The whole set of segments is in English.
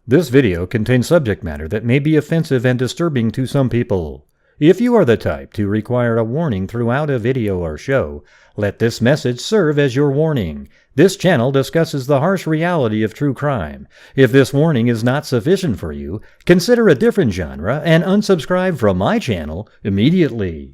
This video contains subject matter that may be offensive and disturbing to some people. If you are the type to require a warning throughout a video or show, let this message serve as your warning. This channel discusses the harsh reality of true crime. If this warning is not sufficient for you, consider a different genre and unsubscribe from my channel immediately.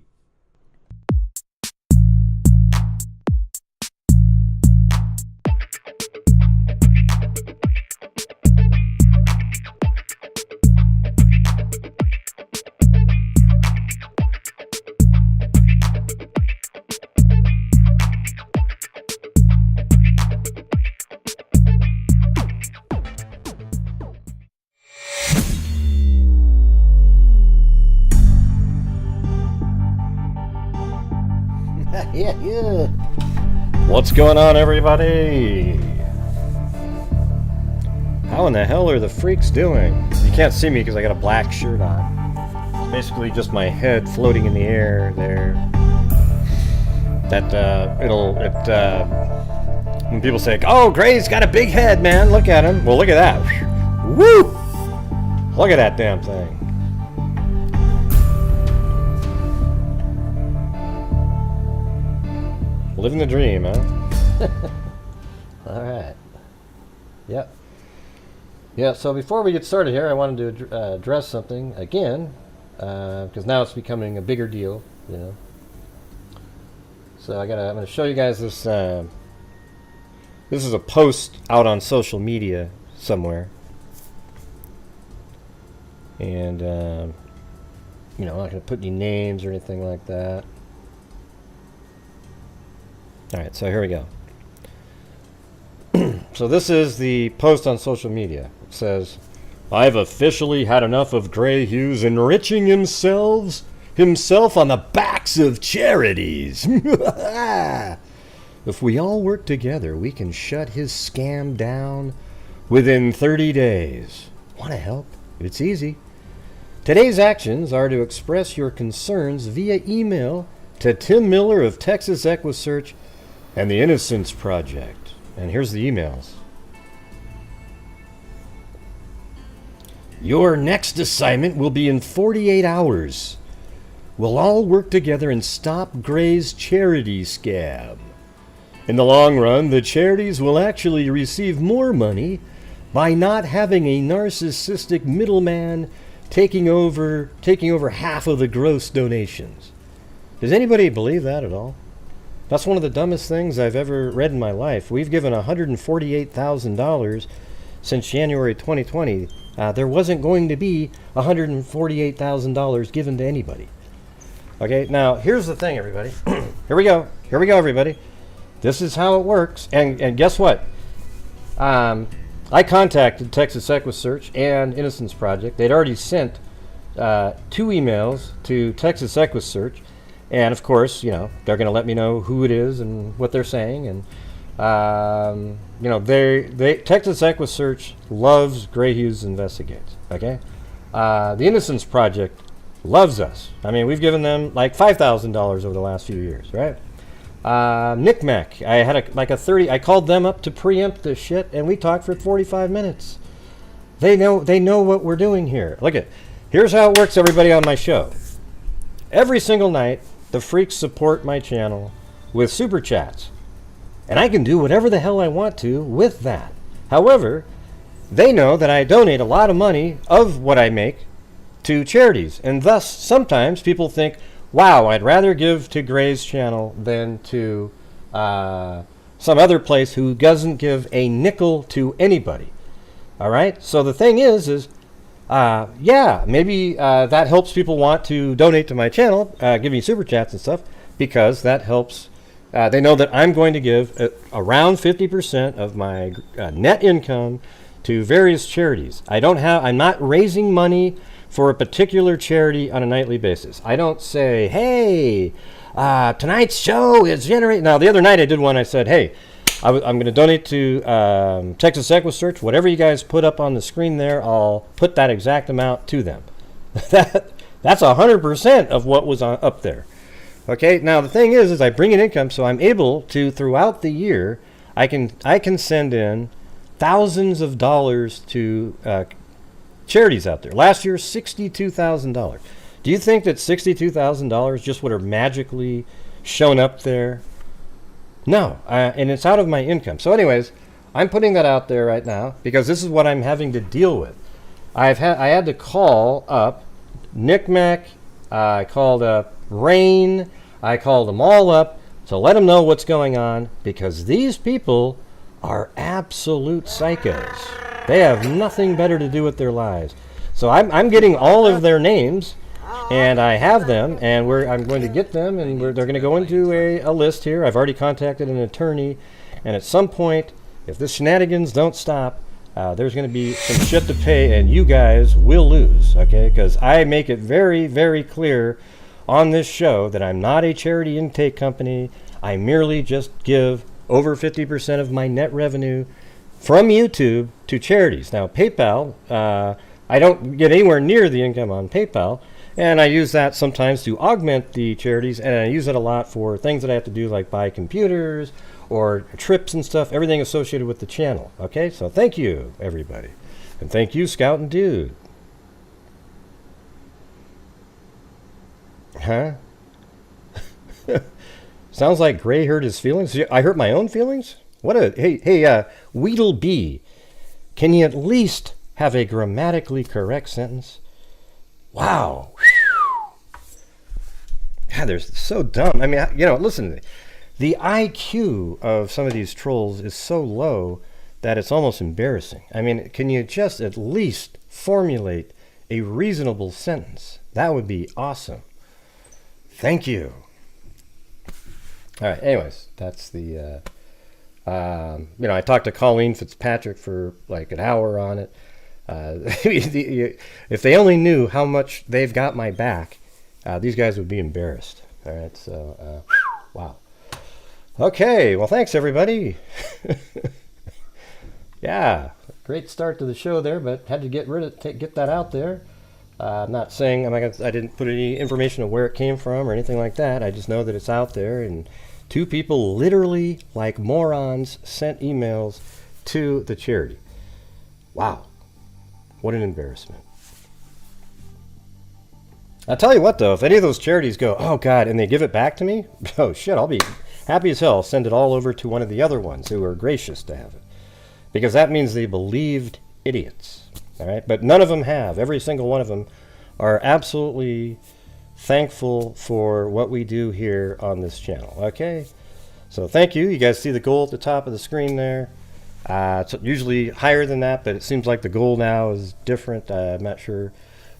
Yeah. What's going on, everybody? How in the hell are the freaks doing? You can't see me because I got a black shirt on. It's basically just my head floating in the air there. When people say, "Oh, Gray's got a big head, man. Look at him." Well, look at that. Woo! Look at that damn thing. Living the dream, huh? Alright. Yep. Yeah, so before we get started here, I wanted to address something again, because now it's becoming a bigger deal, you know. So I'm going to show you guys this. This is a post out on social media somewhere. And, I'm not going to put any names or anything like that. Alright, so here we go. So this is the post on social media. It says, "I've officially had enough of Gray Hughes enriching himself on the backs of charities. If we all work together, we can shut his scam down within 30 days. Want to help? It's easy. Today's actions are to express your concerns via email to Tim Miller of Texas EquiSearch and the Innocence Project." And here's the emails. "Your next assignment will be in 48 hours. We'll all work together and stop Gray's charity scam. In the long run, the charities will actually receive more money by not having a narcissistic middleman taking over half of the gross donations." Does anybody believe that at all? That's one of the dumbest things I've ever read in my life. We've given $148,000 since January 2020. There wasn't going to be $148,000 given to anybody. Okay, now here's the thing, everybody. Here we go, everybody. This is how it works. And guess what? I contacted Texas EquiSearch and Innocence Project. They'd already sent 2 emails to Texas EquiSearch. And of course, they're going to let me know who it is and what they're saying. And Texas EquiSearch loves Gray Hughes Investigates. Okay, the Innocence Project loves us. I mean, we've given them like $5,000 over the last few years, right? Knick-Knack, I had a 30. I called them up to preempt this shit, and we talked for 45 minutes. They know what we're doing here. Here's how it works, everybody, on my show. Every single night, the freaks support my channel with super chats, and I can do whatever the hell I want to with that. However, they know that I donate a lot of money of what I make to charities, and thus sometimes people think, wow, I'd rather give to Gray's channel than to some other place who doesn't give a nickel to anybody. All right, so the thing is maybe that helps people want to donate to my channel, give me super chats and stuff, because that helps. They know that I'm going to give around 50% of my net income to various charities. I'm not raising money for a particular charity on a nightly basis. I don't say, hey, tonight's show is generating. Now, the other night I did one. I said, hey, I'm going to donate to Texas EquiSearch. Whatever you guys put up on the screen there, I'll put that exact amount to them. That's 100% of what was up there. Okay, now the thing is I bring in income, so I'm able to, throughout the year, I can send in thousands of dollars to charities out there. Last year, $62,000. Do you think that $62,000 just would have magically shown up there? No, and it's out of my income. So anyways, I'm putting that out there right now because this is what I'm having to deal with. I had to call up Knickknack, I called up Rain, I called them all up to let them know what's going on because these people are absolute psychos. They have nothing better to do with their lives. So I'm getting all of their names, and I have them, and I'm going to get them, and they're going to go into a list here. I've already contacted an attorney, and at some point, if the shenanigans don't stop, there's going to be some shit to pay, and you guys will lose, okay? Because I make it very, very clear on this show that I'm not a charity intake company. I merely just give over 50% of my net revenue from YouTube to charities. Now, PayPal, I don't get anywhere near the income on PayPal, and I use that sometimes to augment the charities, and I use it a lot for things that I have to do, like buy computers or trips and stuff, everything associated with the channel. Okay, so thank you, everybody. And thank you, Scout and Dude. Huh? Sounds like Gray hurt his feelings. I hurt my own feelings? Hey, Weedle B, can you at least have a grammatically correct sentence? Wow. God, they're so dumb. I mean, listen, the IQ of some of these trolls is so low that it's almost embarrassing. I mean, can you just at least formulate a reasonable sentence? That would be awesome. Thank you. All right, anyways, that's the, I talked to Colleen Fitzpatrick for like an hour on it. If they only knew how much they've got my back, these guys would be embarrassed. All right, so, wow. Okay, well, thanks, everybody. Yeah, great start to the show there, but had to get that out there. I'm not saying I didn't put any information of where it came from or anything like that. I just know that it's out there, and two people literally, like morons, sent emails to the charity. Wow, what an embarrassment. I'll tell you what, though, if any of those charities go, oh, God, and they give it back to me, oh, shit, I'll be happy as hell. I'll send it all over to one of the other ones who are gracious to have it. Because that means they believed idiots. All right, but none of them have. Every single one of them are absolutely thankful for what we do here on this channel. Okay, so thank you. You guys see the goal at the top of the screen there. It's usually higher than that, but it seems like the goal now is different. I'm not sure.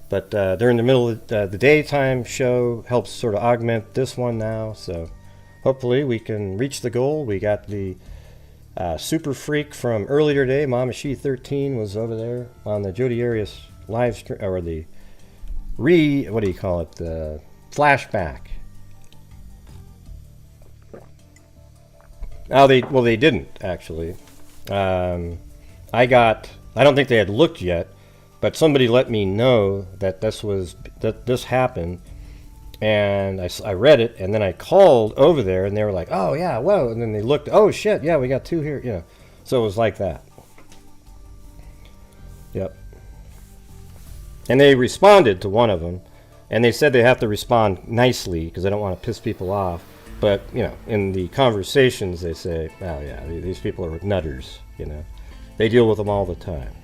But during the middle of the daytime show helps sort of augment this one now. So hopefully we can reach the goal. We got the Super Freak from earlier today, Mama She 13 was over there on the Jody Arias live stream, or the what do you call it, the flashback. They didn't actually. I don't think they had looked yet, but somebody let me know that this happened. And I read it, and then I called over there, and they were like, oh, yeah, whoa. And then they looked, oh, shit, yeah, we got two here. So it was like that. Yep. And they responded to one of them, and they said they have to respond nicely because I don't want to piss people off. But, in the conversations, they say, oh, yeah, these people are nutters, They deal with them all the time.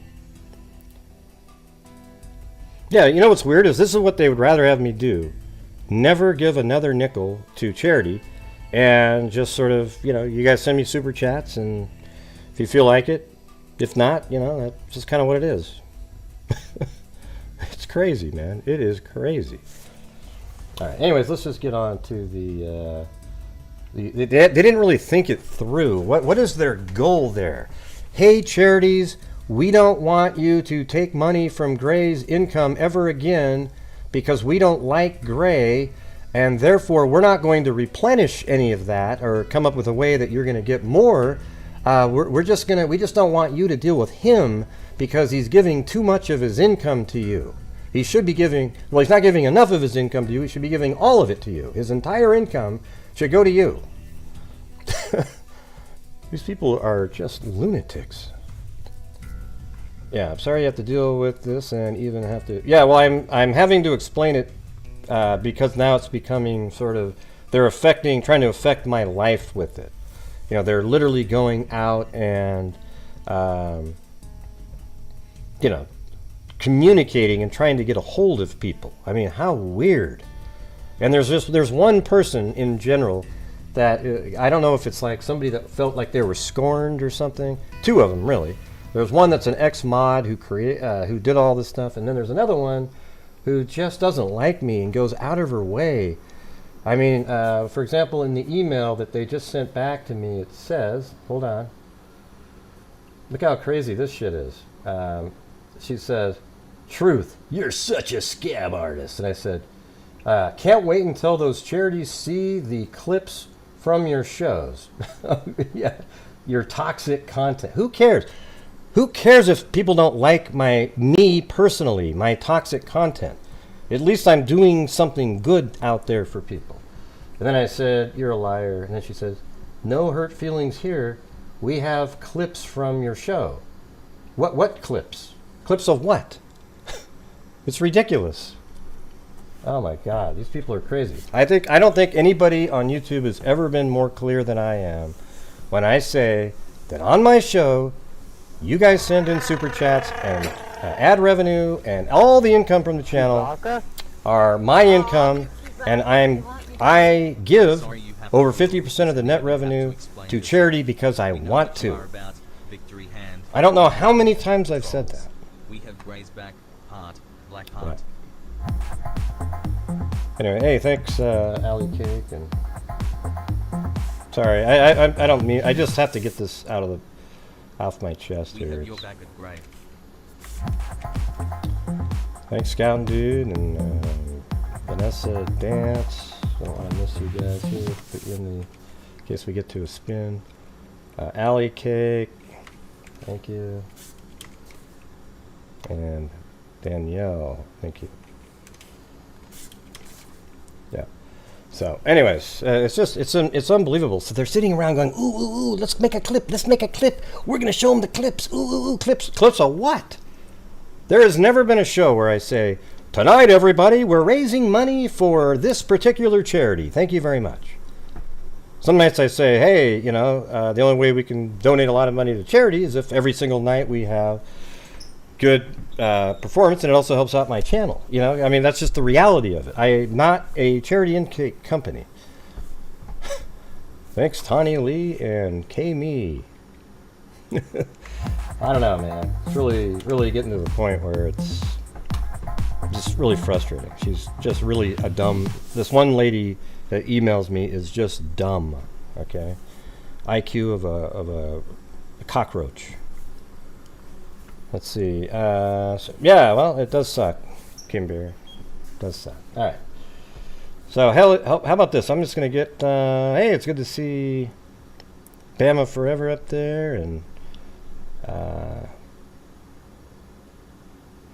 Yeah, what's weird is this is what they would rather have me do. Never give another nickel to charity, and just sort of, you guys send me super chats, and if you feel like it, if not, that's just kind of what it is. It's crazy, man. It is crazy. All right. Anyways, let's just get on to they didn't really think it through. What is their goal there? Hey, charities, we don't want you to take money from Gray's income ever again, because we don't like Gray, and therefore we're not going to replenish any of that or come up with a way that you're going to get more. We just don't want you to deal with him because he's giving too much of his income to you. He should be giving, he's not giving enough of his income to you. He should be giving all of it to you. His entire income should go to you. These people are just lunatics. Yeah, I'm sorry you have to deal with this and even have to... Yeah, well, I'm having to explain it because now it's becoming sort of... They're trying to affect my life with it. You know, they're literally going out and, you know, communicating and trying to get a hold of people. I mean, how weird. And there's one person in general that, I don't know if it's like somebody that felt like they were scorned or something. Two of them, really. There's one that's an ex-mod who did all this stuff, and then there's another one who just doesn't like me and goes out of her way. I mean, for example, in the email that they just sent back to me, it says, hold on. Look how crazy this shit is. She says, "Truth, you're such a scab artist." And I said, "Can't wait until those charities see the clips from your shows." Yeah, your toxic content. Who cares? Who cares if people don't like me personally, my toxic content? At least I'm doing something good out there for people. And then I said, "You're a liar." And then she says, "No hurt feelings here. We have clips from your show." What clips? Clips of what? It's ridiculous. Oh my God, these people are crazy. I don't think anybody on YouTube has ever been more clear than I am when I say that on my show, you guys send in super chats and ad revenue, and all the income from the channel are my income, and I give over 50% of the net revenue to charity because I want to. I don't know how many times I've said that. We have grazed back, heart, black heart. Yeah. Anyway, hey, thanks, Alley Cake, and sorry, I don't mean, I just have to get this off my chest here. We have your back at Gray. Thanks, Scouting Dude, and Vanessa Dance. Don't want to miss you guys here. Put you in case we get to a spin. Alley Cake, thank you. And Danielle, thank you. Yeah. So, anyways, it's unbelievable. So they're sitting around going, "Ooh, ooh, ooh, let's make a clip. Let's make a clip. We're gonna show them the clips. Ooh, ooh, ooh, clips. Clips of what?" There has never been a show where I say, "Tonight, everybody, we're raising money for this particular charity. Thank you very much." Some nights I say, "Hey, you know, the only way we can donate a lot of money to charity is if every single night we have good performance, and it also helps out my channel." You know, I mean, that's just the reality of it. I'm not a charity intake company. Thanks, Tawny Lee and K-Me. I don't know, man. It's really getting to the point where it's just really frustrating. She's just really a dumb... This one lady that emails me is just dumb, okay? IQ of a cockroach. Let's see. Yeah, well, it does suck, Kimber. It does suck. All right. So, how about this? I'm just going to get... hey, it's good to see Bama Forever up there, and...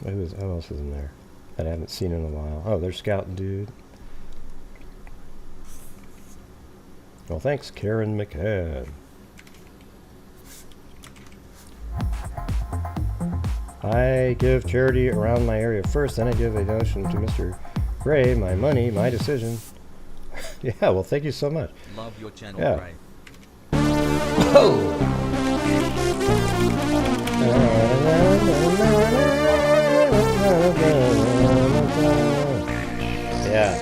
who else is in there that I haven't seen in a while? Oh, there's Scouting Dude. Well, thanks, Karen McCann. I give charity around my area first, then I give a donation to Mr. Gray. My money, my decision. Yeah, well, thank you so much. Love your channel, yeah. Gray. Oh! Yeah.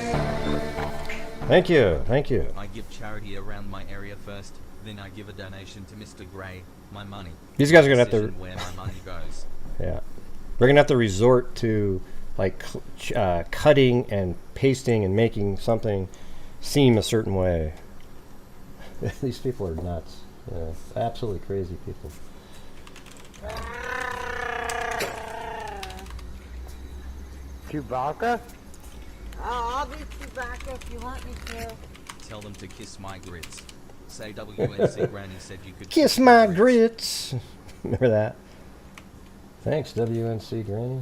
Thank you, thank you. I give charity around my area first, then I give a donation to Mr. Gray. My money. These guys are gonna have to... Where my money goes. Yeah. We're gonna have to resort to like cutting and pasting and making something seem a certain way. These people are nuts. Yeah, absolutely crazy people. Chewbacca? Oh, I'll be Chewbacca if you want me to. Tell them to kiss my grits. Say WNC Granny said you could kiss my grits. Remember that? Thanks, WNC Granny.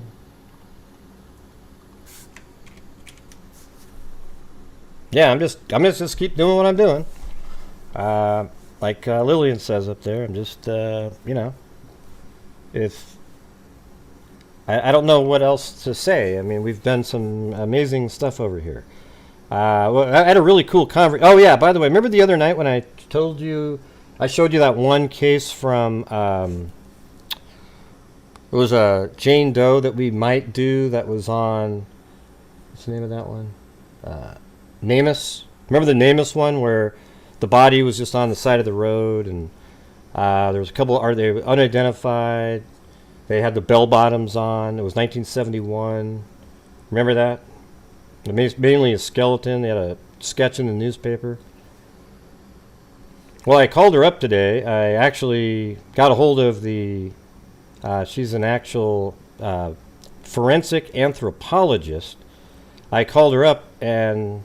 Yeah, I'm just keep doing what I'm doing. Like Lillian says up there, I'm just you know, if I don't know what else to say. I mean, we've done some amazing stuff over here. Well, I had a really cool conversation. Oh, yeah, by the way, remember the other night when I told you, I showed you that one case from, it was a Jane Doe that we might do that was on, what's the name of that one? Namus. Remember the Namus one where the body was just on the side of the road and there was a couple, are they unidentified? They had the bell bottoms on. It was 1971. Remember that? Mainly a skeleton. They had a sketch in the newspaper. Well, I called her up today. I actually got a hold of the, she's an actual forensic anthropologist. I called her up and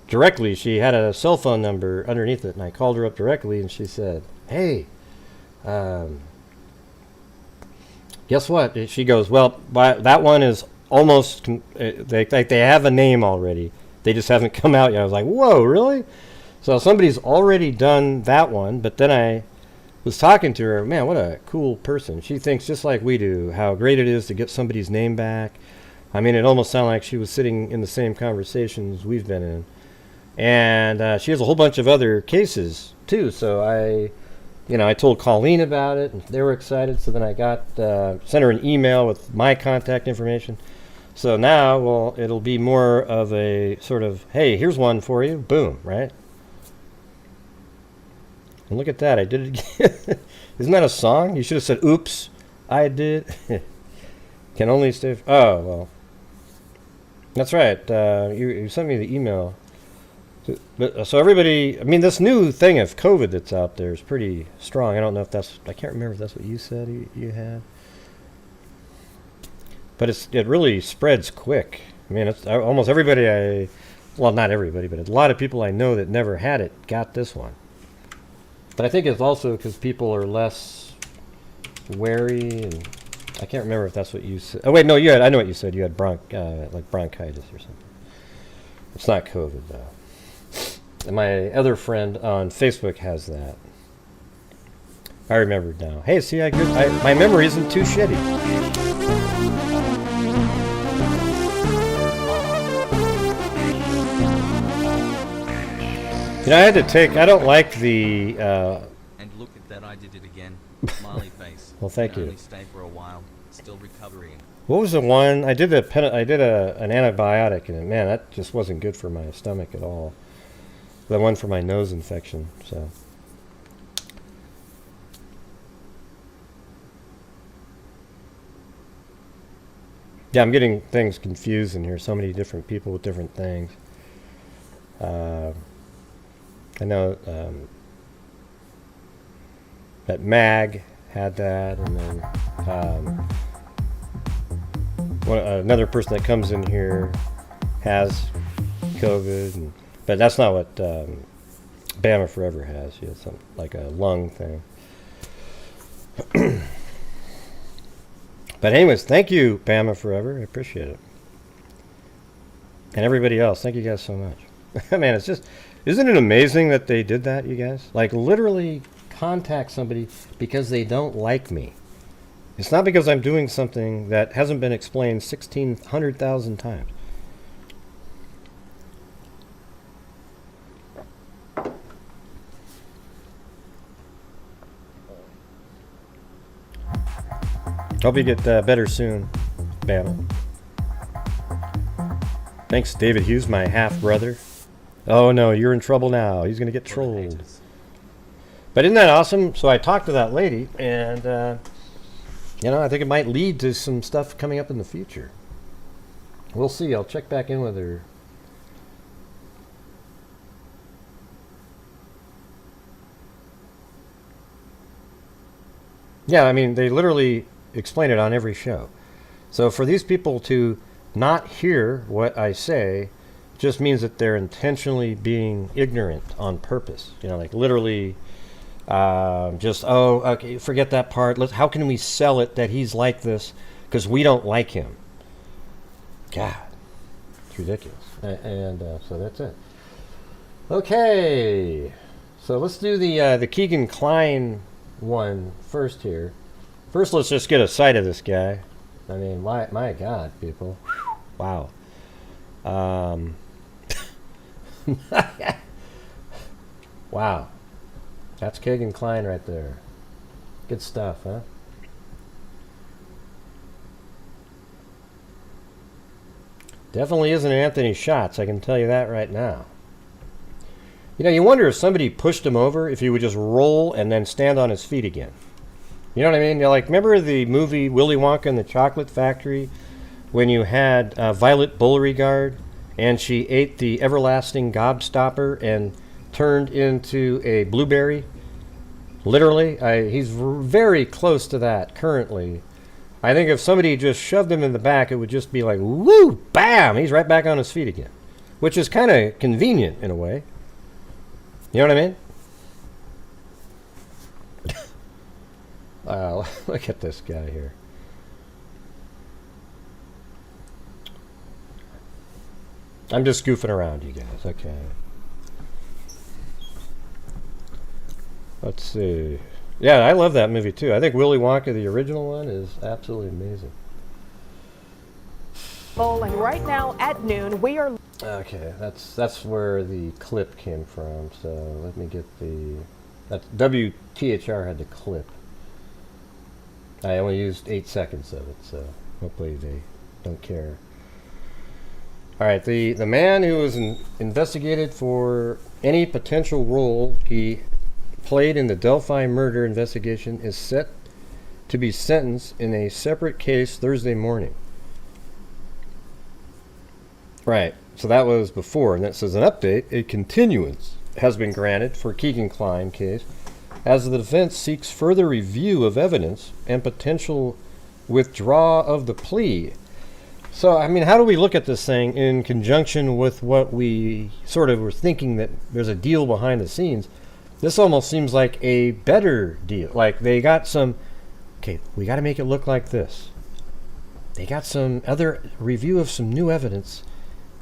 directly, she had a cell phone number underneath it, and I called her up directly and she said, hey, guess what? She goes, well, that one is almost, they have a name already. They just haven't come out yet. I was like, whoa, really? So somebody's already done that one, but then I was talking to her. Man, what a cool person. She thinks just like we do, how great it is to get somebody's name back. I mean, it almost sounded like she was sitting in the same conversations we've been in. And she has a whole bunch of other cases, too. So I told Colleen about it, and they were excited. So then I sent her an email with my contact information. So now, well, it'll be more of a sort of, hey, here's one for you. Boom, right? And look at that. I did it again. Isn't that a song? You should have said, oops, I did. Can only stay. Oh, well. That's right. You sent me the email. So everybody, I mean, this new thing of COVID that's out there is pretty strong. I don't know if that's, I can't remember if that's what you said you had. But it really spreads quick. I mean, it's almost everybody well, not everybody, but a lot of people I know that never had it got this one. But I think it's also because people are less wary, and I can't remember if that's what you said. Oh, wait, no, I know what you said. You had like bronchitis or something. It's not COVID, though. And my other friend on Facebook has that. I remembered now. Hey, see, my memory isn't too shitty. You know, I don't like the... And look at that, I did it again. Smiley face. Well, thank you. Only stay for a while. Still recovering. What was the one? I did an antibiotic, and man, that just wasn't good for my stomach at all. The one for my nose infection, so... Yeah, I'm getting things confused in here. So many different people with different things. I know that Mag had that, and then another person that comes in here has COVID, but that's not what Bama Forever has. She has something like a lung thing. But anyways, thank you, Bama Forever. I appreciate it. And everybody else, thank you guys so much. Man, it's just, isn't it amazing that they did that, you guys? Like, literally contact somebody because they don't like me. It's not because I'm doing something that hasn't been explained 1,600,000 times. Hope you get better soon, Bama. Thanks, David Hughes, my half-brother. Oh no, you're in trouble now. He's going to get trolled. But isn't that awesome? So I talked to that lady, and I think it might lead to some stuff coming up in the future. We'll see. I'll check back in with her. Yeah, I mean, they literally explain it on every show. So for these people to not hear what I say just means that they're intentionally being ignorant on purpose. Like literally okay, forget that part. How can we sell it that he's like this because we don't like him? God, it's ridiculous. And so that's it. Okay, so let's do the Kegan Kline one first here. First, let's just get a sight of this guy. I mean, my God, people. Wow. Wow. That's Kegan Kline right there. Good stuff, huh? Definitely isn't Anthony Shots, I can tell you that right now. You know, you wonder if somebody pushed him over, if he would just roll and then stand on his feet again. You know what I mean? You're like, remember the movie Willy Wonka and the Chocolate Factory, when you had Violet Beauregard and she ate the everlasting gobstopper and turned into a blueberry? Literally, he's very close to that currently. I think if somebody just shoved him in the back, it would just be like, woo, bam, he's right back on his feet again. Which is kind of convenient in a way. You know what I mean? Look at this guy here. I'm just goofing around, you guys. Okay. Let's see. Yeah, I love that movie too. I think Willy Wonka, the original one, is absolutely amazing. And right now at noon, we are... Okay, that's where the clip came from. So let me get the... That's WTHR had the clip. I only used 8 seconds of it, so hopefully they don't care. All right, the man who was investigated for any potential role he played in the Delphi murder investigation is set to be sentenced in a separate case Thursday morning. Right, so that was before, and that says an update, a continuance has been granted for Kegan Kline case as the defense seeks further review of evidence and potential withdrawal of the plea. So, I mean, how do we look at this thing in conjunction with what we sort of were thinking that there's a deal behind the scenes? This almost seems like a better deal. Like they got some, okay, we got to make it look like this. They got some other review of some new evidence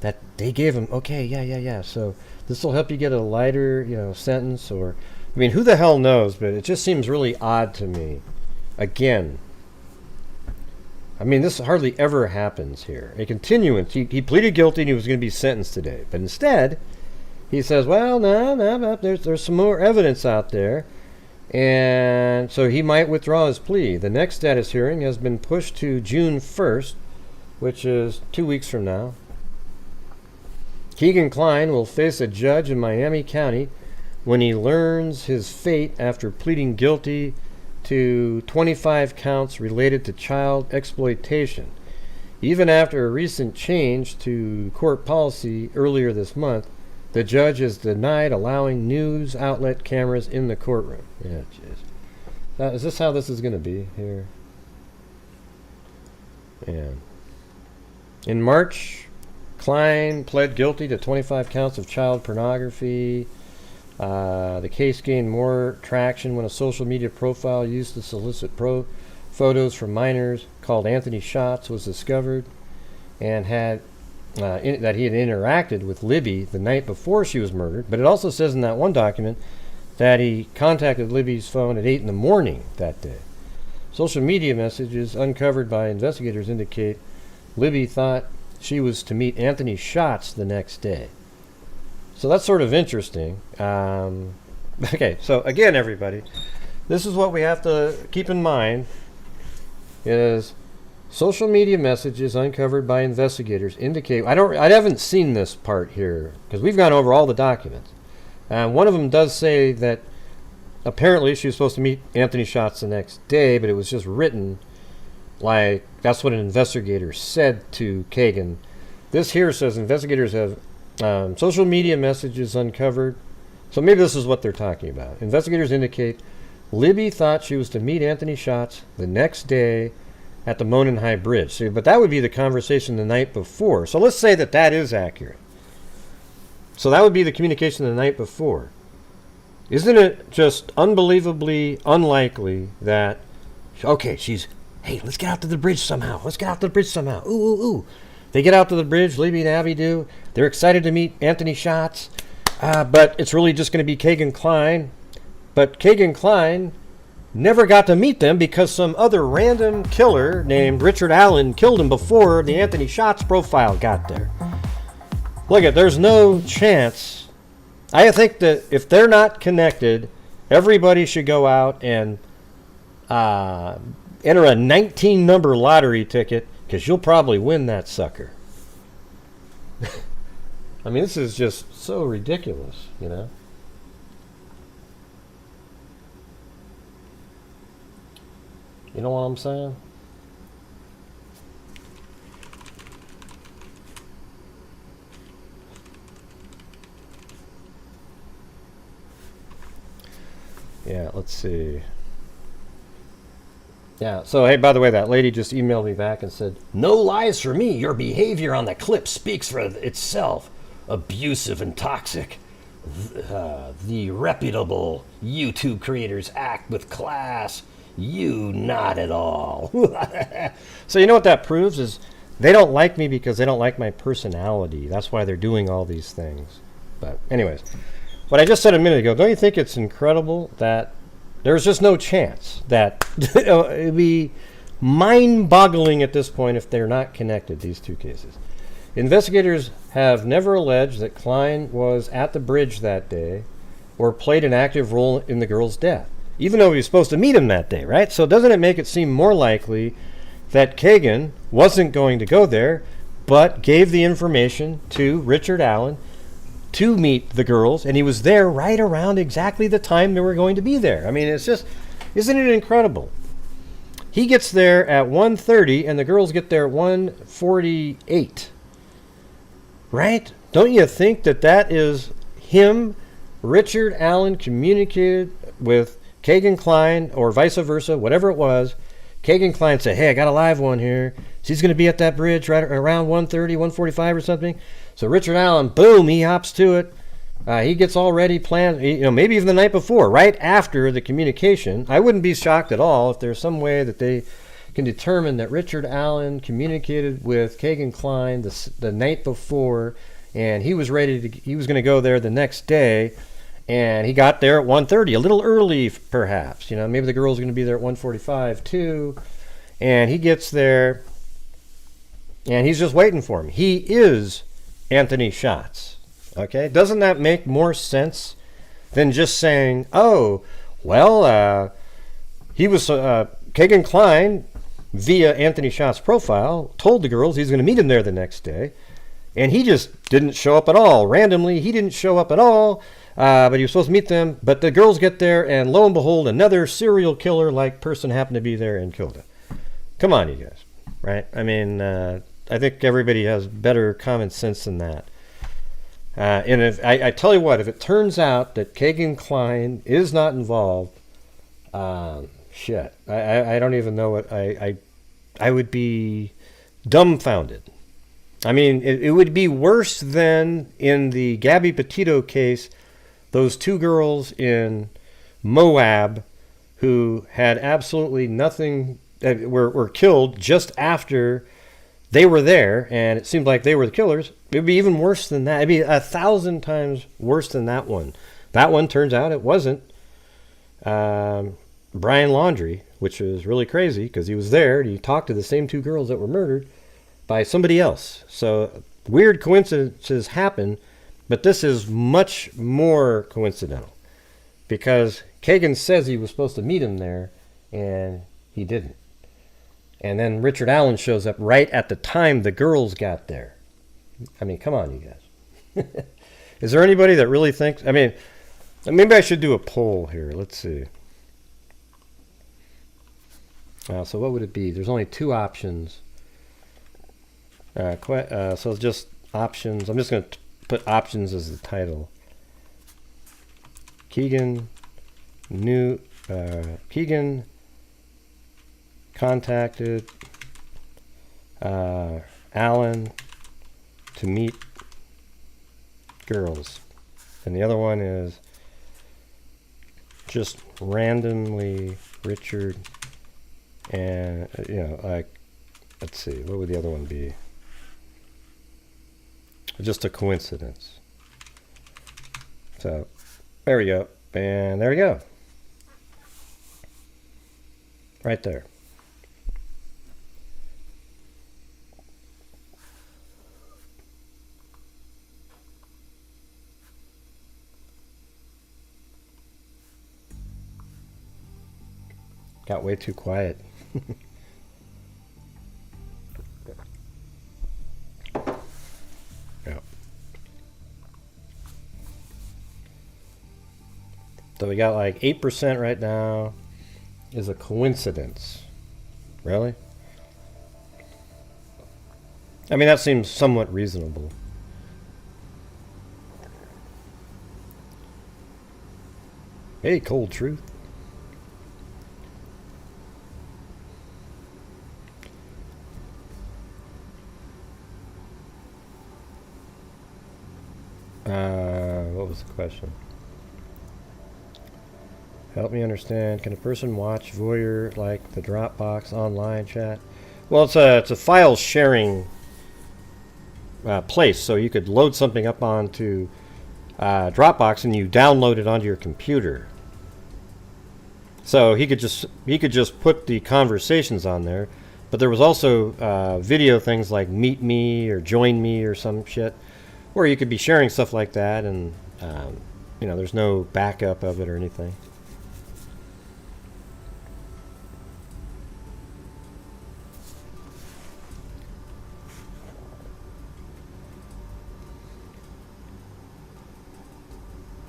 that they gave him. Okay, yeah. So this will help you get a lighter, sentence. Or, I mean, who the hell knows? But it just seems really odd to me. Again, I mean, this hardly ever happens here. A continuance. He pleaded guilty and he was going to be sentenced today, but instead, he says, well, no, there's some more evidence out there. And so he might withdraw his plea. The next status hearing has been pushed to June 1st, which is 2 weeks from now. Kegan Kline will face a judge in Miami County when he learns his fate after pleading guilty to 25 counts related to child exploitation. Even after a recent change to court policy earlier this month, the judge has denied allowing news outlet cameras in the courtroom. Yeah, jeez. Is this how this is going to be here? Yeah. In March, Kline pled guilty to 25 counts of child pornography. The case gained more traction when a social media profile used to solicit photos from minors called Anthony Shots was discovered and that he had interacted with Libby the night before she was murdered. But it also says in that one document that he contacted Libby's phone at 8 in the morning that day. Social media messages uncovered by investigators indicate Libby thought she was to meet Anthony Shots the next day. So that's sort of interesting. Okay, so again, everybody, this is what we have to keep in mind is social media messages uncovered by investigators indicate, I haven't seen this part here because we've gone over all the documents. One of them does say that apparently she was supposed to meet Anthony Shots the next day, but it was just written like that's what an investigator said to Kegan. This here says investigators have social media messages uncovered. So maybe this is what they're talking about. Investigators indicate Libby thought she was to meet Anthony Shots the next day at the Monon High Bridge. See, but that would be the conversation the night before. So let's say that that is accurate. So that would be the communication the night before. Isn't it just unbelievably unlikely that, okay, hey, let's get out to the bridge somehow. Ooh. They get out to the bridge, Libby and Abby do. They're excited to meet Anthony Shots. But it's really just going to be Kegan Kline. But Kegan Kline never got to meet them because some other random killer named Richard Allen killed him before the Anthony Shots profile got there. Look at, there's no chance. I think that if they're not connected, everybody should go out and enter a 19 number lottery ticket, because you'll probably win that sucker. I mean, this is just so ridiculous, you know? You know what I'm saying? Yeah, let's see. Yeah, so hey, by the way, that lady just emailed me back and said, "No lies for me. Your behavior on the clip speaks for itself. Abusive and toxic. The reputable YouTube creators act with class. You not at all." So you know what that proves is they don't like me because they don't like my personality. That's why they're doing all these things. But anyways, what I just said a minute ago, don't you think it's incredible that there's just no chance that it'd be mind-boggling at this point if they're not connected, these two cases. Investigators have never alleged that Klein was at the bridge that day or played an active role in the girl's death, even though he was supposed to meet him that day, right? So doesn't it make it seem more likely that Kegan wasn't going to go there, but gave the information to Richard Allen to meet the girls, and he was there right around exactly the time they were going to be there? I mean, it's just, isn't it incredible? He gets there at 1:30, and the girls get there at 1:48. Right? Don't you think that that is him, Richard Allen, communicated with Kegan Klein, or vice versa, whatever it was. Kegan Klein said, "Hey, I got a live one here. She's going to be at that bridge right around 1:30, 1:45 or something." So Richard Allen, boom, he hops to it. He gets all ready, planned, maybe even the night before, right after the communication. I wouldn't be shocked at all if there's some way that they can determine that Richard Allen communicated with Kegan Klein the night before, and he was he was going to go there the next day, and he got there at 1:30, a little early perhaps. Maybe the girl's going to be there at 1:45 too, and he gets there, and he's just waiting for him. He is Anthony Shots. Okay, doesn't that make more sense than just saying, "Oh, well, he was Kegan Klein." Via Anthony Shots' profile, told the girls he's going to meet him there the next day, and he just didn't show up at all. Randomly, he didn't show up at all, but he was supposed to meet them. But the girls get there, and lo and behold, another serial killer-like person happened to be there and killed him. Come on, you guys, right? I mean, I think everybody has better common sense than that. And if I tell you what, if it turns out that Kegan Klein is not involved, shit, I don't even know what I would be dumbfounded. I mean, it would be worse than in the Gabby Petito case, those two girls in Moab who had absolutely nothing, were killed just after they were there, and it seemed like they were the killers. It would be even worse than that. It'd be 1,000 times worse than that one. That one, turns out, it wasn't Brian Laundrie, which was really crazy because he was there and he talked to the same two girls that were murdered by somebody else. So weird coincidences happen, but this is much more coincidental because Kegan says he was supposed to meet him there and he didn't. And then Richard Allen shows up right at the time the girls got there. I mean, come on, you guys. Is there anybody that really thinks, I mean, maybe I should do a poll here. Let's see. So what would it be? There's only two options. So just options. I'm just going to put options as the title. Kegan contacted Allen to meet girls. And the other one is just randomly Richard and, let's see, what would the other one be? Just a coincidence. So, there we go. And there we go. Right there. Got way too quiet. Yeah. So we got like 8% right now is a coincidence. Really? I mean, that seems somewhat reasonable. Hey, Cold Truth. What was the question? Help me understand. Can a person watch voyeur like the Dropbox online chat? Well, it's a file sharing place, so you could load something up onto Dropbox and you download it onto your computer. So he could just put the conversations on there, but there was also video things like Meet Me or Join Me or some shit, where you could be sharing stuff like that, and you know, there's no backup of it or anything.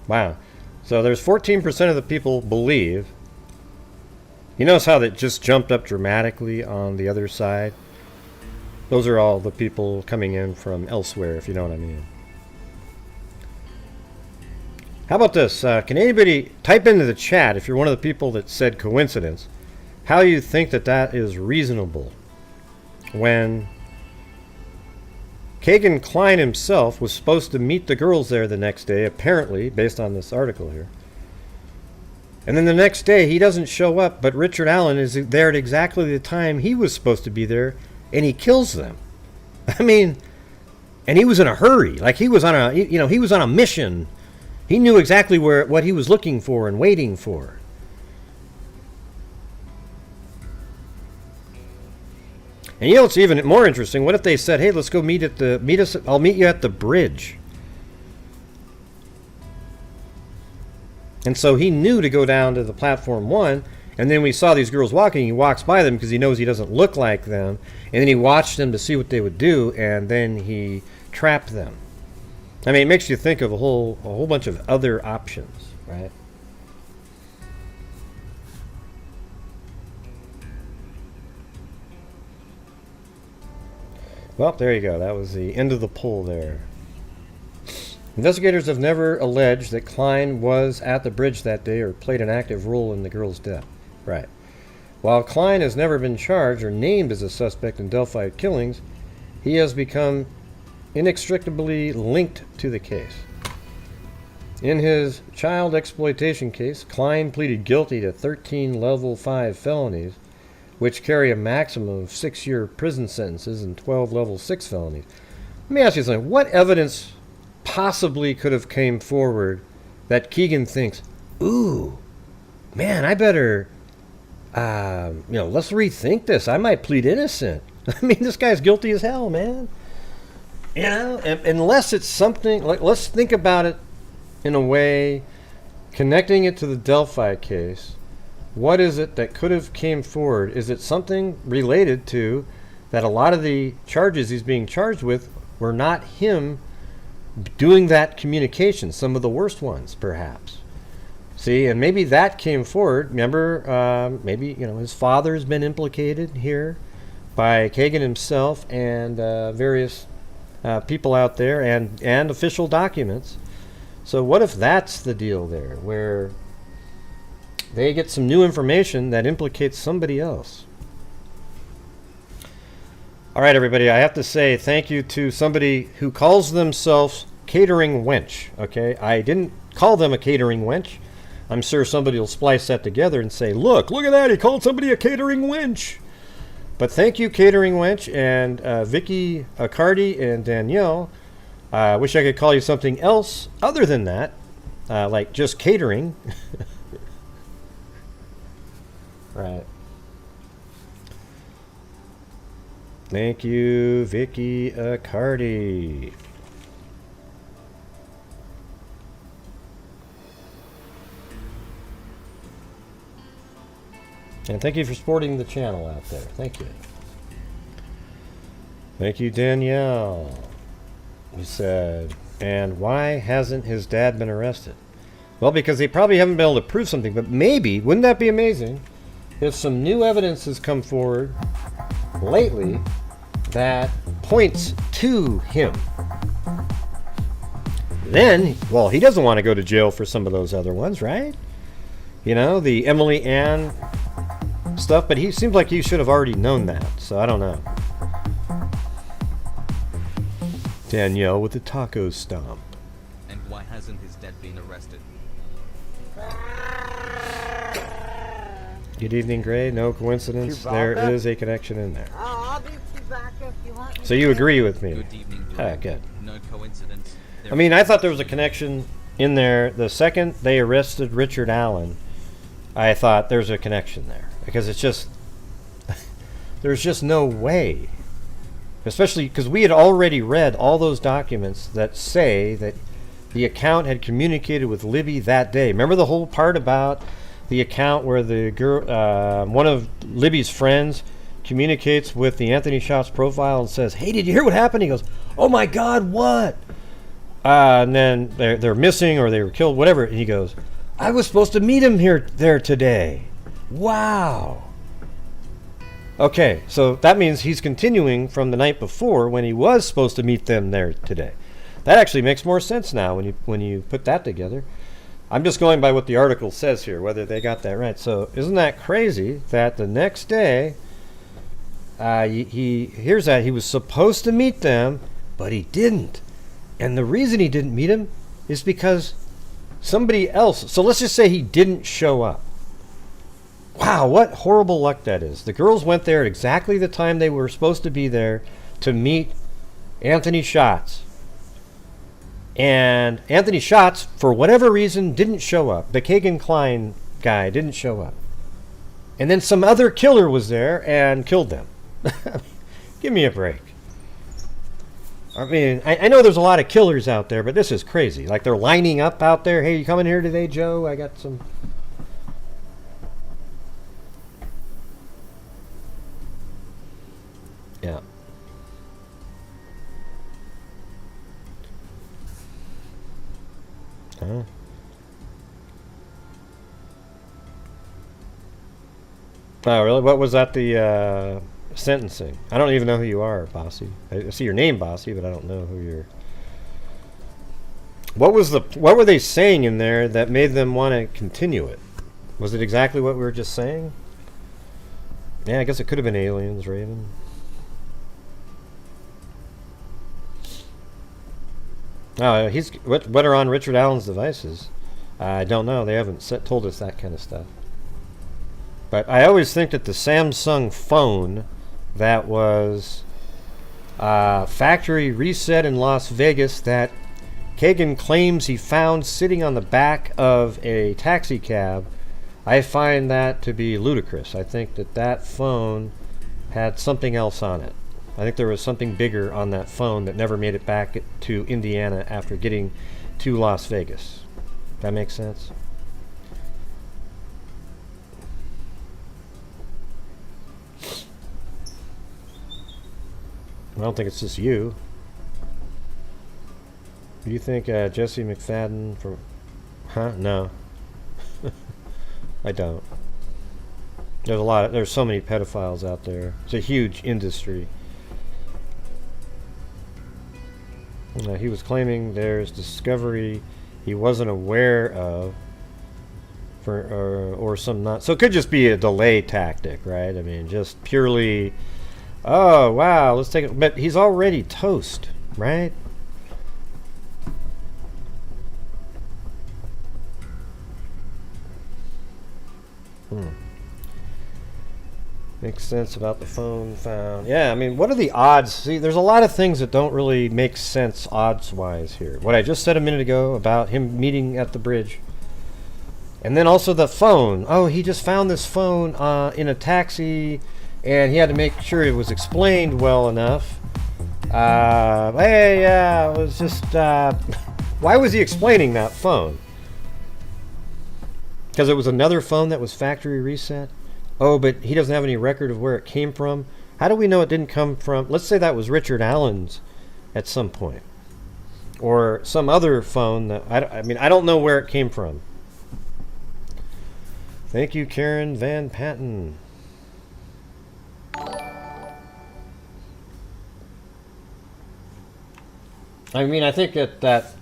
Wow. So there's 14% of the people believe. You notice how that just jumped up dramatically on the other side? Those are all the people coming in from elsewhere, if you know what I mean. How about this? Can anybody type into the chat, if you're one of the people that said coincidence, how you think that that is reasonable when Kegan Kline himself was supposed to meet the girls there the next day, apparently, based on this article here. And then the next day, he doesn't show up, but Richard Allen is there at exactly the time he was supposed to be there, and he kills them. I mean, and he was in a hurry. Like, he was on a, you know, he was on a mission. He knew exactly what he was looking for and waiting for. And you know what's even more interesting? What if they said, "Hey, let's go I'll meet you at the bridge." And so he knew to go down to the platform 1, and then we saw these girls walking. He walks by them because he knows he doesn't look like them, and then he watched them to see what they would do, and then he trapped them. I mean, it makes you think of a whole bunch of other options, right? Well, there you go. That was the end of the poll there. Investigators have never alleged that Kline was at the bridge that day or played an active role in the girl's death. Right. While Kline has never been charged or named as a suspect in Delphi killings, he has become inextricably linked to the case. In his child exploitation case, Kline pleaded guilty to 13 level 5 felonies, which carry a maximum of 6-year prison sentences and 12 level 6 felonies. Let me ask you something. What evidence possibly could have came forward that Kegan thinks, ooh, man, I better, let's rethink this. I might plead innocent. I mean, this guy's guilty as hell, man. You know, unless it's something, like, let's think about it in a way, connecting it to the Delphi case. What is it that could have came forward? Is it something related to that a lot of the charges he's being charged with were not him doing that communication, some of the worst ones, perhaps? See, and maybe that came forward. Remember, maybe, you know, his father's been implicated here by Kegan himself and various people out there and official documents. So what if that's the deal there, where they get some new information that implicates somebody else? All right, everybody, I have to say thank you to somebody who calls themselves Catering Wench. Okay, I didn't call them a catering wench. I'm sure somebody will splice that together and say, look at that, he called somebody a catering wench. But thank you, Catering Wench, and Vicky, Cardi, and Danielle. I wish I could call you something else other than that, like just catering. Right. Thank you, Vicky Accardi. And thank you for supporting the channel out there. Thank you. Thank you, Danielle. You said, and why hasn't his dad been arrested? Well, because they probably haven't been able to prove something, but maybe, wouldn't that be amazing, if some new evidence has come forward lately that points to him. Then, well, he doesn't want to go to jail for some of those other ones, right? You know, the Emily Ann stuff, but he seems like he should have already known that, so I don't know. Danielle with the taco stomp. And why hasn't his dad been arrested? Good evening, Gray. No coincidence. There is a connection in there. I'll be back if you want me. So you agree with me? Good evening, Ah, good. No coincidence. I mean, I thought there was a connection in there. The second they arrested Richard Allen, I thought there's a connection there. Because it's just, there's just no way. Especially because we had already read all those documents that say that the account had communicated with Libby that day. Remember the whole part about the account where the girl, one of Libby's friends communicates with the Anthony Shots profile and says, "Hey, did you hear what happened?" He goes, "Oh my God, what?" And then they're missing or they were killed, whatever. And he goes, "I was supposed to meet him there today." Wow. Okay, so that means he's continuing from the night before when he was supposed to meet them there today. That actually makes more sense now when you put that together. I'm just going by what the article says here, whether they got that right. So isn't that crazy that the next day he hears that he was supposed to meet them, but he didn't. And the reason he didn't meet him is because somebody else. So let's just say he didn't show up. Wow, what horrible luck that is. The girls went there at exactly the time they were supposed to be there to meet Anthony Shots. And Anthony Shots, for whatever reason, didn't show up. The Kegan Kline guy didn't show up. And then some other killer was there and killed them. Give me a break. I mean, I know there's a lot of killers out there, but this is crazy. Like they're lining up out there. "Hey, you coming here today, Joe? I got some..." Yeah. Huh? Oh, really? What was that, the sentencing? I don't even know who you are, Bossy. I see your name, Bossy, but I don't know who you're... What were they saying in there that made them want to continue it? Was it exactly what we were just saying? Yeah, I guess it could have been aliens, Raven. Oh, what are on Richard Allen's devices? I don't know. They haven't told us that kind of stuff. But I always think that the Samsung phone that was factory reset in Las Vegas that Kegan claims he found sitting on the back of a taxi cab, I find that to be ludicrous. I think that phone had something else on it. I think there was something bigger on that phone that never made it back to Indiana after getting to Las Vegas. That makes sense? I don't think it's just you. Do you think Jesse McFadden from... Huh? No. I don't. There's so many pedophiles out there. It's a huge industry. He was claiming there's discovery he wasn't aware of, or some not. So it could just be a delay tactic, right? I mean, just purely, oh wow, let's take it. But he's already toast, right? Makes sense about the phone found. Yeah, I mean, what are the odds? See, there's a lot of things that don't really make sense odds-wise here. What I just said a minute ago about him meeting at the bridge. And then also the phone. Oh, he just found this phone in a taxi and he had to make sure it was explained well enough. Hey, yeah, it was just, why was he explaining that phone? Because it was another phone that was factory reset? Oh, but he doesn't have any record of where it came from? How do we know it didn't come from, let's say that was Richard Allen's at some point. Or some other phone that, I mean, I don't know where it came from. Thank you, Karen Van Patten. I mean, I think that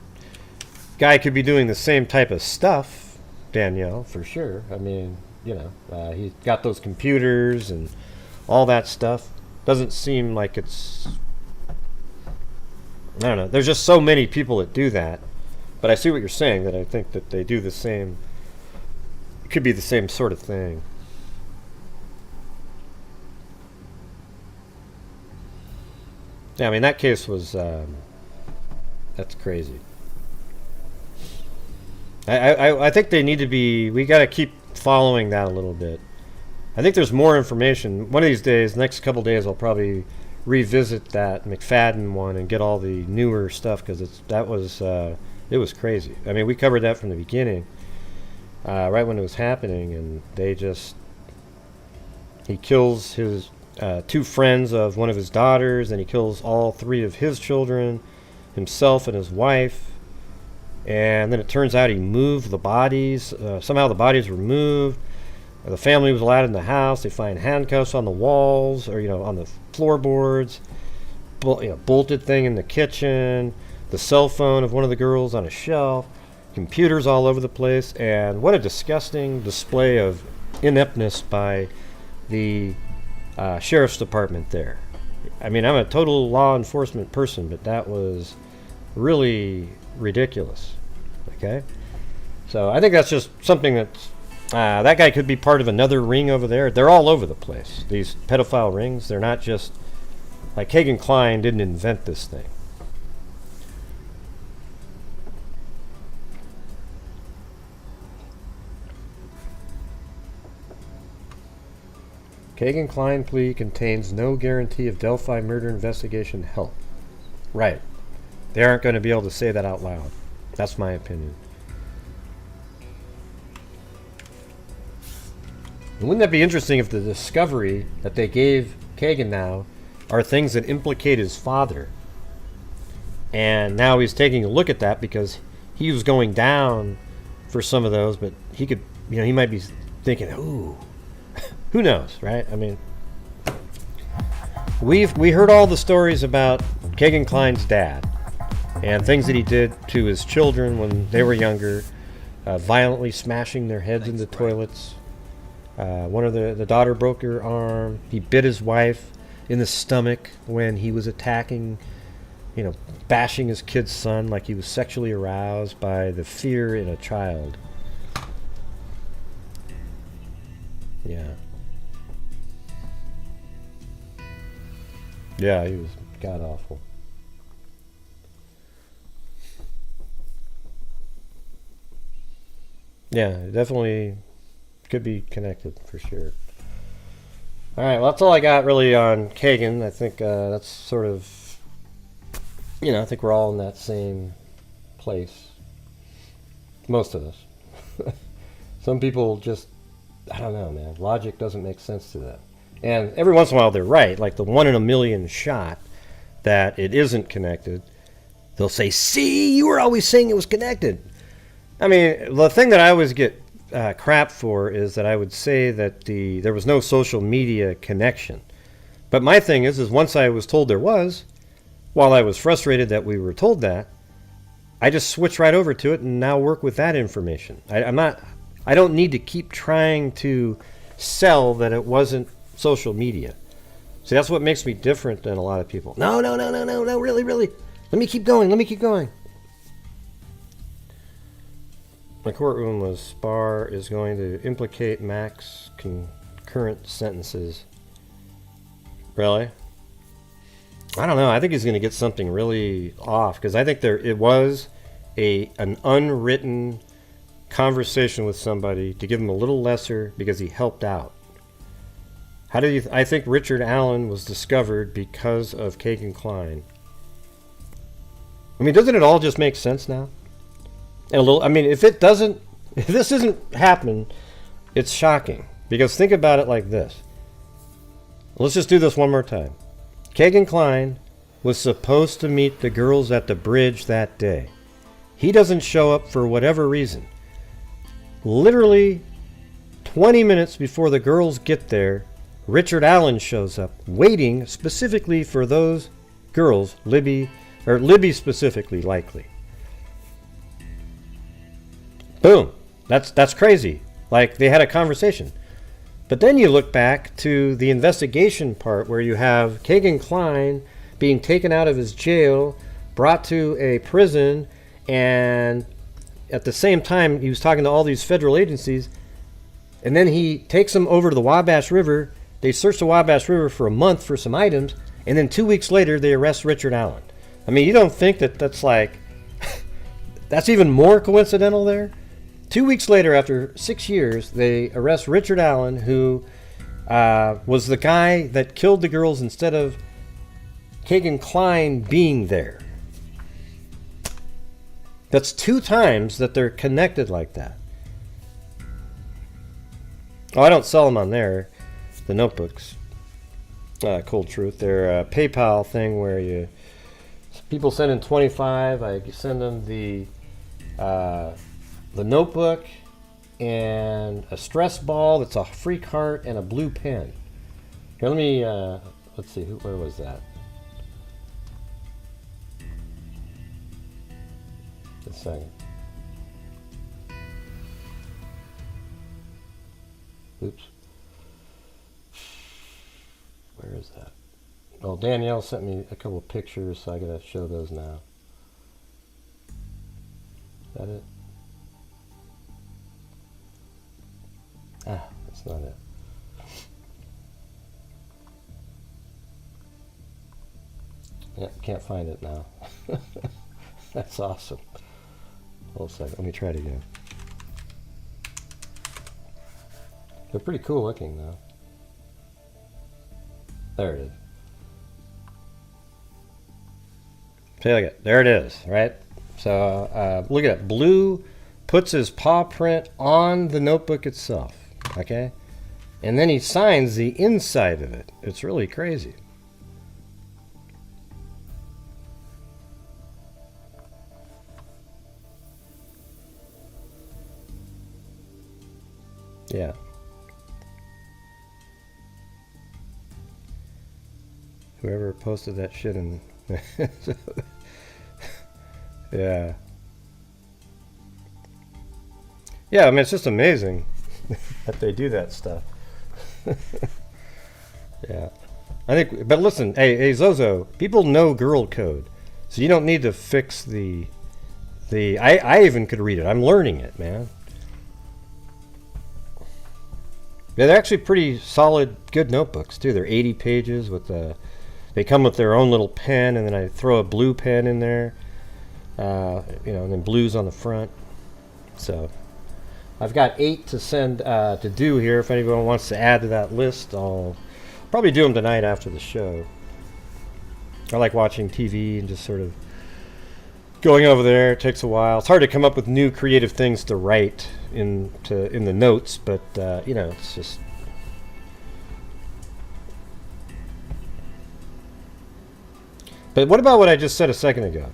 guy could be doing the same type of stuff, Danielle, for sure. I mean, you know, he's got those computers and all that stuff. Doesn't seem like it's... I don't know. There's just so many people that do that. But I see what you're saying, that I think that they do the same... It could be the same sort of thing. Yeah, I mean, that case was... that's crazy. I think they need to be... We got to keep following that a little bit. I think there's more information. One of these days, next couple days, I'll probably revisit that McFadden one and get all the newer stuff, because it was crazy. I mean, we covered that from the beginning, right when it was happening, and he kills his 2 friends of one of his daughters, and he kills all 3 of his children, himself and his wife, and then it turns out he moved the bodies. Somehow the bodies were moved. The family was allowed in the house. They find handcuffs on the walls, or on the floorboards, bolted thing in the kitchen, the cell phone of one of the girls on a shelf, computers all over the place, and what a disgusting display of ineptness by the sheriff's department there. I mean, I'm a total law enforcement person, but that was really ridiculous. Okay? So I think that's just something that's... that guy could be part of another ring over there. They're all over the place, these pedophile rings. They're not just... Like, Kegan Kline didn't invent this thing. Kegan Kline plea contains no guarantee of Delphi murder investigation help. Right. They aren't going to be able to say that out loud. That's my opinion. And wouldn't that be interesting if the discovery that they gave Kegan now are things that implicate his father? And now he's taking a look at that because he was going down for some of those, but he could, he might be thinking, ooh, who knows, right? I mean, we heard all the stories about Kegan Kline's dad and things that he did to his children when they were younger, violently smashing their heads into toilets. One of the daughter broke her arm. He bit his wife in the stomach when he was attacking, bashing his kid's son, like he was sexually aroused by the fear in a child. Yeah. Yeah, he was god-awful. Yeah, definitely could be connected for sure. Alright, well, that's all I got really on Kegan. I think that's sort of, I think we're all in that same place. Most of us. Some people just, I don't know, man. Logic doesn't make sense to them. And every once in a while they're right, like the 1 in a million shot that it isn't connected. They'll say, see, you were always saying it was connected. I mean, the thing that I always get crap for is that I would say that there was no social media connection. But my thing is once I was told there was, while I was frustrated that we were told that, I just switched right over to it and now work with that information. I don't need to keep trying to sell that it wasn't social media. See, that's what makes me different than a lot of people. No, really. Let me keep going. My courtroom was Spar is going to implicate Max concurrent sentences. Really? I don't know. I think he's going to get something really off, because I think it was an unwritten conversation with somebody to give him a little lesser because he helped out. How do you? I think Richard Allen was discovered because of Kegan Kline. I mean, doesn't it all just make sense now? And a little. I mean, if it doesn't, if this isn't happening, it's shocking. Because think about it like this. Let's just do this one more time. Kegan Kline was supposed to meet the girls at the bridge that day. He doesn't show up for whatever reason. Literally 20 minutes before the girls get there, Richard Allen shows up, waiting specifically for those girls, Libby specifically, likely. Boom. That's crazy. Like, they had a conversation. But then you look back to the investigation part where you have Kegan Kline being taken out of his jail, brought to a prison, and at the same time he was talking to all these federal agencies, and then he takes them over to the Wabash River. They search the Wabash River for a month for some items, and then 2 weeks later they arrest Richard Allen. I mean, you don't think that that's like that's even more coincidental there? 2 weeks later, after 6 years, they arrest Richard Allen, who was the guy that killed the girls instead of Kegan Kline being there. That's 2 times that they're connected like that. Oh, I don't sell them on there, the notebooks. Cold Truth. They're a PayPal thing where people send in 25. I send them the notebook and a stress ball that's a free cart and a blue pen. Here, let me let's see, where was that? Just a second. Oops. Where is that? Oh, Danielle sent me a couple of pictures, so I gotta show those now. Is that it? Ah, that's not it. Yeah, can't find it now. That's awesome. Hold a second, let me try it again. They're pretty cool looking though. There it is. See, look at, there it is, right? So look at it. Blue puts his paw print on the notebook itself, okay? And then he signs the inside of it. It's really crazy. Yeah. Whoever posted that shit in yeah. Yeah, I mean, it's just amazing that they do that stuff. Yeah. I think, but listen, hey Zozo, people know girl code. So you don't need to fix I even could read it. I'm learning it, man. Yeah, they're actually pretty solid, good notebooks too. They're 80 pages with they come with their own little pen, and then I throw a blue pen in there, and then blues on the front. So I've got 8 to send to do here. If anyone wants to add to that list, I'll probably do them tonight after the show. I like watching TV and just sort of going over there. It takes a while. It's hard to come up with new creative things to write in the notes, but it's just. But what about what I just said a second ago?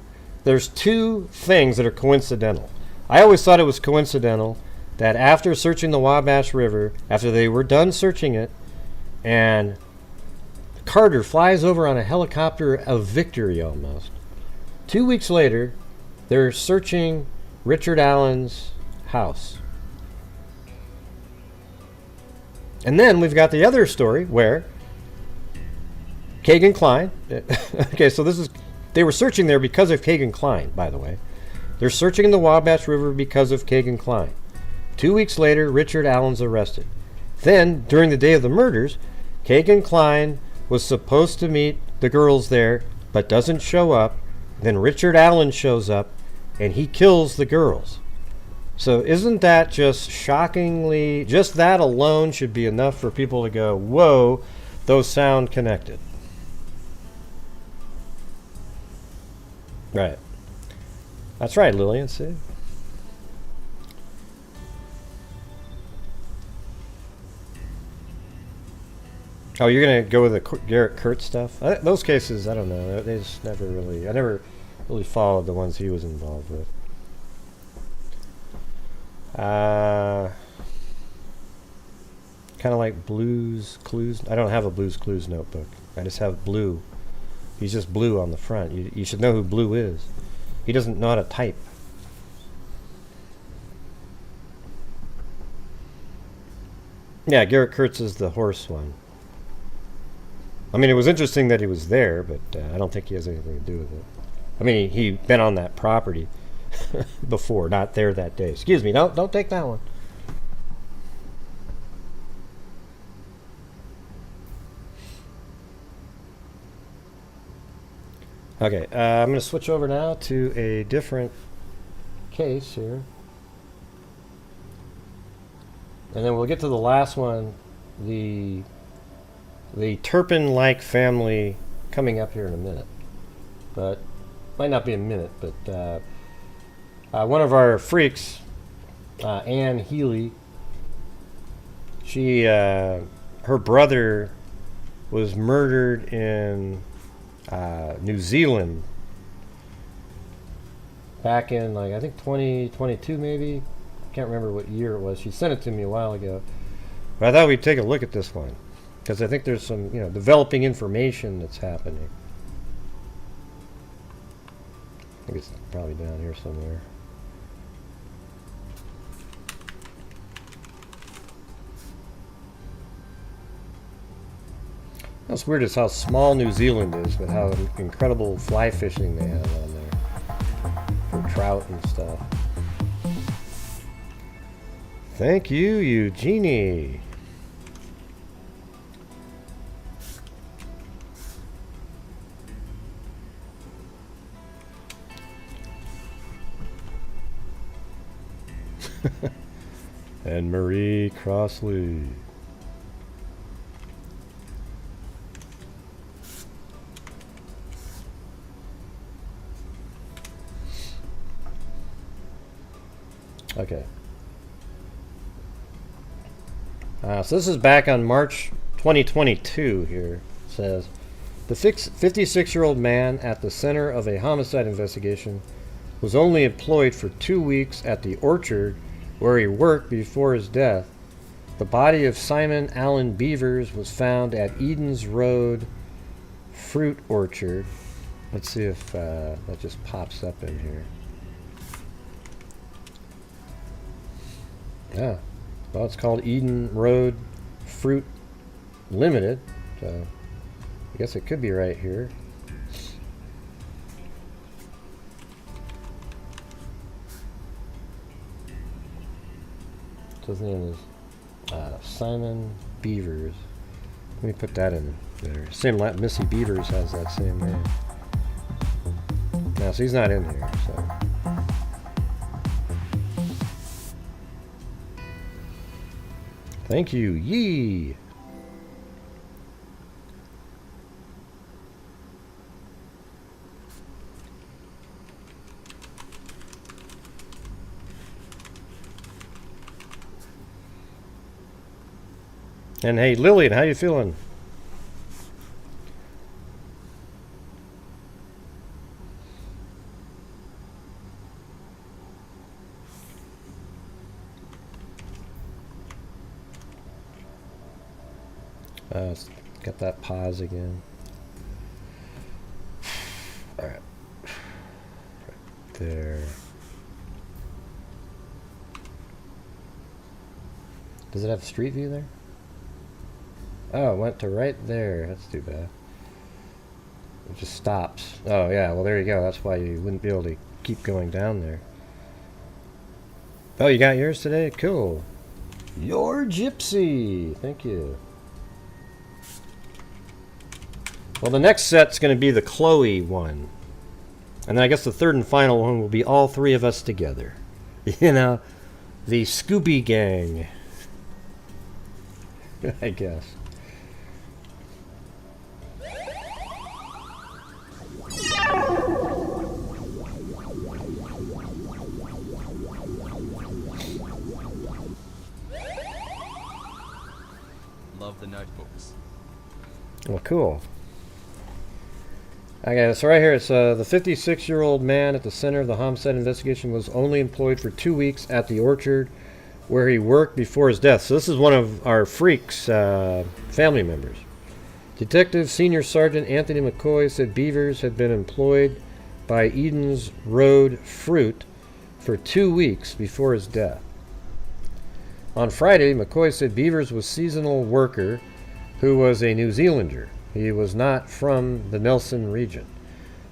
There's 2 things that are coincidental. I always thought it was coincidental that after searching the Wabash River, after they were done searching it, and Carter flies over on a helicopter of victory almost. 2 weeks later, they're searching Richard Allen's house. And then we've got the other story where Kegan Kline. Okay, so they were searching there because of Kegan Kline, by the way. They're searching the Wabash River because of Kegan Kline. 2 weeks later, Richard Allen's arrested. Then, during the day of the murders, Kegan Kline was supposed to meet the girls there, but doesn't show up. Then Richard Allen shows up, and he kills the girls. So isn't that just shockingly, just that alone should be enough for people to go, whoa, those sound connected. Right. That's right, Lillian, see? Oh, you're going to go with the Garrett Kurtz stuff? Those cases, I don't know. They just never really, I never really followed the ones he was involved with. Kind of like Blues Clues. I don't have a Blues Clues notebook. I just have Blue. He's just Blue on the front. You should know who Blue is. He doesn't know how to type. Yeah, Garrett Kurtz is the horse one. I mean, it was interesting that he was there, but I don't think he has anything to do with it. I mean, he'd been on that property before, not there that day. Excuse me, don't take that one. Okay, I'm going to switch over now to a different case here. And then we'll get to the last one, the Turpin-like family, coming up here in a minute. But, might not be a minute, but one of our freaks, Anne Healy, she, her brother was murdered in New Zealand back in, like, I think 2022 maybe. Can't remember what year it was. She sent it to me a while ago. But I thought we'd take a look at this one, because I think there's some, developing information that's happening. I think it's probably down here somewhere. What's weird is how small New Zealand is, but how incredible fly fishing they have on there for trout and stuff. Thank you, Eugenie. And Marie Crossley. Okay. So this is back on March 2022 here. It says, the 56-year-old man at the center of a homicide investigation was only employed for 2 weeks at the orchard where he worked before his death. The body of Simon Allen Bevers was found at Edens Road Fruit Orchard. Let's see if that just pops up in here. Yeah. Well, it's called Eden Road Fruit Limited, so I guess it could be right here. So his name is Simon Bevers. Let me put that in there. Same like Missy Bevers has that same name. Now, so he's not in here, so. Thank you, Yee. And hey, Lillian, how you feeling? Let's get that pause again. All right. Right there. Does it have street view there? Oh, it went to right there. That's too bad. It just stops. Oh, yeah. Well, there you go. That's why you wouldn't be able to keep going down there. Oh, you got yours today? Cool. Your Gypsy. Thank you. Well, the next set's going to be the Chloe one. And then I guess the third and final one will be all three of us together. You know, The Scooby Gang. I guess. Love the notebooks. Well, cool. Okay, so right here, it's the 56-year-old man at the center of the homicide investigation was only employed for 2 weeks at the orchard where he worked before his death. So this is one of our freaks' family members. Detective Senior Sergeant Anthony McCoy said Bevers had been employed by Eden's Road Fruit for 2 weeks before his death. On Friday, McCoy said Bevers was a seasonal worker who was a New Zealander. He was not from the Nelson region.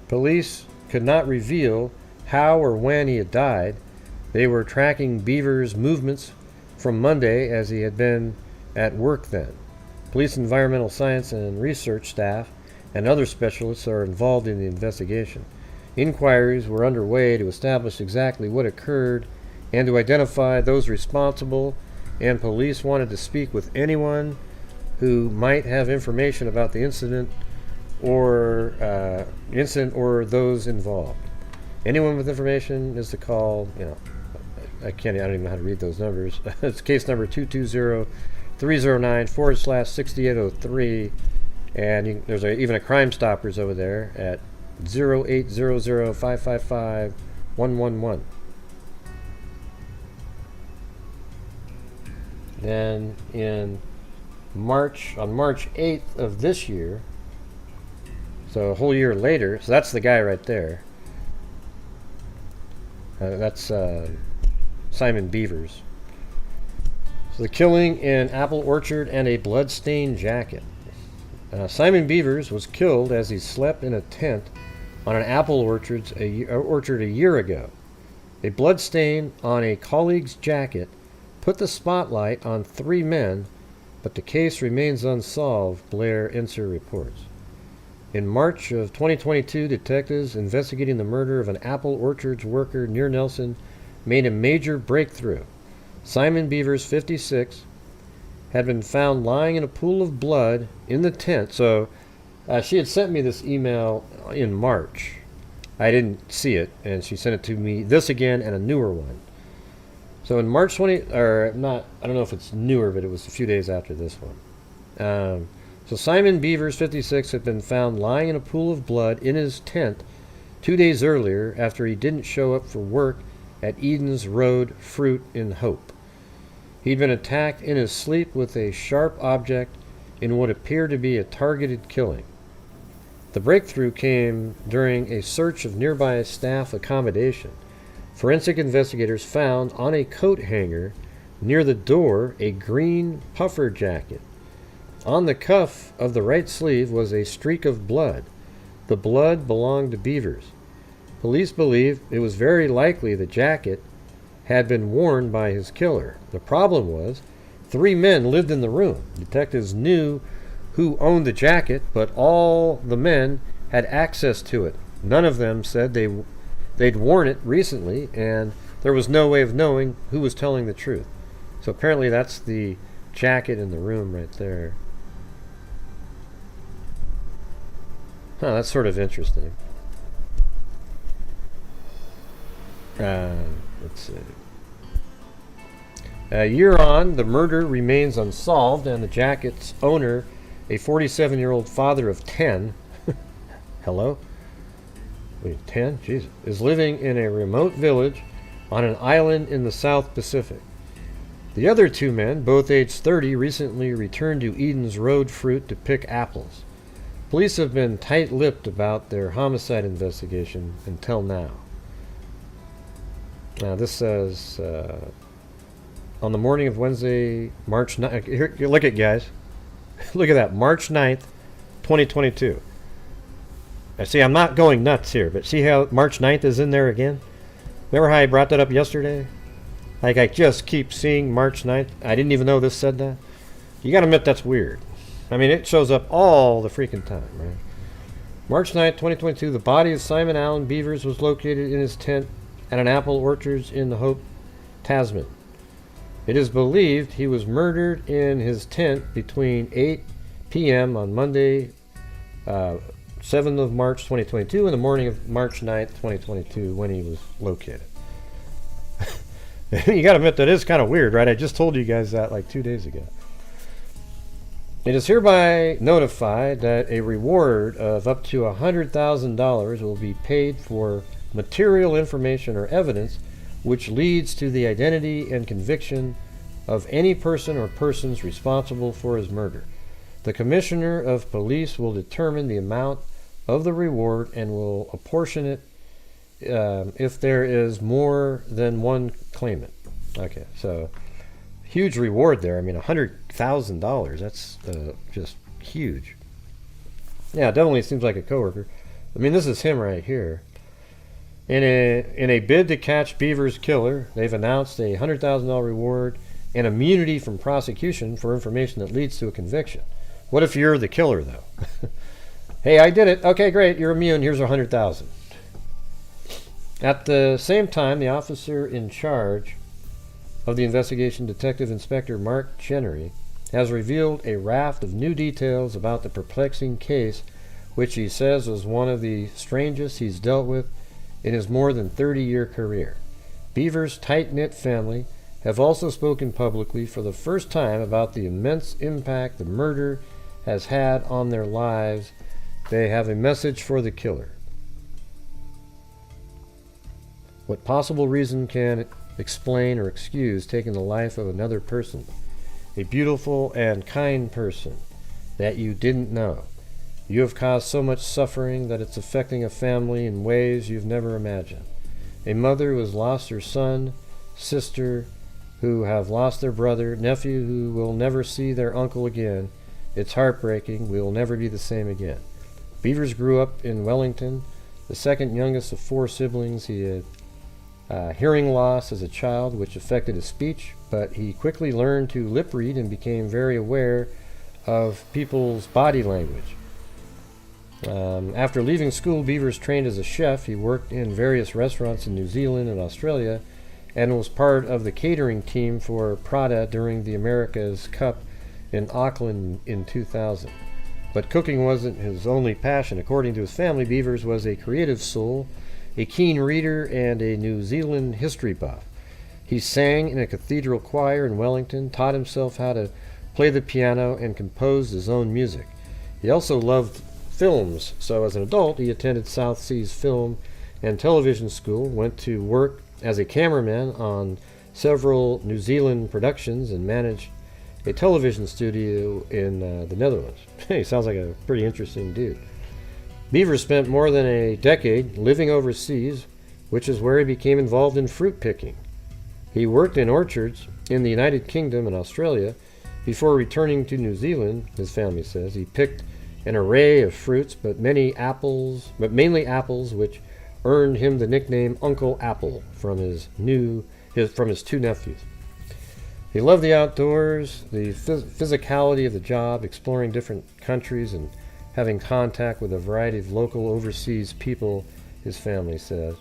Police could not reveal how or when he had died. They were tracking Bevers' movements from Monday as he had been at work then. Police environmental science and research staff and other specialists are involved in the investigation. Inquiries were underway to establish exactly what occurred and to identify those responsible, and police wanted to speak with anyone who might have information about the incident or those involved. Anyone with information is to call, I don't even know how to read those numbers. It's case number 220-309/6803, and there's even a Crime Stoppers over there at 0800-555-111. Then on March 8th of this year, so a whole year later, so that's the guy right there. That's Simon Bevers. So the killing in Apple Orchard and a blood-stained jacket. Simon Bevers was killed as he slept in a tent on an apple orchard a year ago. A blood stain on a colleague's jacket put the spotlight on 3 men, but the case remains unsolved, Blair Inser reports. In March of 2022, detectives investigating the murder of an apple orchards worker near Nelson made a major breakthrough. Simon Bevers, 56, had been found lying in a pool of blood in the tent. So she had sent me this email in March. I didn't see it, and she sent it to me, this again, and a newer one. So in March 20, or not, I don't know if it's newer, but it was a few days after this one. So Simon Bevers, 56, had been found lying in a pool of blood in his tent 2 days earlier after he didn't show up for work at Eden's Road Fruit in Hope. He'd been attacked in his sleep with a sharp object in what appeared to be a targeted killing. The breakthrough came during a search of nearby staff accommodation. Forensic investigators found on a coat hanger near the door a green puffer jacket. On the cuff of the right sleeve was a streak of blood. The blood belonged to Bevers. Police believe it was very likely the jacket had been worn by his killer. The problem was 3 men lived in the room. Detectives knew who owned the jacket, but all the men had access to it. None of them said they'd worn it recently, and there was no way of knowing who was telling the truth. So apparently that's the jacket in the room right there. That's sort of interesting. Let's see. A year on, the murder remains unsolved, and the jacket's owner, a 47-year-old father of 10, hello? Wait, 10? Jesus. Is living in a remote village on an island in the South Pacific. The other 2 men, both aged 30, recently returned to Eden's Road Fruit to pick apples. Police have been tight-lipped about their homicide investigation until now. Now this says, on the morning of Wednesday, March 9th, here, look at guys, look at that, March 9th, 2022. I see I'm not going nuts here, but see how March 9th is in there again? Remember how I brought that up yesterday? Like, I just keep seeing March 9th. I didn't even know this said that. You gotta admit that's weird. I mean, it shows up all the freaking time, right? March 9th, 2022, the body of Simon Allen Bevers was located in his tent at an apple orchard in the Hope, Tasman. It is believed he was murdered in his tent between 8 p.m. on Monday, 7th of March 2022 and the morning of March 9th, 2022 when he was located. You gotta admit that is kind of weird, right? I just told you guys that like 2 days ago. It is hereby notified that a reward of up to $100,000 will be paid for material information or evidence which leads to the identity and conviction of any person or persons responsible for his murder. The Commissioner of Police will determine the amount of the reward and will apportion it if there is more than one claimant. Okay, so huge reward there. I mean, $100,000. That's just huge. Yeah, definitely seems like a coworker. I mean, this is him right here. In a bid to catch Beaver's killer, they've announced a $100,000 reward and immunity from prosecution for information that leads to a conviction. What if you're the killer, though? Hey, I did it. Okay, great. You're immune. Here's $100,000. At the same time, the officer in charge of the investigation, Detective Inspector Mark Chenery, has revealed a raft of new details about the perplexing case, which he says was one of the strangest he's dealt with in his more than 30-year career. Beaver's tight-knit family have also spoken publicly for the first time about the immense impact the murder has had on their lives. They have a message for the killer. What possible reason can explain or excuse taking the life of another person, a beautiful and kind person that you didn't know? You have caused so much suffering that it's affecting a family in ways you've never imagined. A mother who has lost her son, sister who have lost their brother, nephew who will never see their uncle again. It's heartbreaking. We will never be the same again. Bevers grew up in Wellington, the second youngest of 4 siblings. He had hearing loss as a child, which affected his speech, but he quickly learned to lip read and became very aware of people's body language. After leaving school, Bevers trained as a chef. He worked in various restaurants in New Zealand and Australia and was part of the catering team for Prada during the America's Cup in Auckland in 2000. But cooking wasn't his only passion. According to his family, Bevers was a creative soul, a keen reader, and a New Zealand history buff. He sang in a cathedral choir in Wellington, taught himself how to play the piano, and composed his own music. He also loved films, so as an adult he attended South Seas Film and Television School, went to work as a cameraman on several New Zealand productions, and managed a television studio in the Netherlands. He sounds like a pretty interesting dude. Bevers spent more than a decade living overseas, which is where he became involved in fruit picking. He worked in orchards in the United Kingdom and Australia before returning to New Zealand. His family says he picked an array of fruits, but mainly apples, which earned him the nickname Uncle Apple from his 2 nephews. He loved the outdoors, the physicality of the job, exploring different countries, and having contact with a variety of local overseas people, his family says.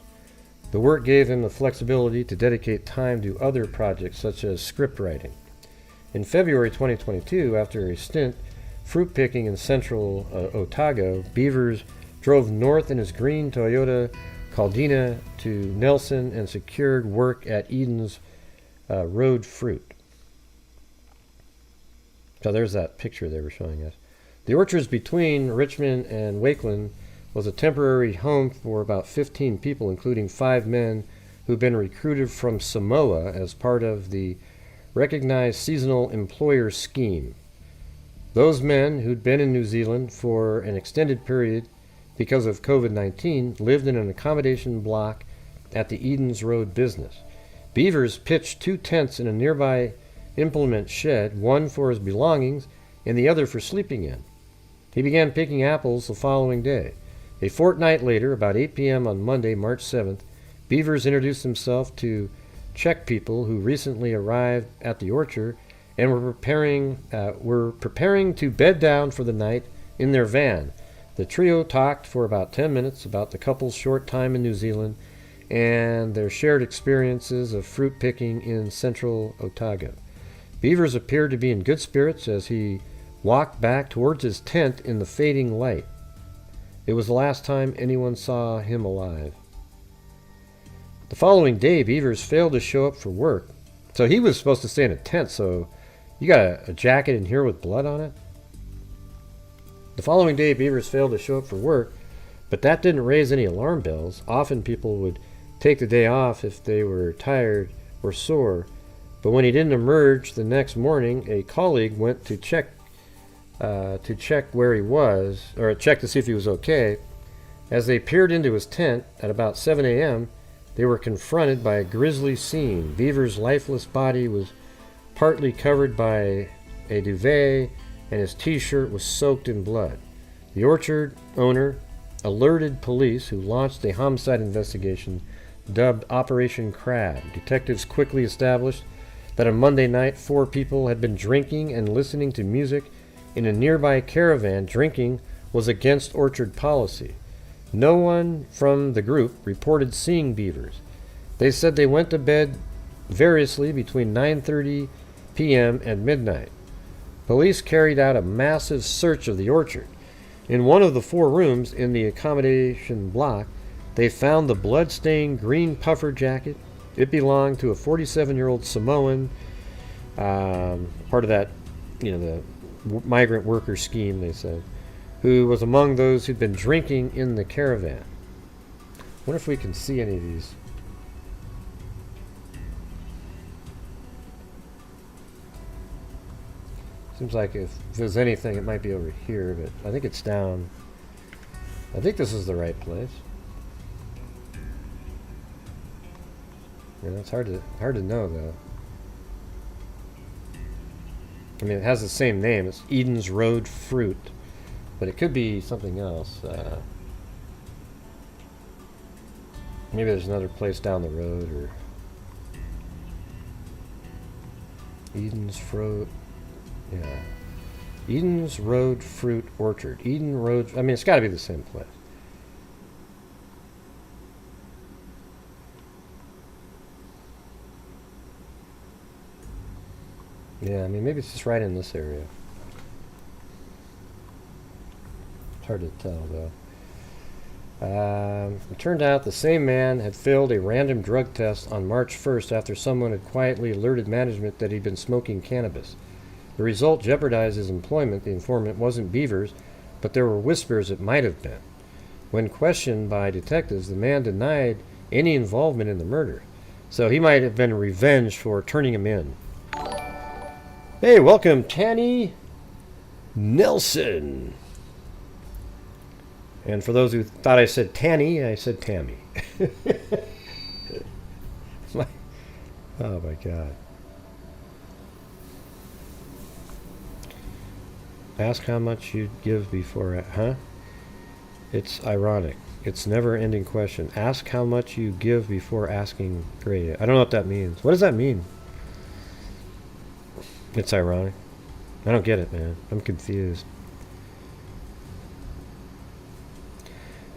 The work gave him the flexibility to dedicate time to other projects such as script writing. In February 2022, after a stint fruit picking in central Otago, Bevers drove north in his green Toyota Caldina to Nelson and secured work at Eden's Road Fruit. So there's that picture they were showing us. The orchards between Richmond and Wakeland was a temporary home for about 15 people, including 5 men who'd been recruited from Samoa as part of the recognized seasonal employer scheme. Those men, who'd been in New Zealand for an extended period because of COVID-19, lived in an accommodation block at the Edens Road business. Bevers pitched 2 tents in a nearby implement shed, one for his belongings and the other for sleeping in. He began picking apples the following day. A fortnight later, about 8 p.m. on Monday, March 7th, Bevers introduced himself to Czech people who recently arrived at the orchard and were preparing to bed down for the night in their van. The trio talked for about 10 minutes about the couple's short time in New Zealand and their shared experiences of fruit picking in central Otago. Bevers appeared to be in good spirits as he walked back towards his tent in the fading light. It was the last time anyone saw him alive. The following day, Bevers failed to show up for work. So he was supposed to stay in a tent, so you got a jacket in here with blood on it? The following day, Bevers failed to show up for work, but that didn't raise any alarm bells. Often people would take the day off if they were tired or sore, but when he didn't emerge the next morning, a colleague went to check where he was, or check to see if he was okay. As they peered into his tent at about 7 a.m., they were confronted by a grisly scene. Bevers' lifeless body was partly covered by a duvet, and his t-shirt was soaked in blood. The orchard owner alerted police, who launched a homicide investigation dubbed Operation Crab. Detectives quickly established that on Monday night, 4 people had been drinking and listening to music in a nearby caravan. Drinking was against orchard policy. No one from the group reported seeing Bevers. They said they went to bed variously between 9:30 p.m. and midnight. Police carried out a massive search of the orchard. In one of the 4 rooms in the accommodation block, they found the blood-stained green puffer jacket. It belonged to a 47-year-old Samoan, part of that, the migrant worker scheme, they said, who was among those who'd been drinking in the caravan. Wonder if we can see any of these. Seems like if there's anything, it might be over here, but I think it's down. I think this is the right place. Yeah, it's hard to know though. I mean, it has the same name. It's Eden's Road Fruit, but it could be something else. Maybe there's another place down the road, or Eden's Fruit. Yeah, Eden's Road Fruit Orchard. Eden Road. I mean, it's got to be the same place. Yeah, I mean, maybe it's just right in this area. It's hard to tell, though. It turned out the same man had failed a random drug test on March 1st after someone had quietly alerted management that he'd been smoking cannabis. The result jeopardized his employment. The informant wasn't Bevers, but there were whispers it might have been. When questioned by detectives, the man denied any involvement in the murder, so he might have been revenged for turning him in. Hey, welcome, Tanny Nelson. And for those who thought I said Tanny, I said Tammy. Oh my God. Ask how much you'd give before, It's ironic. It's never-ending question. Ask how much you give before asking great. I don't know what that means. What does that mean? It's ironic. I don't get it, man. I'm confused.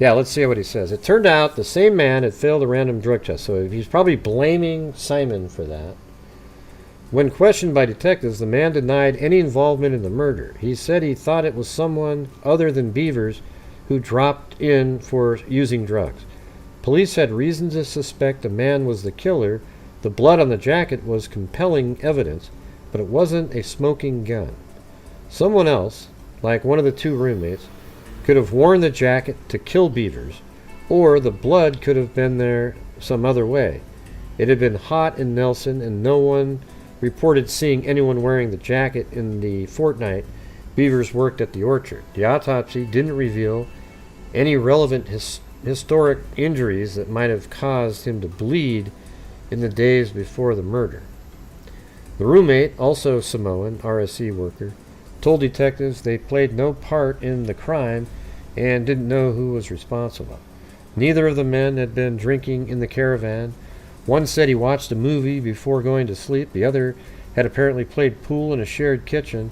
Yeah, let's see what he says. It turned out the same man had failed a random drug test, so he's probably blaming Simon for that. When questioned by detectives, the man denied any involvement in the murder. He said he thought it was someone other than Bevers who dropped in for using drugs. Police had reason to suspect the man was the killer. The blood on the jacket was compelling evidence, but it wasn't a smoking gun. Someone else, like one of the 2 roommates, could have worn the jacket to kill Bevers, or the blood could have been there some other way. It had been hot in Nelson, and no one reported seeing anyone wearing the jacket in the fortnight Bevers worked at the orchard. The autopsy didn't reveal any relevant historic injuries that might have caused him to bleed in the days before the murder. The roommate, also Samoan, RSC worker, told detectives they played no part in the crime and didn't know who was responsible. Neither of the men had been drinking in the caravan. One said he watched a movie before going to sleep. The other had apparently played pool in a shared kitchen.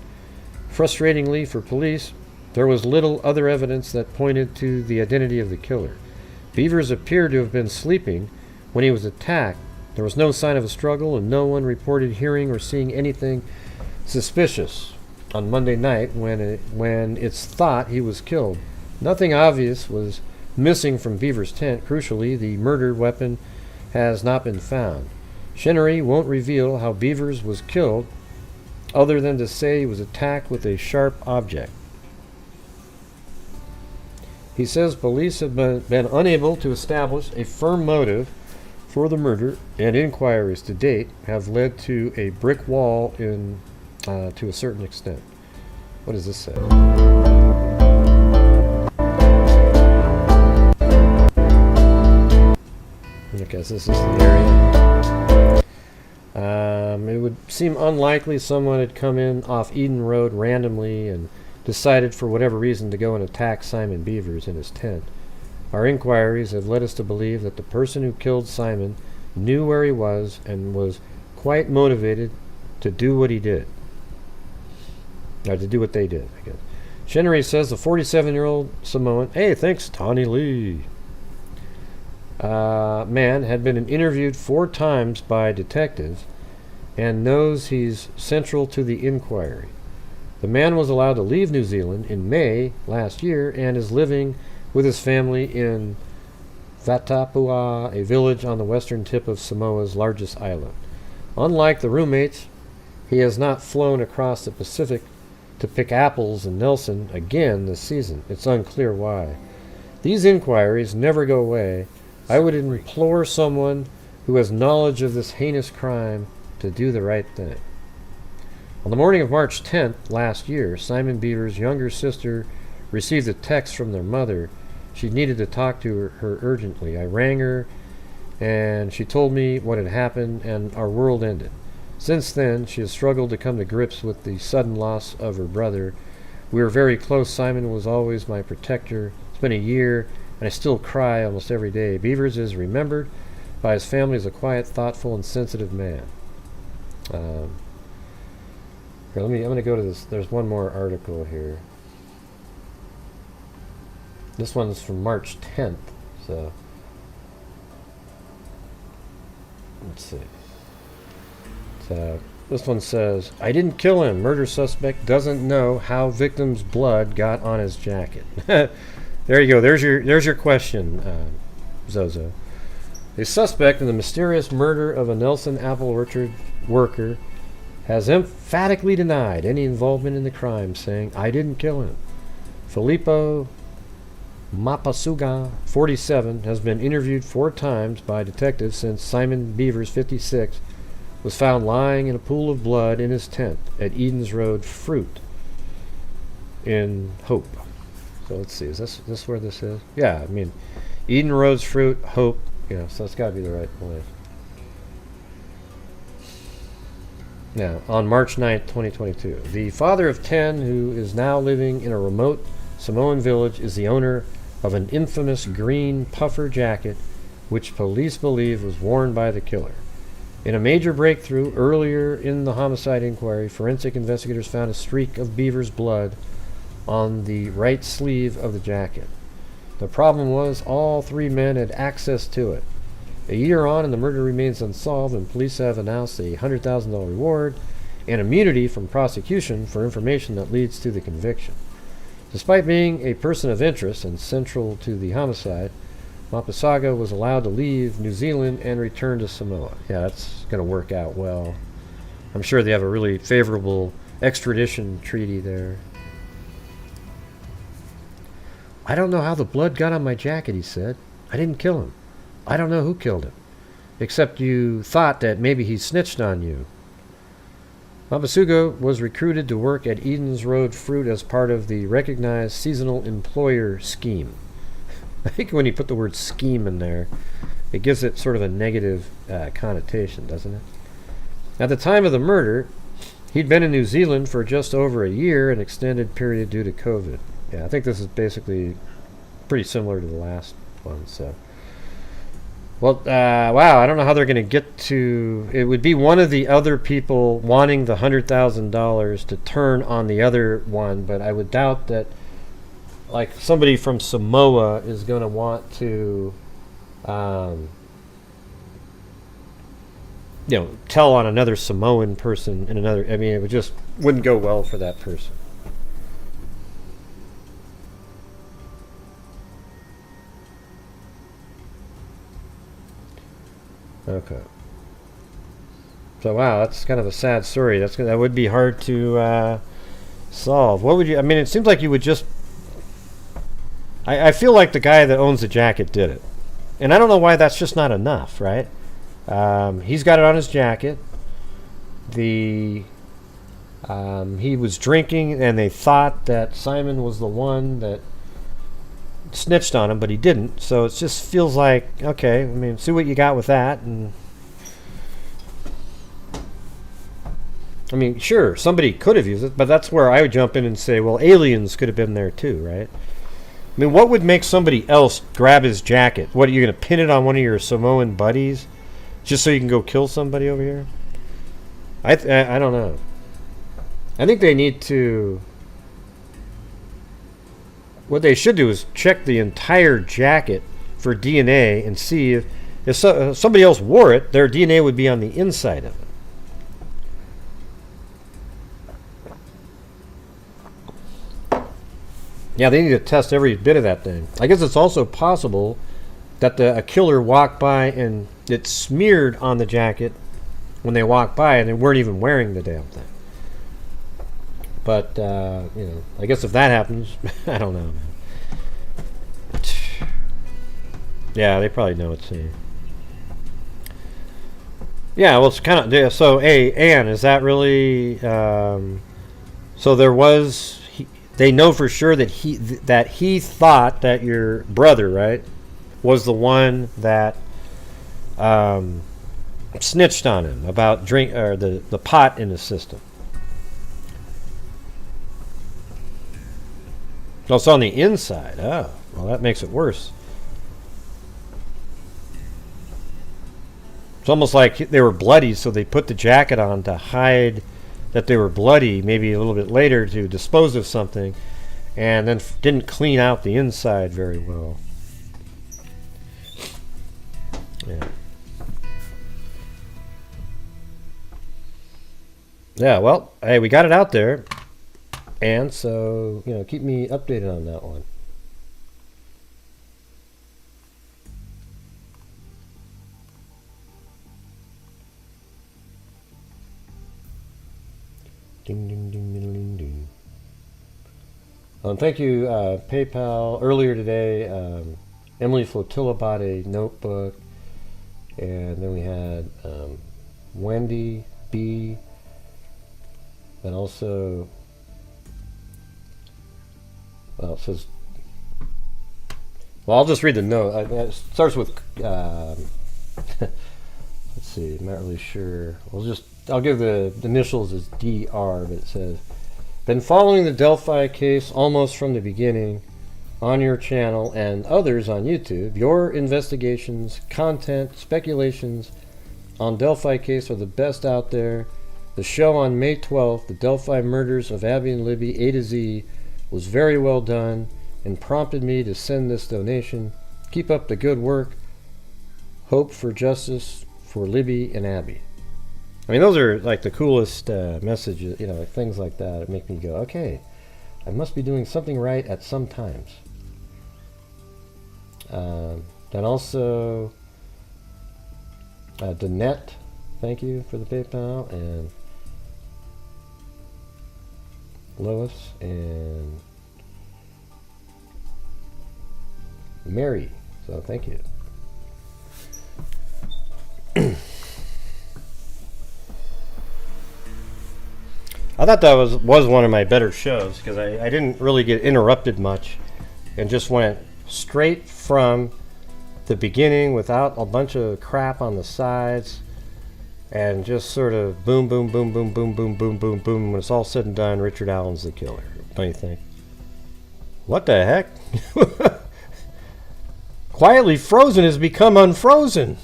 Frustratingly for police, there was little other evidence that pointed to the identity of the killer. Bevers appeared to have been sleeping When he was attacked, there was no sign of a struggle, and no one reported hearing or seeing anything suspicious on Monday night when it's thought he was killed. Nothing obvious was missing from Beaver's tent. Crucially, the murdered weapon has not been found. Schindley won't reveal how Bevers was killed, other than to say he was attacked with a sharp object. He says police have been unable to establish a firm motive for the murder, and inquiries to date have led to a brick wall to a certain extent. What does this say? I guess this is the area. It would seem unlikely someone had come in off Eden Road randomly and decided for whatever reason to go and attack Simon Bevers in his tent. Our inquiries have led us to believe that the person who killed Simon knew where he was and was quite motivated to do what he did. Or to do what they did, I guess. Schindley says the 47-year-old Samoan, hey, thanks, Tawny Lee, man had been interviewed 4 times by detectives and knows he's central to the inquiry. The man was allowed to leave New Zealand in May last year and is living with his family in Vatapua, a village on the western tip of Samoa's largest island. Unlike the roommates, he has not flown across the Pacific to pick apples in Nelson again this season. It's unclear why. These inquiries never go away. I would implore someone who has knowledge of this heinous crime to do the right thing. On the morning of March 10th last year, Simon Bevers' younger sister received a text from their mother. She needed to talk to her urgently. I rang her, and she told me what had happened, and our world ended. Since then, she has struggled to come to grips with the sudden loss of her brother. We were very close. Simon was always my protector. It's been a year, and I still cry almost every day. Bevers is remembered by his family as a quiet, thoughtful, and sensitive man. Here, I'm going to go to this. There's one more article here. This one's from March 10th. So, let's see. So, this one says, I didn't kill him. Murder suspect doesn't know how victim's blood got on his jacket. There you go. There's your question, Zozo. A suspect in the mysterious murder of a Nelson apple orchard worker has emphatically denied any involvement in the crime, saying, I didn't kill him. Filippo Mapasuga, 47, has been interviewed 4 times by detectives since Simon Bevers, 56, was found lying in a pool of blood in his tent at Edens Road Fruit in Hope. So let's see, is this where this is? Yeah, I mean, Eden Road's Fruit, Hope, yeah, so it's got to be the right place. Now, on March 9th, 2022, the father of 10, who is now living in a remote Samoan village, is the owner of an infamous green puffer jacket, which police believe was worn by the killer. In a major breakthrough earlier in the homicide inquiry, forensic investigators found a streak of Bevers' blood on the right sleeve of the jacket. The problem was all 3 men had access to it. A year on and the murder remains unsolved, and police have announced a $100,000 reward and immunity from prosecution for information that leads to the conviction. Despite being a person of interest and central to the homicide, Mapasaga was allowed to leave New Zealand and return to Samoa. Yeah, that's going to work out well. I'm sure they have a really favorable extradition treaty there. I don't know how the blood got on my jacket, he said. I didn't kill him. I don't know who killed him, except you thought that maybe he snitched on you. Mapasuga was recruited to work at Edens Road Fruit as part of the recognized seasonal employer scheme. I think when you put the word scheme in there, it gives it sort of a negative connotation, doesn't it? At the time of the murder, he'd been in New Zealand for just over a year, an extended period due to COVID. Yeah, I think this is basically pretty similar to the last one, so... Well, wow, I don't know how they're going to get to... It would be one of the other people wanting the $100,000 to turn on the other one, but I would doubt that, like, somebody from Samoa is going to want to tell on another Samoan person and another. I mean, it just wouldn't go well for that person. Okay. So wow, that's kind of a sad story. That would be hard to solve. What would you? I mean, it seems like you would just. I feel like the guy that owns the jacket did it, and I don't know why that's just not enough, right? He's got it on his jacket. He was drinking, and they thought that Simon was the one that snitched on him, but he didn't. So it just feels like, okay, I mean, see what you got with that. And I mean, sure, somebody could have used it, but that's where I would jump in and say, well, aliens could have been there too, right? I mean, what would make somebody else grab his jacket? What, are you going to pin it on one of your Samoan buddies just so you can go kill somebody over here? I don't know. I think they need to... What they should do is check the entire jacket for DNA and see if somebody else wore it, their DNA would be on the inside of it. Yeah, they need to test every bit of that thing. I guess it's also possible that a killer walked by and it smeared on the jacket when they walked by and they weren't even wearing the damn thing. But, I guess if that happens, I don't know, man. Yeah, they probably know it's here. Yeah, well, it's kind of... So, Anne, is that really... so there was... They know for sure that he thought that your brother, right, was the one that snitched on him about the pot in his system. Oh, it's on the inside. Oh, well, that makes it worse. It's almost like they were bloody, so they put the jacket on to hide that they were bloody, maybe a little bit later to dispose of something, and then didn't clean out the inside very well. Yeah. Yeah, well, hey, we got it out there, and so, keep me updated on that one. Ding, ding, ding, ding, ding, ding. Thank you, PayPal. Earlier today, Emily Flotilla bought a notebook, and then we had Wendy B, and also, well, it says, well, I'll just read the note. It starts with, let's see, I'm not really sure. I'll give the initials as DR, but it says, been following the Delphi case almost from the beginning on your channel and others on YouTube. Your investigations, content, speculations on Delphi case are the best out there. The show on May 12th, the Delphi murders of Abby and Libby A to Z, was very well done and prompted me to send this donation. Keep up the good work. Hope for justice for Libby and Abby. I mean, those are like the coolest messages, things like that. It make me go, okay, I must be doing something right at some times. Then also, Danette, thank you for the PayPal, and Lois, and Mary, so thank you. I thought that was one of my better shows because I didn't really get interrupted much and just went straight from the beginning without a bunch of crap on the sides and just sort of boom, boom, boom, boom, boom, boom, boom, boom, boom. When it's all said and done, Richard Allen's the killer. Don't you think? What the heck? Quietly Frozen has become Unfrozen.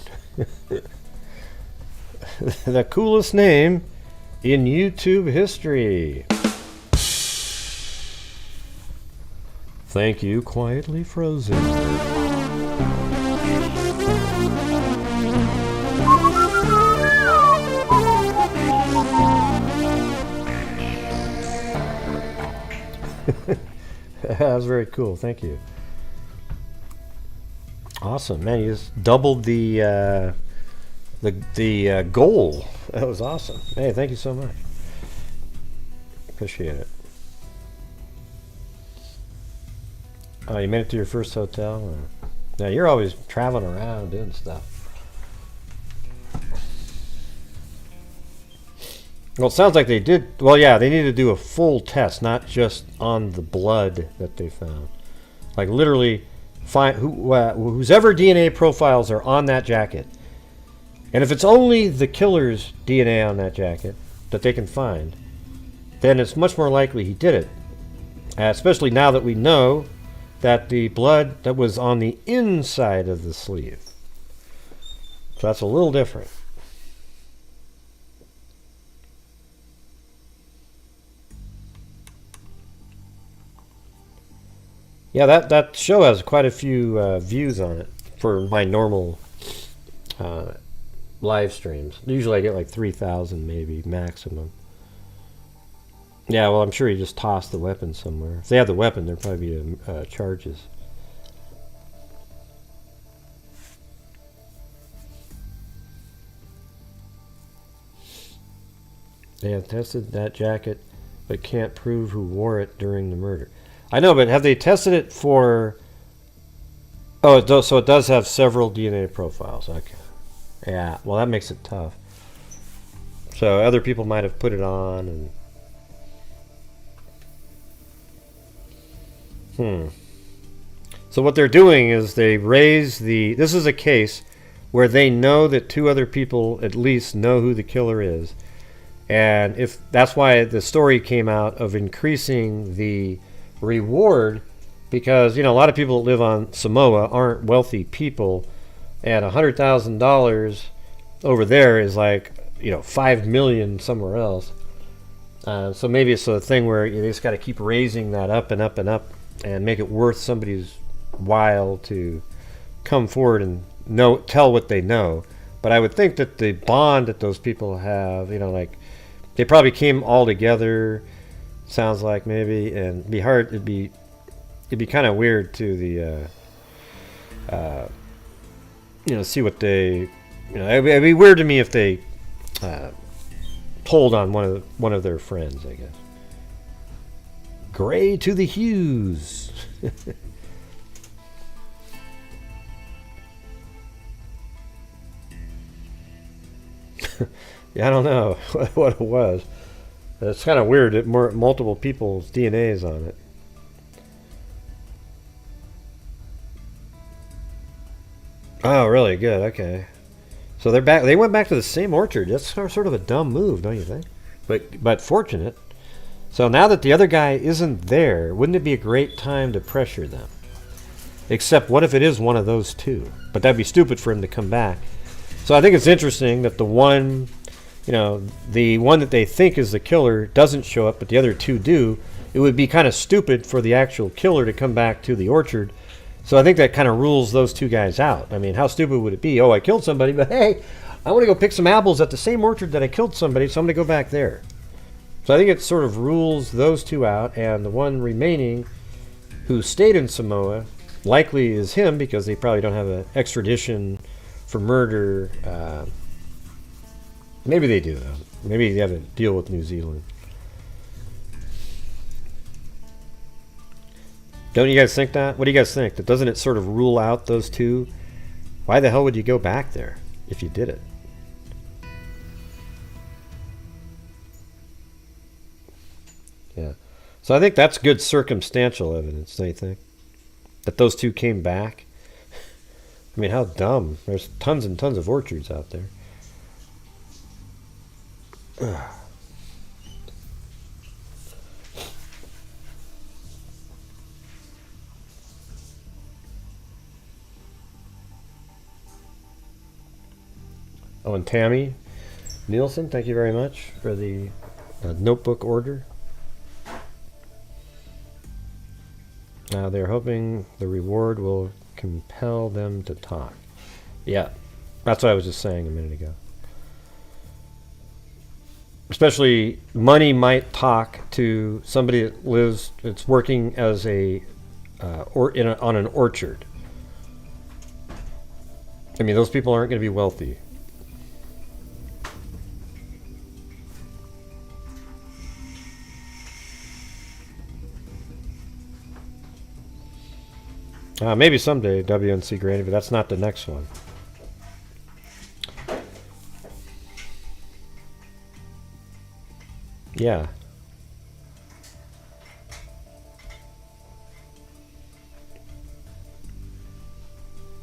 The coolest name in YouTube history. Thank you, Quietly Frozen. That was very cool. Thank you. Awesome, man! You just doubled the goal. That was awesome. Hey, thank you so much. Appreciate it. Oh, you made it to your first hotel? Or? Now you're always traveling around doing stuff. Well, it sounds like they did. Well, yeah, they need to do a full test, not just on the blood that they found. Like literally, find whose ever DNA profiles are on that jacket, and if it's only the killer's DNA on that jacket that they can find, then it's much more likely he did it. Especially now that we know that the blood that was on the inside of the sleeve. So that's a little different. Yeah, that show has quite a few views on it for my normal live streams. Usually I get like 3,000 maybe maximum. Yeah, well, I'm sure he just tossed the weapon somewhere. If they had the weapon, there'd probably be charges. They have tested that jacket, but can't prove who wore it during the murder. I know, but have they tested it for... Oh, it does, so it does have several DNA profiles. Okay. Yeah, well, that makes it tough. So other people might have put it on and... So what they're doing is they raise the... This is a case where they know that two other people at least know who the killer is. And if that's why the story came out of increasing the reward, because, you know, a lot of people that live on Samoa aren't wealthy people, and $100,000 over there is like, you know, 5 million somewhere else. So maybe it's a thing where you just got to keep raising that up and up and up, and make it worth somebody's while to come forward and tell what they know. But I would think that the bond that those people have, you know, like they probably came all together. Sounds like maybe, and it'd be hard. It'd be kind of weird to the, you know, see what they, you know, it'd be weird to me if they told on one of their friends, I guess. Gray to the Hughes. Yeah, I don't know what it was. It's kind of weird that multiple people's DNA is on it. Oh, really? Good. Okay. So they're back. They went back to the same orchard. That's sort of a dumb move, don't you think? But fortunate. So now that the other guy isn't there, wouldn't it be a great time to pressure them? Except what if it is one of those two? But that'd be stupid for him to come back. So I think it's interesting that the one, you know, the one that they think is the killer doesn't show up, but the other two do. It would be kind of stupid for the actual killer to come back to the orchard. So I think that kind of rules those two guys out. I mean, how stupid would it be? Oh, I killed somebody, but hey, I want to go pick some apples at the same orchard that I killed somebody, so I'm going to go back there. So I think it sort of rules those two out, and the one remaining who stayed in Samoa likely is him, because they probably don't have an extradition for murder. Maybe they do, though. Maybe they have a deal with New Zealand. Don't you guys think that? What do you guys think? That doesn't it sort of rule out those two? Why the hell would you go back there if you did it? Yeah. So I think that's good circumstantial evidence, don't you think? That those two came back. I mean, how dumb. There's tons and tons of orchards out there. Ugh. Oh, and Tammy Nielsen, thank you very much for the notebook order. They're hoping the reward will compel them to talk. Yeah, that's what I was just saying a minute ago. especially money might talk to somebody that's working as on an orchard. I mean, those people aren't going to be wealthy. Maybe someday, WNC Granny, but that's not the next one. Yeah.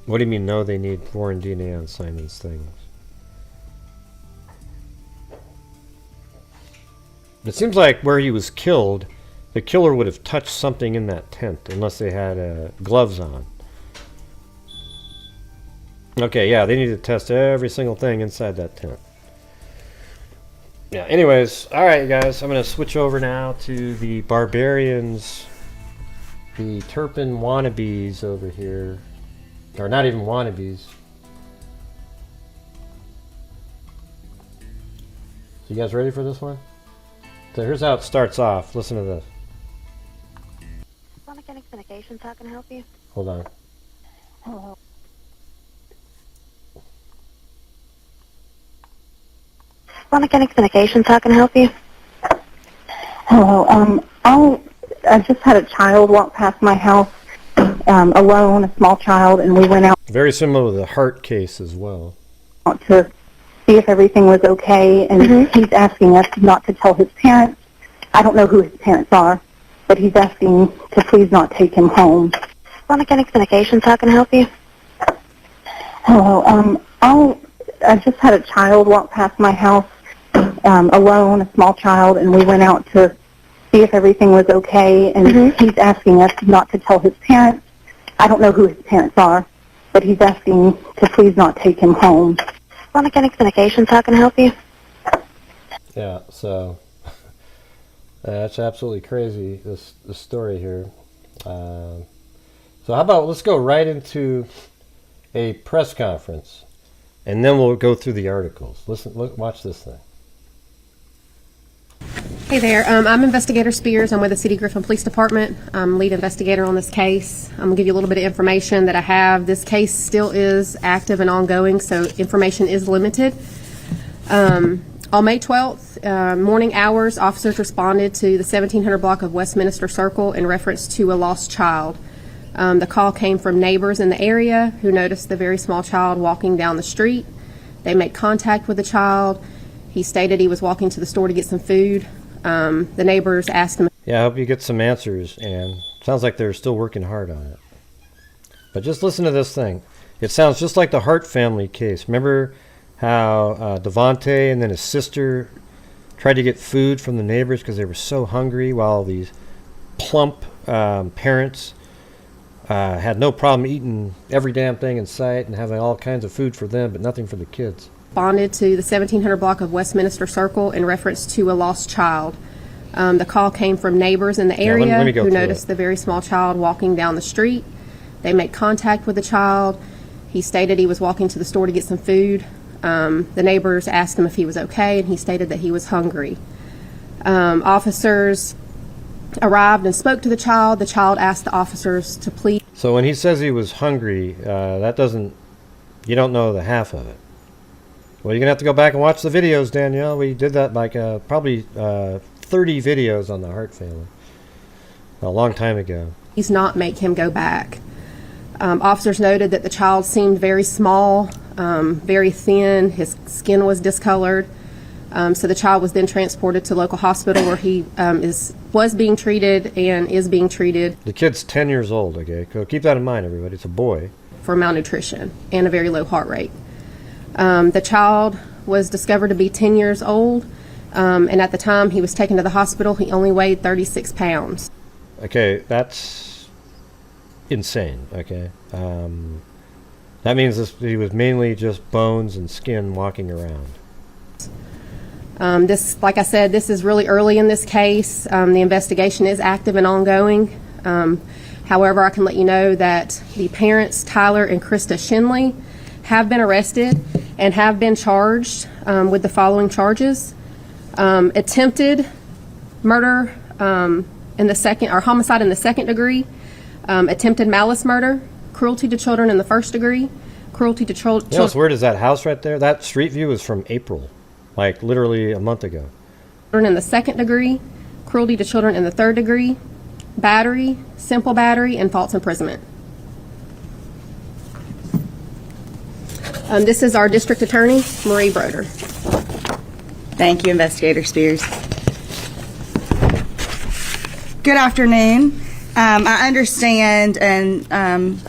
What do you mean, no, they need foreign DNA on Simon's things? It seems like where he was killed, the killer would have touched something in that tent, unless they had gloves on. Okay, yeah, they need to test every single thing inside that tent. Yeah, anyways, alright guys, I'm going to switch over now to the Barbarians, the Turpin wannabes over here. Or not even wannabes. So you guys ready for this one? So here's how it starts off. Listen to this. Sonic Communications, how can I help you? Hold on. Hello. Sonic Communications, how can I help you? Hello. I just had a child walk past my house alone, a small child, and we went out Very similar to the Hart case as well. to see if everything was okay, and he's asking us not to tell his parents. I don't know who his parents are, but he's asking to please not take him home. Sonic Communications, how can I help you? Hello. I just had a child walk past my house alone, a small child, and we went out to see if everything was okay, and he's asking us not to tell his parents. I don't know who his parents are, but he's asking to please not take him home. Sonic Communications, how can I help you? Yeah, so that's absolutely crazy, this story here. So how about let's go right into a press conference, and then we'll go through the articles. Watch this thing. Hey there, I'm Investigator Spears. I'm with the City Griffin Police Department. I'm lead investigator on this case. I'm going to give you a little bit of information that I have. This case still is active and ongoing, so information is limited. On May 12th, morning hours, officers responded to the 1700 block of Westminster Circle in reference to a lost child. The call came from neighbors in the area who noticed the very small child walking down the street. They made contact with the child. He stated he was walking to the store to get some food. The neighbors asked him. Yeah, I hope you get some answers, and sounds like they're still working hard on it. But just listen to this thing. It sounds just like the Hart family case. Remember how Devontae and then his sister tried to get food from the neighbors because they were so hungry, while these plump parents had no problem eating every damn thing in sight and having all kinds of food for them, but nothing for the kids. Responded to the 1700 block of Westminster Circle in reference to a lost child. The call came from neighbors in the area who noticed the very small child walking down the street. They made contact with the child. He stated he was walking to the store to get some food. The neighbors asked him if he was okay, and he stated that he was hungry. Officers arrived and spoke to the child. The child asked the officers to please. So when he says he was hungry, you don't know the half of it. Well, you're going to have to go back and watch the videos, Danielle. We did that like probably 30 videos on the Hart family a long time ago. Please not make him go back. Officers noted that the child seemed very small, very thin. His skin was discolored. So the child was then transported to local hospital where he was being treated and is being treated. The kid's 10 years old, okay? So keep that in mind, everybody. It's a boy. For malnutrition and a very low heart rate. The child was discovered to be 10 years old, and at the time he was taken to the hospital, he only weighed 36 pounds. Okay, that's insane, okay? That means he was mainly just bones and skin walking around. Like I said, this is really early in this case. The investigation is active and ongoing. However, I can let you know that the parents, Tyler and Krista Shindley, have been arrested and have been charged with the following charges. Attempted murder in the second, or homicide in the second degree, attempted malice murder, cruelty to children in the first degree, cruelty to children. You know what's weird is that house right there, that street view is from April, like literally a month ago. In the second degree, cruelty to children in the third degree, battery, simple battery, and false imprisonment. This is our district attorney, Marie Broder. Thank you, Investigator Spears. Good afternoon. I understand, and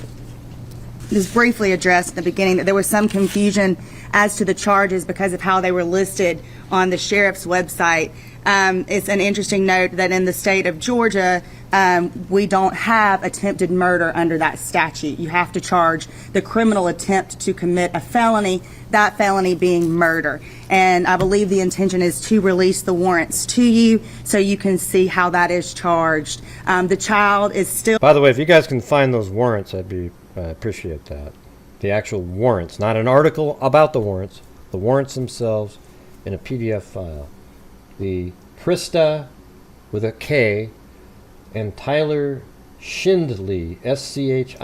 was briefly addressed at the beginning, that there was some confusion as to the charges because of how they were listed on the sheriff's website. It's an interesting note that in the state of Georgia, we don't have attempted murder under that statute. You have to charge the criminal attempt to commit a felony, that felony being murder. And I believe the intention is to release the warrants to you so you can see how that is charged. The child is still... By the way, if you guys can find those warrants, I'd appreciate that. The actual warrants, not an article about the warrants themselves in a PDF file. The Krista with a K and Tyler Shindley, Schindley.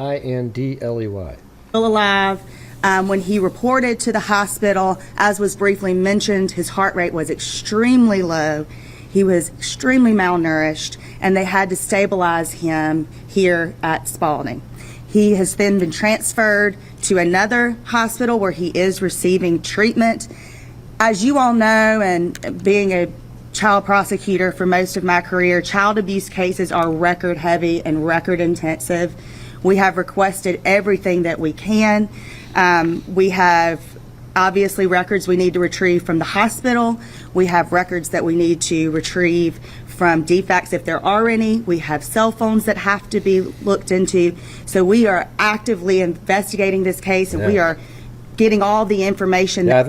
Still alive. When he reported to the hospital, as was briefly mentioned, his heart rate was extremely low. He was extremely malnourished, and they had to stabilize him here at Spalding. He has then been transferred to another hospital where he is receiving treatment. As you all know, and being a child prosecutor for most of my career, child abuse cases are record heavy and record intensive. We have requested everything that we can. We have obviously records we need to retrieve from the hospital. We have records that we need to retrieve from defects if there are any. We have cell phones that have to be looked into. So we are actively investigating this case, and we are getting all the information. Yeah,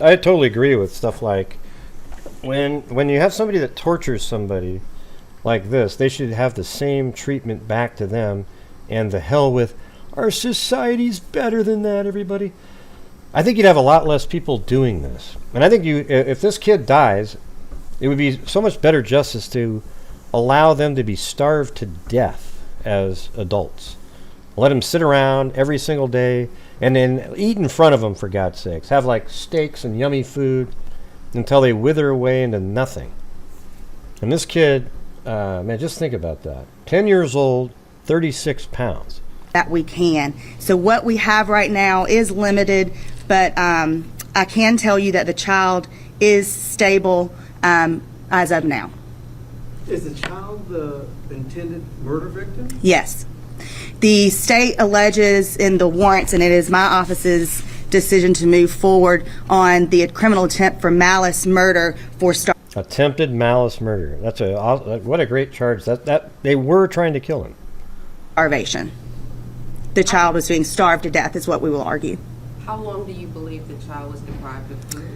I totally agree with stuff like when you have somebody that tortures somebody like this, they should have the same treatment back to them. And the hell with our society's better than that, everybody. I think you'd have a lot less people doing this. And I think if this kid dies, it would be so much better justice to allow them to be starved to death as adults. Let them sit around every single day and then eat in front of them, for God's sakes. Have like steaks and yummy food until they wither away into nothing. And this kid, man, just think about that. 10 years old, 36 pounds. That we can. So what we have right now is limited, but I can tell you that the child is stable as of now. Is the child the intended murder victim? Yes. The state alleges in the warrants, and it is my office's decision to move forward on the criminal attempt for malice murder for attempted malice murder. That's what a great charge. That they were trying to kill him. Starvation. The child was being starved to death is what we will argue. How long do you believe the child was deprived of food?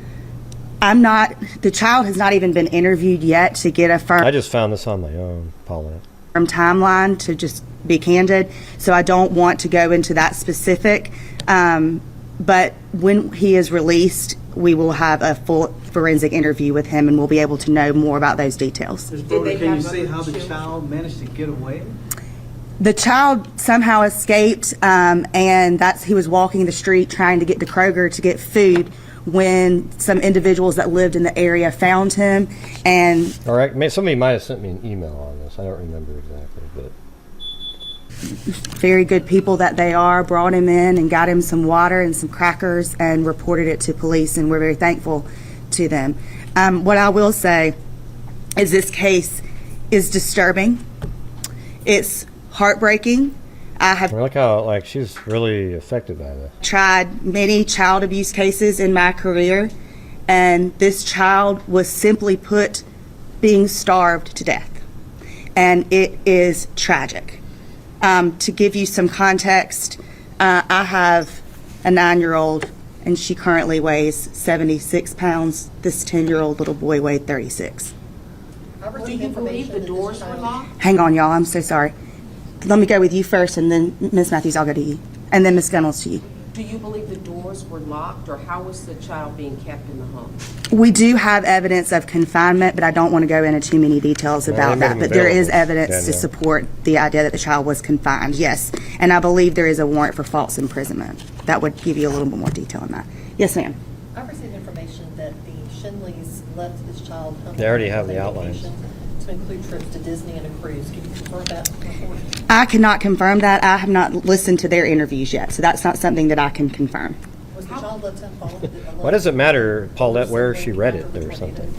The child has not even been interviewed yet to get a firm. I just found this on my own, Paula. Timeline, to just be candid. So I don't want to go into that specific. But when he is released, we will have a full forensic interview with him, and we'll be able to know more about those details. Can you say how the child managed to get away? The child somehow escaped, and he was walking the street trying to get to Kroger to get food when some individuals that lived in the area found him. And all right, somebody might have sent me an email on this. I don't remember exactly, but very good people that they are brought him in and got him some water and some crackers and reported it to police, and we're very thankful to them. What I will say is this case is disturbing. It's heartbreaking. I look how she's really affected by this. Tried many child abuse cases in my career, and this child was simply put being starved to death, and it is tragic. To give you some context, I have a 9-year-old, and she currently weighs 76 pounds. This 10-year-old little boy weighed 36. Do you believe the doors were locked? Hang on, y'all. I'm so sorry. Let me go with you first, and then Ms. Matthews, I'll go to you. And then Ms. Gunnels to you. Do you believe the doors were locked, or how was the child being kept in the home? We do have evidence of confinement, but I don't want to go into too many details about that. But there is evidence to support the idea that the child was confined, yes. And I believe there is a warrant for false imprisonment. That would give you a little bit more detail on that. Yes, ma'am. I've received information that the Schindleys left this child home. They already have the outlines. To include trips to Disney and a cruise. Can you confirm that report? I cannot confirm that. I have not listened to their interviews yet, so that's not something that I can confirm. Was the child left unfollowed? Why does it matter, Paulette, where she read it or something?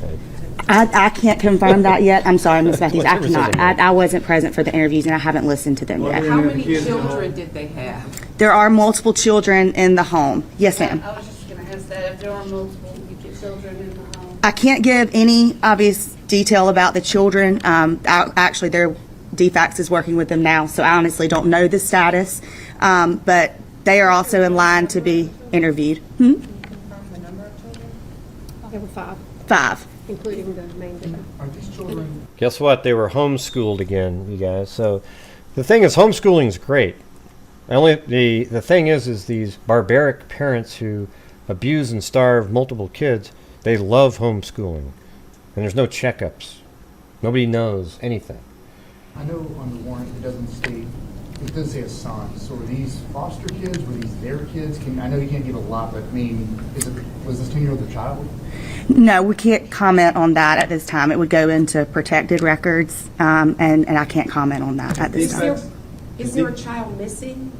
I can't confirm that yet. I'm sorry, Ms. Matthews. I cannot. I wasn't present for the interviews, and I haven't listened to them yet. How many children did they have? There are multiple children in the home. Yes, ma'am. I was just going to ask that if there are multiple children in the home. I can't give any obvious detail about the children. Actually, their DFAX is working with them now, so I honestly don't know the status. But they are also in line to be interviewed. There were 5. 5. Including the main victim. Are these children? Guess what? They were homeschooled again, you guys. So the thing is, homeschooling is great. The thing is these barbaric parents who abuse and starve multiple kids, they love homeschooling. And there's no checkups. Nobody knows anything. I know on the warrant it doesn't state, it does say a son. So are these foster kids? Were these their kids? I know you can't give a lot, but I mean, was this 10-year-old a child? No, we can't comment on that at this time. It would go into protected records, and I can't comment on that at this time. Is there a child missing?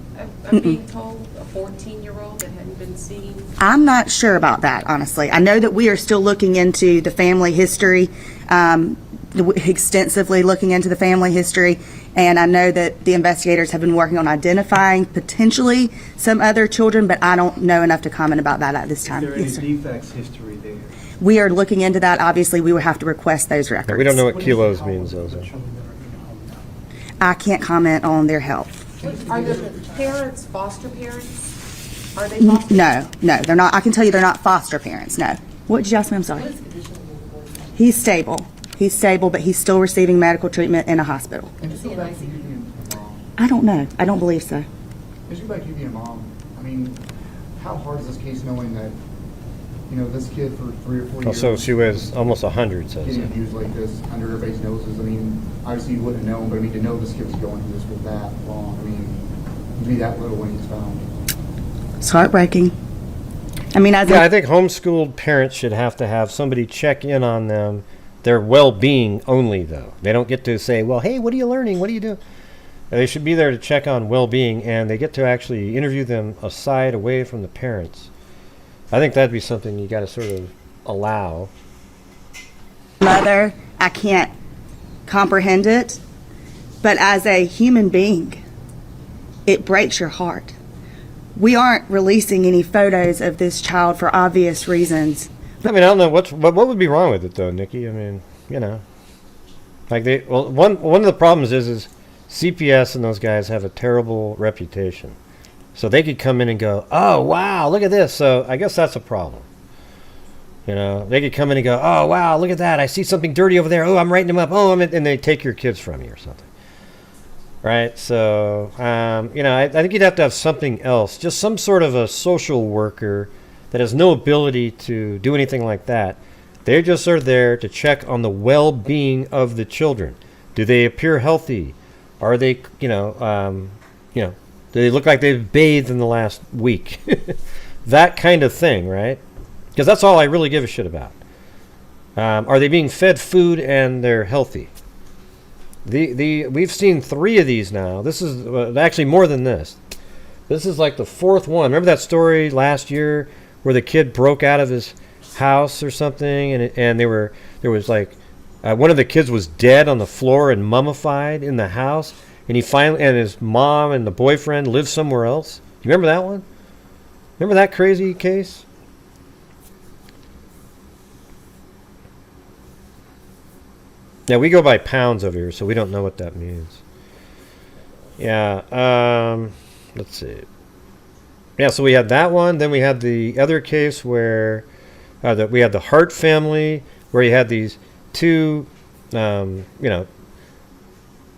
I'm being told a 14-year-old that hadn't been seen. I'm not sure about that, honestly. I know that we are still looking into the family history, extensively looking into the family history, and I know that the investigators have been working on identifying potentially some other children, but I don't know enough to comment about that at this time. Is there any defects history there? We are looking into that. Obviously, we would have to request those records. We don't know what kilos means, though. I can't comment on their health. Are the parents foster parents? Are they foster? No, they're not. I can tell you they're not foster parents, no. What did you ask me? I'm sorry. He's stable. He's stable, but he's still receiving medical treatment in a hospital. And just go back to you being a mom. I don't know. I don't believe so. Just go back to you being a mom. I mean, how hard is this case knowing that, you know, this kid for 3 or 4 years... So she was almost 100, says getting it. abused like this under everybody's noses. I mean, obviously you wouldn't have known, but I mean, to know this kid was going through this for that long, I mean, to be that little when he's found. It's heartbreaking. I mean, I think homeschooled parents should have to have somebody check in on them, their well-being only, though. They don't get to say, well, hey, what are you learning? What do you do? They should be there to check on well-being, and they get to actually interview them aside, away from the parents. I think that'd be something you got to sort of allow. Mother, I can't comprehend it, but as a human being, it breaks your heart. We aren't releasing any photos of this child for obvious reasons. I mean, I don't know what would be wrong with it, though, Nikki. I mean, you know, like one of the problems is CPS and those guys have a terrible reputation, so they could come in and go, oh wow, look at this. So I guess that's a problem. You know, they could come in and go, oh wow, look at that. I see something dirty over there. Oh, I'm writing them up. Oh, and they take your kids from you or something. Right. So you know, I think you'd have to have something else, just some sort of a social worker that has no ability to do anything like that. They just are there to check on the well-being of the children. Do they appear healthy? Are they, do they look like they've bathed in the last week? That kind of thing, right? Because that's all I really give a shit about. Are they being fed food and they're healthy? We've seen 3 of these now. This is actually more than this. This is like the 4th one. Remember that story last year where the kid broke out of his house or something, and there was like one of the kids was dead on the floor and mummified in the house, and his mom and the boyfriend lived somewhere else. Do you remember that one? Remember that crazy case? Yeah, we go by pounds over here, so we don't know what that means. Yeah, let's see. Yeah, so we had that one. Then we had the other case where we had the Hart family, where you had these 2,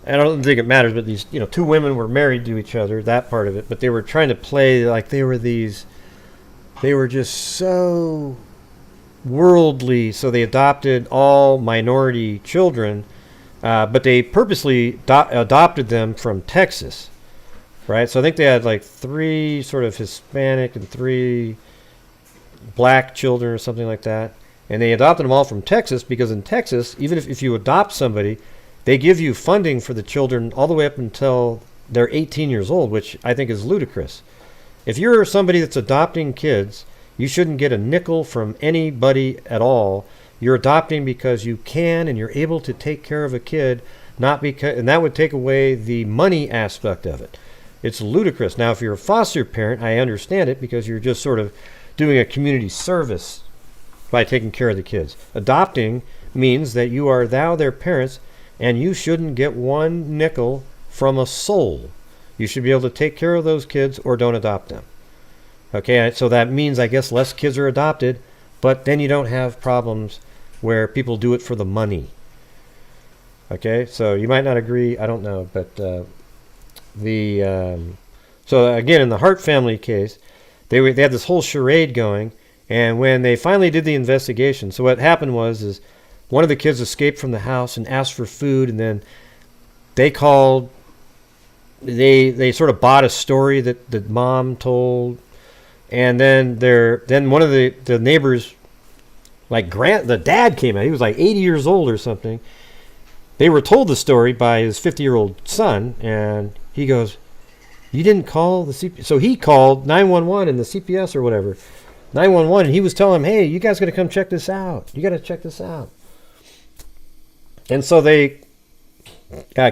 I don't think it matters, but these, two women were married to each other, that part of it, but they were trying to play like they were just so worldly, so they adopted all minority children, but they purposely adopted them from Texas, right? So I think they had like 3 sort of Hispanic and 3 black children or something like that, and they adopted them all from Texas because in Texas, even if you adopt somebody, they give you funding for the children all the way up until they're 18 years old, which I think is ludicrous. If you're somebody that's adopting kids, you shouldn't get a nickel from anybody at all. You're adopting because you can and you're able to take care of a kid, not because, and that would take away the money aspect of it. It's ludicrous. Now, if you're a foster parent, I understand it because you're just sort of doing a community service by taking care of the kids. Adopting means that you are thou their parents, and you shouldn't get 1 nickel from a soul. You should be able to take care of those kids or don't adopt them. Okay, so that means, I guess, less kids are adopted, but then you don't have problems where people do it for the money. Okay, so you might not agree, I don't know, but so again, in the Hart family case, they had this whole charade going, and when they finally did the investigation, so what happened was one of the kids escaped from the house and asked for food, and then they called, they sort of bought a story that the mom told, and then one of the neighbors, like Grant, the dad came out, he was like 80 years old or something. They were told the story by his 50-year-old son, and he goes, "You didn't call the CPS?" So he called 911 and the CPS or whatever, 911, and he was telling them, "Hey, you guys got to come check this out. You got to check this out." And so they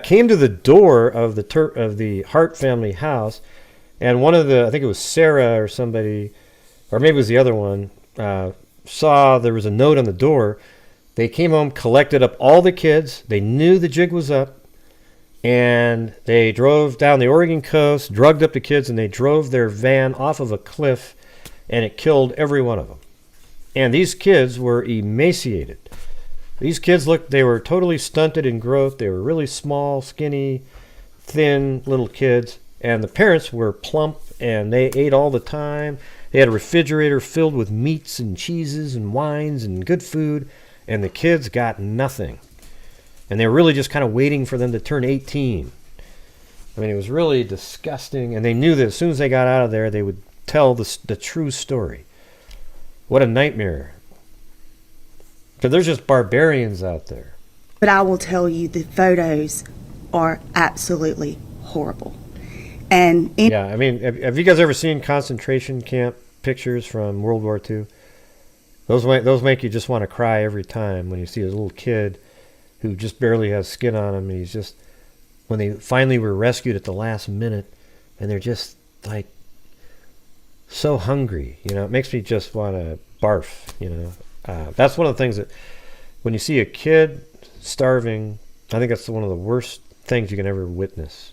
came to the door of the Hart family house, and one of I think it was Sarah or somebody, or maybe it was the other one, saw there was a note on the door. They came home, collected up all the kids. They knew the jig was up, and they drove down the Oregon coast, drugged up the kids, and they drove their van off of a cliff, and it killed every one of them. And these kids were emaciated. These kids they were totally stunted in growth. They were really small, skinny, thin little kids. And the parents were plump, and they ate all the time. They had a refrigerator filled with meats and cheeses and wines and good food. And the kids got nothing. And they were really just kind of waiting for them to turn 18. I mean, it was really disgusting. And they knew that as soon as they got out of there, they would tell the true story. What a nightmare. Because there's just barbarians out there. But I will tell you, the photos are absolutely horrible. And yeah, I mean, have you guys ever seen concentration camp pictures from World War II? Those make you just want to cry every time when you see a little kid who just barely has skin on him, and he's just, when they finally were rescued at the last minute, and they're just like so hungry, it makes me just want to barf, That's one of the things that when you see a kid starving, I think that's one of the worst things you can ever witness.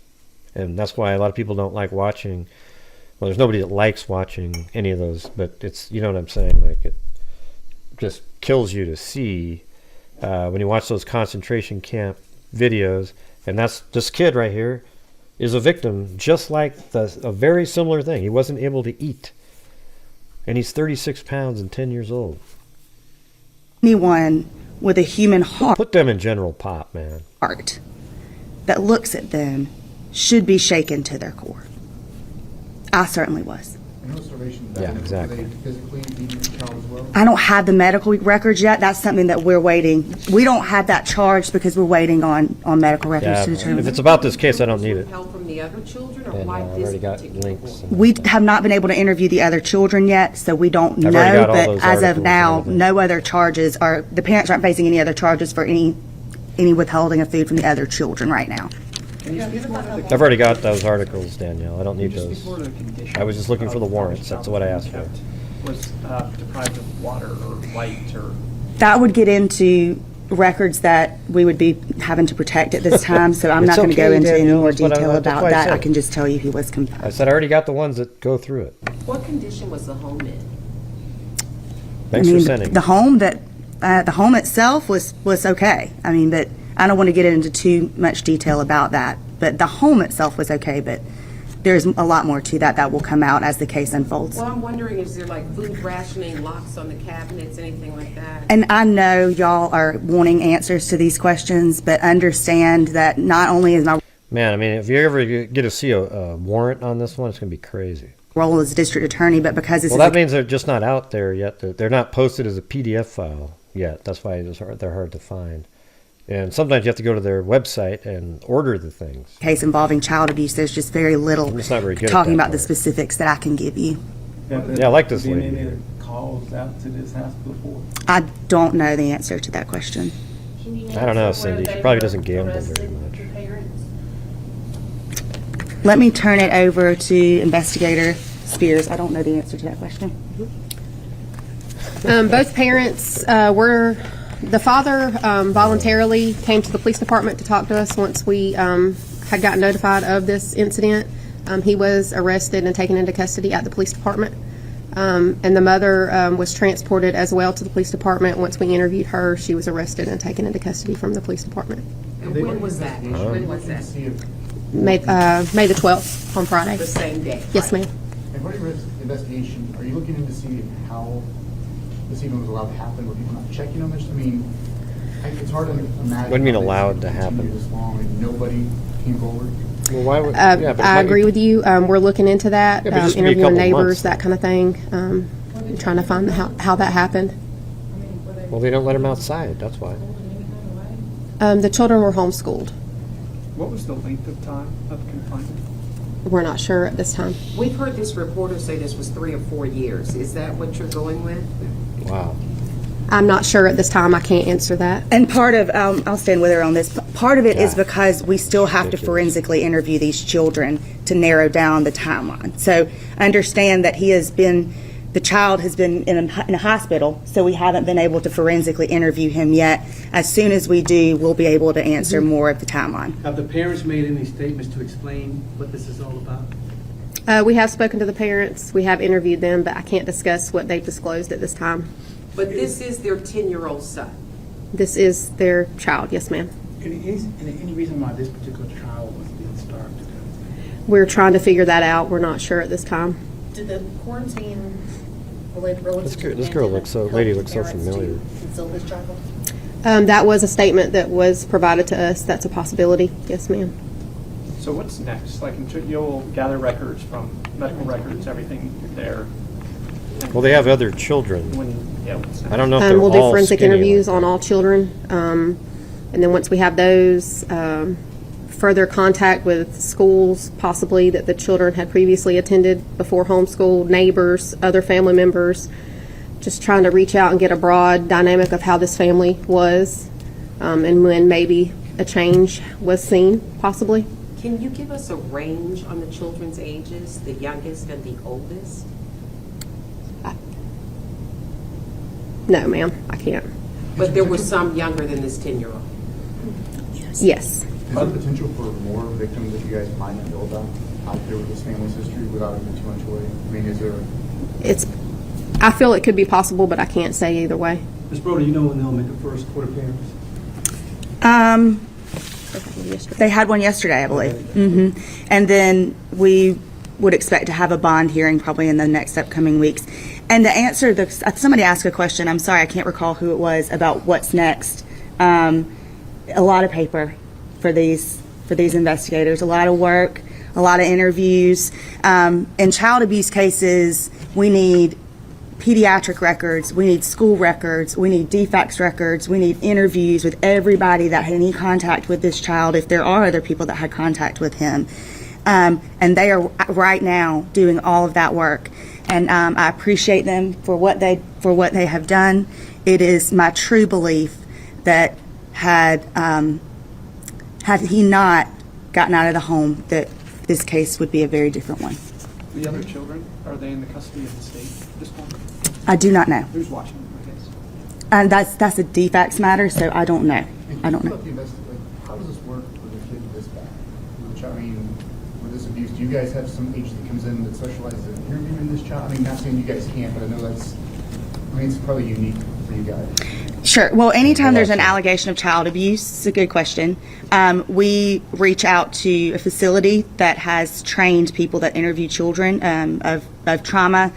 And that's why a lot of people don't like watching. Well, there's nobody that likes watching any of those, but it's, you know what I'm saying? Like, it just kills you to see when you watch those concentration camp videos. And this kid right here is a victim, just like a very similar thing. He wasn't able to eat. And he's 36 pounds and 10 years old. Anyone with a human heart, put them in General Pop, man, that looks at them should be shaken to their core. I certainly was. Yeah, exactly. I don't have the medical records yet. That's something that we're waiting. We don't have that charge because we're waiting on medical records to determine. If it's about this case, I don't need it. Help from the other children, or And why I've this already got particular links. We have not been able to interview the other children yet, so we don't know. But as of now, no other charges are. The parents aren't facing any other charges for any withholding of food from the other children right now. I've already got those articles, Danielle. I don't need those. I was just looking for the warrants. That's what I asked for. Was deprived of water or light or... That would get into records that we would be having to protect at this time, so I'm not going to go into any more detail about that. I can just tell you he was confined. I said I already got the ones that go through it. What condition was the home in? Thanks for sending. The home itself was okay. I mean, but I don't want to get into too much detail about that, but the home itself was okay, but there's a lot more to that will come out as the case unfolds. Well, I'm wondering, is there like food rationing, locks on the cabinets, anything like that? And I know y'all are wanting answers to these questions, but understand that not only is my Man, I mean, if you ever get to see a warrant on this one, it's going to be crazy. role as district attorney, but because this Well, is that means they're just not out there yet. They're not posted as a PDF file yet. That's why they're hard to find. And sometimes you have to go to their website and order the things. case involving child abuse, there's just very little I'm just not very good at talking that about the part. specifics that I can give you. Yeah, I like this Been lady. any calls out to this house before? I don't know the answer to that question. I don't know, Cindy. She probably doesn't gamble very much. Let me turn it over to Investigator Spears. I don't know the answer to that question. Both parents were, the father voluntarily came to the police department to talk to us once we had gotten notified of this incident. He was arrested and taken into custody at the police department. And the mother was transported as well to the police department. Once we interviewed her, she was arrested and taken into custody from the police department. And when was that? When was that? May the 12th, on Friday. The same day? Yes, ma'am. And what investigation, are you looking into see how this even was allowed to happen? Were people not checking on this? I mean, it's hard to imagine. What do you mean how allowed this to happen? continued This long and nobody came forward. Well, why would? I agree with you. We're looking into that, Yeah, but just give me a interviewing couple neighbors, months. that kind of thing, trying to find how that happened. Well, they don't let them outside. That's why. The children were homeschooled. What was the length of time of confinement? We're not sure at this time. We've heard this reporter say this was 3 or 4 years. Is that what you're going with? Wow. I'm not sure at this time. I can't answer that. And part of, I'll stand with her on this, part of it is because we still have to forensically interview these children to narrow down the timeline. So understand that the child has been in a hospital, so we haven't been able to forensically interview him yet. As soon as we do, we'll be able to answer more of the timeline. Have the parents made any statements to explain what this is all about? We have spoken to the parents. We have interviewed them, but I can't discuss what they've disclosed at this time. But this is their 10-year-old son. This is their child. Yes, ma'am. Any reason why this particular child was being starved to death? We're trying to figure that out. We're not sure at this time. Did the quarantine related to This girl looks so. Lady looks so familiar. conceal this child? That was a statement that was provided to us. That's a possibility. Yes, ma'am. So what's next? Like, you'll gather records from medical records, everything there. Well, they have other children. What's next? I don't know if they're We'll do all forensic skinny interviews on all children. And then once we have those, further contact with schools, possibly that the children had previously attended before homeschool, neighbors, other family members, just trying to reach out and get a broad dynamic of how this family was, and when maybe a change was seen, possibly. Can you give us a range on the children's ages, the youngest and the oldest? No, ma'am, I can't. But there were some younger than this 10-year-old. Yes. Is there potential for more victims that you guys might not know about out there with this family's history without giving too much away? I mean, is there... I feel it could be possible, but I can't say either way. Ms. Broder, you know when they'll make a first court appearance? They had one yesterday, I believe. And then we would expect to have a bond hearing probably in the next upcoming weeks. And to answer, somebody asked a question, I'm sorry, I can't recall who it was, about what's next. A lot of paper for these investigators, a lot of work, a lot of interviews. In child abuse cases, we need pediatric records, we need school records, we need defects records, we need interviews with everybody that had any contact with this child, if there are other people that had contact with him. And they are right now doing all of that work. And I appreciate them for what they have done. It is my true belief that had he not gotten out of the home, that this case would be a very different one. The other children, are they in the custody of the state at this point? I do not know. Who's watching them, I guess? And that's a defects matter, so I don't know. I don't know. How does this work with a kid this bad? Which, I mean, with this abuse, do you guys have some agent that comes in that specializes in interviewing this child? I mean, not saying you guys can't, but I know it's probably unique for for you guys? Sure. Well, anytime there's an allegation of child abuse, it's a good question. We reach out to a facility that has trained people that interview children of trauma,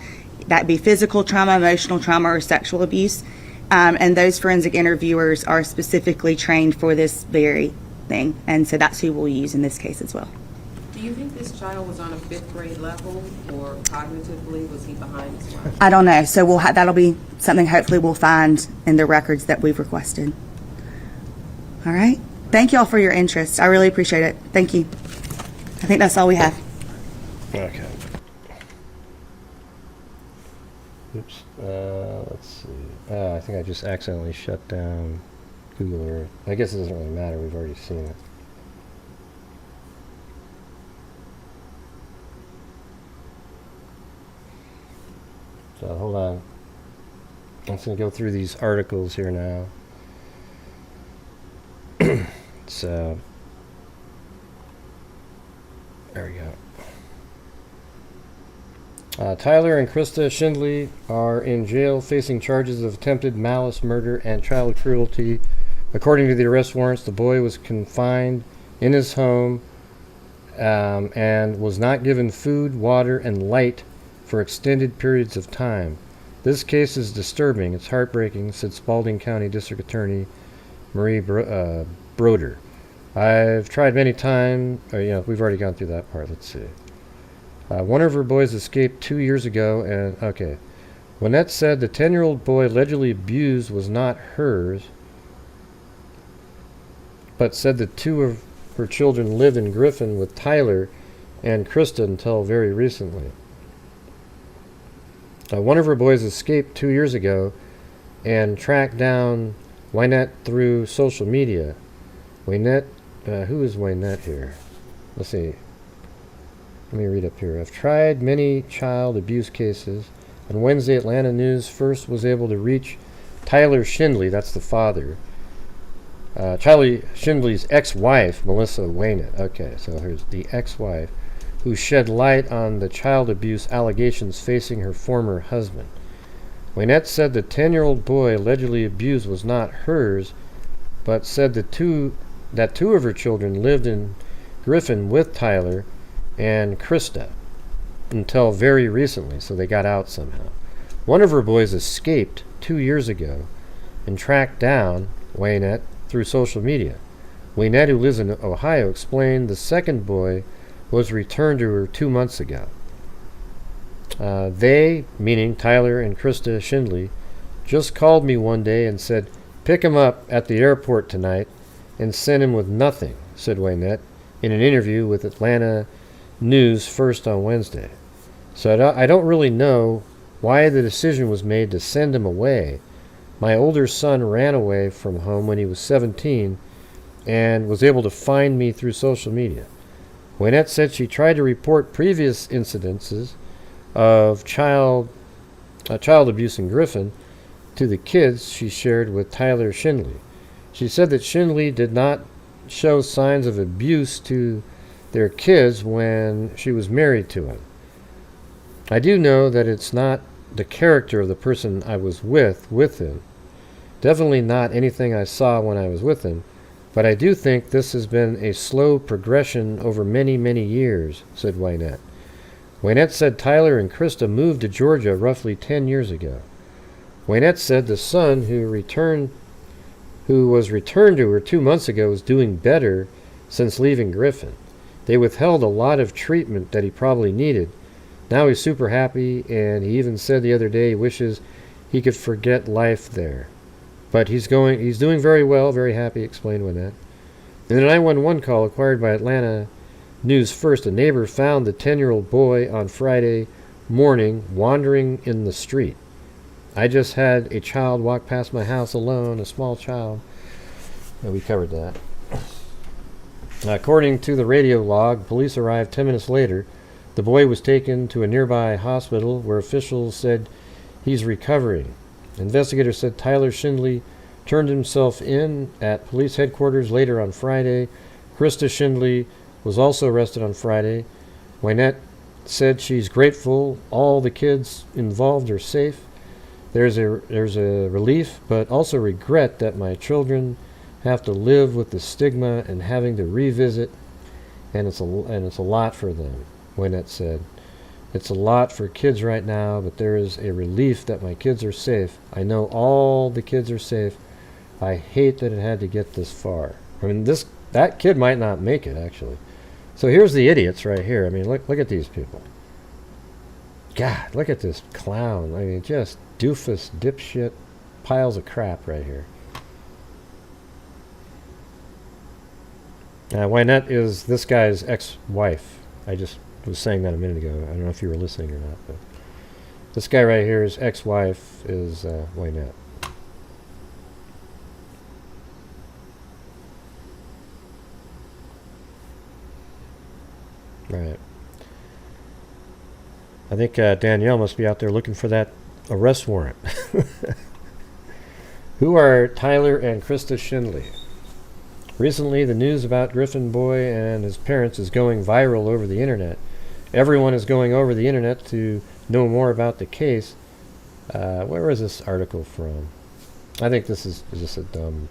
that be physical trauma, emotional trauma, or sexual abuse. And those forensic interviewers are specifically trained for this very thing. And so that's who we'll use in this case as well. Do you think this child was on a 5th grade level, or cognitively was he behind as well? I don't know. So that'll be something hopefully we'll find in the records that we've requested. All right. Thank you all for your interest. I really appreciate it. Thank you. I think that's all we have. Okay. Oops. Let's see. I think I just accidentally shut down Google Earth. I guess it doesn't really matter. We've already seen it. So hold on. I'm just going to go through these articles here now. So there we go. Tyler and Krista Shindley are in jail facing charges of attempted malice, murder, and child cruelty. According to the arrest warrants, the boy was confined in his home and was not given food, water, and light for extended periods of time. This case is disturbing. It's heartbreaking, said Spalding County District Attorney Marie Broder. I've tried many times. We've already gone through that part. Let's see. One of her boys escaped 2 years ago, and okay. Lynette said the 10-year-old boy allegedly abused was not hers, but said that 2 of her children lived in Griffin with Tyler and Krista until very recently. One of her boys escaped 2 years ago and tracked down Wynette through social media. Wynette, who is Wynette here? Let's see. Let me read up here. I've tried many child abuse cases. On Wednesday, Atlanta News first was able to reach Tyler Schindley, that's the father. Charlie Schindley's ex-wife, Melissa Wynette. Okay, so here's the ex-wife, who shed light on the child abuse allegations facing her former husband. Wynette said the 10-year-old boy allegedly abused was not hers, but said that two of her children lived in Griffin with Tyler and Krista until very recently, so they got out somehow. One of her boys escaped 2 years ago and tracked down Wynette through social media. Wynette, who lives in Ohio, explained the second boy was returned to her 2 months ago. They, meaning Tyler and Krista Shindley, just called me one day and said, pick him up at the airport tonight and send him with nothing, said Wynette in an interview with Atlanta News first on Wednesday. So I don't really know why the decision was made to send him away. My older son ran away from home when he was 17 and was able to find me through social media. Wynette said she tried to report previous incidences of child abuse in Griffin to the kids she shared with Tyler Schindley. She said that Schindley did not show signs of abuse to their kids when she was married to him. I do know that it's not the character of the person I was with him. Definitely not anything I saw when I was with him. But I do think this has been a slow progression over many, many years, said Wynette. Wynette said Tyler and Krista moved to Georgia roughly 10 years ago. Wynette said the son who was returned to her 2 months ago is doing better since leaving Griffin. They withheld a lot of treatment that he probably needed. Now he's super happy, and he even said the other day he wishes he could forget life there. But he's doing very well, very happy, explained Wynette. In a 911 call acquired by Atlanta News First, a neighbor found the 10-year-old boy on Friday morning wandering in the street. I just had a child walk past my house alone, a small child. We covered that. According to the radio log, police arrived 10 minutes later. The boy was taken to a nearby hospital where officials said he's recovering. Investigators said Tyler Schindley turned himself in at police headquarters later on Friday. Krista Shindley was also arrested on Friday. Wynette said she's grateful all the kids involved are safe. There's a relief, but also regret that my children have to live with the stigma and having to revisit, and it's a lot for them. Wynette said, "It's a lot for kids right now, but there is a relief that my kids are safe. I know all the kids are safe. I hate that it had to get this far." I mean, that kid might not make it, actually. So here's the idiots right here. I mean, look at these people. God, look at this clown. I mean, just doofus, dipshit, piles of crap right here. Wynette is this guy's ex-wife. I just was saying that a minute ago. I don't know if you were listening or not, but this guy right here, his ex-wife is Wynette. Right. I think Danielle must be out there looking for that arrest warrant. Who are Tyler and Krista Shindley? Recently, the news about Griffin Boy and his parents is going viral over the internet. Everyone is going over the internet to know more about the case. Where is this article from? I think this is just a dumb